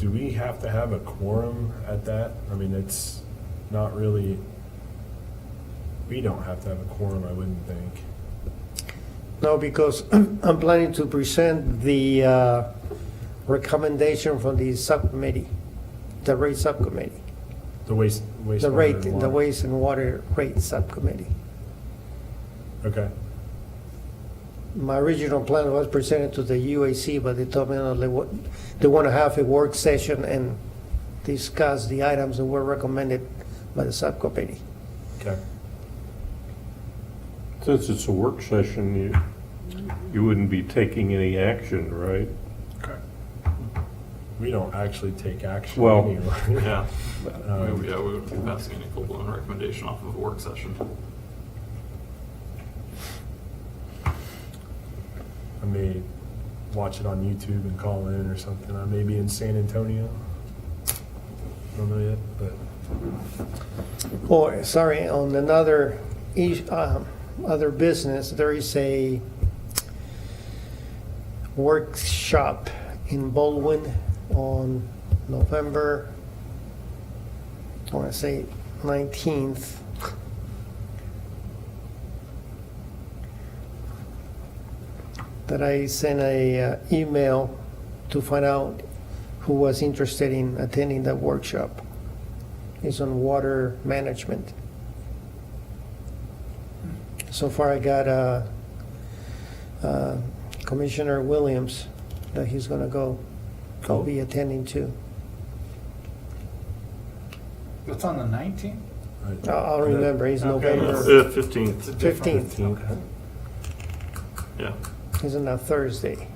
do we have to have a quorum at that? I mean, it's not really, we don't have to have a quorum, I wouldn't think. No, because I'm planning to present the recommendation from the subcommittee, the rate subcommittee, The waste. the waste and water rate subcommittee. Okay. My original plan was presented to the UAC, but they told me no, they want to have a work session and discuss the items that were recommended by the subcommittee. Okay. Since it's a work session, you wouldn't be taking any action, right? We don't actually take action Well, anyway. Yeah. Yeah, we wouldn't be passing any full-blown recommendation off of a work session. I may watch it on YouTube and call in or something. I may be in San Antonio. Don't know yet, but Oh, sorry, on another other business, there is a workshop in Baldwin on November, I want to say 19th. That I sent a email to find out who was interested in attending that workshop. It's on water management. So far, I got Commissioner Williams that he's going to go. I'll be attending too. It's on the 19th? I'll remember. He's Okay. November 15th. 15th. Okay. Yeah. He's on a Thursday.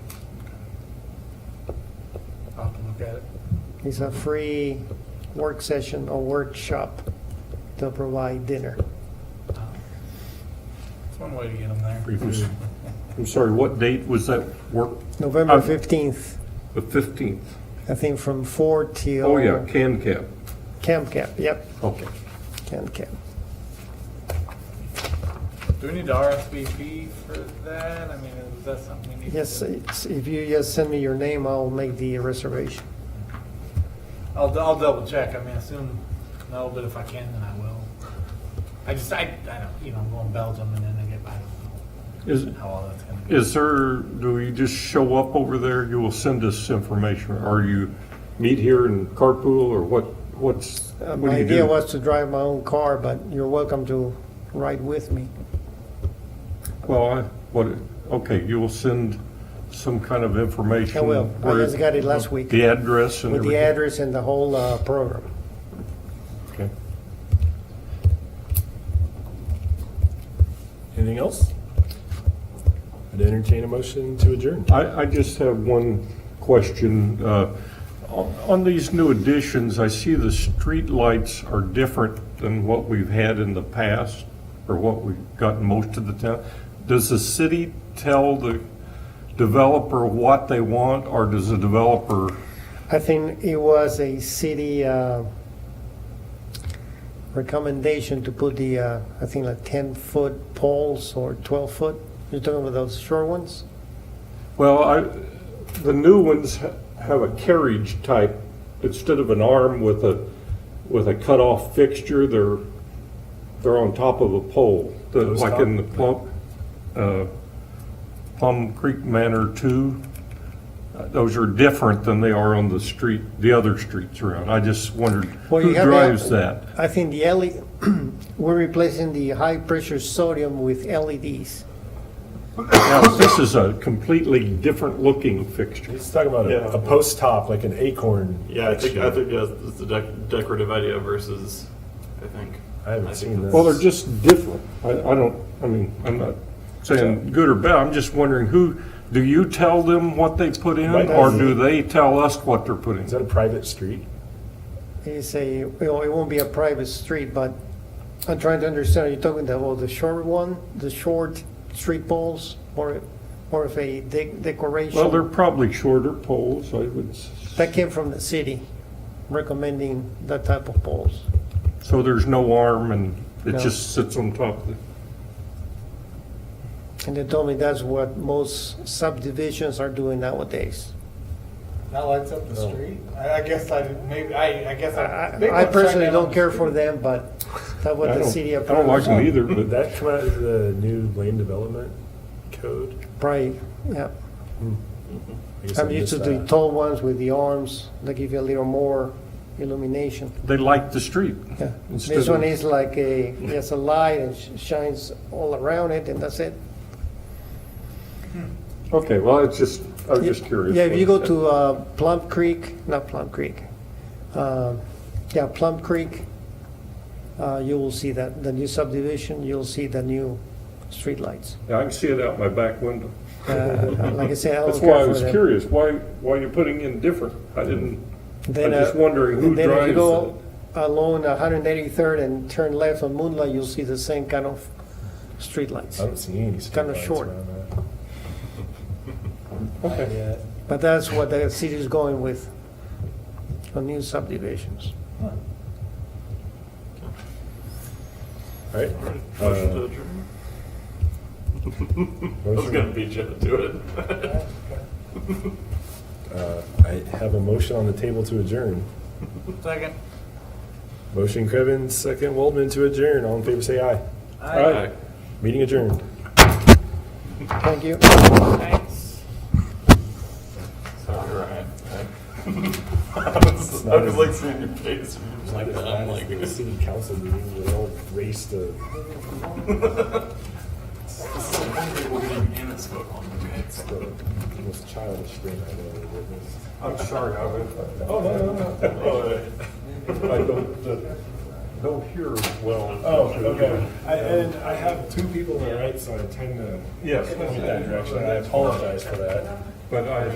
I'll have to look at it. It's a free work session or workshop. They'll provide dinner. It's one way to get them there. free food. I'm sorry, what date was that work? November 15th, The 15th? I think from 4 till. Oh, yeah, Can Cap. Camp Cap, yep, Okay. Camp Cap. Do we need to RSVP for that? I mean, is that something we need to Yes, do? if you just send me your name, I'll make the reservation. I'll double check. I mean, assume no, but if I can, then I will. I don't, I'm going Belgium and then I don't know how all that's going to be. Is there, do we just show up over there? You will send us information, or you meet here in carpool, or what's, what My do you idea do? was to drive my own car, but you're welcome to ride with me. Well, okay, you will send some kind of information. I will. I where- just got it last week. The address and With the everything? address and the whole program. Okay. Anything else? I'd entertain a motion to adjourn. I just have one question. On these new additions, I see the street lights are different than what we've had in the past, or what we've got in most of the town. Does the city tell the developer what they want, or does the developer? I think it was a city recommendation to put the, I think like 10-foot poles or 12-foot. You're talking about those short ones? Well, the new ones have a carriage type, instead of an arm with a cut-off fixture, they're on top of a pole. Those Like in the top? Plum Creek Manor 2. Those are different than they are on the other streets around. I just wondered, Well, who you have drives that? I think the we're replacing the high-pressure sodium with LEDs. Now, this is a completely different looking fixture. He's talking about Yeah. a post top, like an acorn. Yeah, I think fixture. yeah, it's the decorative idea versus, I think. I haven't seen this. Well, they're just different. I'm not saying good or bad. I'm just wondering do you tell them what they put in, Right. or do they tell us what they're putting? Is that a private street? It's it won't be a private street, but I'm trying to understand, are you talking about the short one, the short street poles, or if a decoration? Well, they're probably shorter poles, I would. That came from the city recommending that type of poles. So there's no arm and it No. just sits on top of it. And they told me that's what most subdivisions are doing nowadays. That lights up the No. street? I guess I, maybe, I guess I. big I ones personally shine down on don't the care street. for them, but that's what I the city don't like approved. them either, Would but that come out of the new lane development code? Probably, yeah. I guess I I'm used to missed the that. tall ones with the arms, they give you a little more illumination. they light the street. Yeah. Instead This of- one is like it's a light and shines all around it, and that's it. Okay, well, I was just curious. Yeah, if you go to Plum Creek, not Plum Creek, Plum Creek, you will see that, the new subdivision, you'll see the new streetlights. Yeah, I can see it out my back window. Like I said, I That's don't why I care for was them. curious, why you're putting in different? I didn't, Then, I'm just wondering who then if you drives go along 183rd and turn left on Moonlight, you'll see the same kind of streetlights. I don't see any Kinda streetlights short. around that. Okay. Yeah. But that's what the city is going with on new subdivisions. All right. Motion to adjourn. I was gonna beat you to it. I have a motion on the table to adjourn. Second. Motion Crevens, second Waldman to adjourn. All in favor, say aye. Aye. Meeting adjourned. Thank you. Thanks. Sorry, right. I was like seeing your face. You're just like that. I'm like, the city council meeting, we all race to. It's the most childish thing I've ever witnessed. I'm sorry, I went. Oh, no. I don't hear well. Oh, okay. And I have two people on the right, so I tend to Yes. point that direction. I apologize for that. But I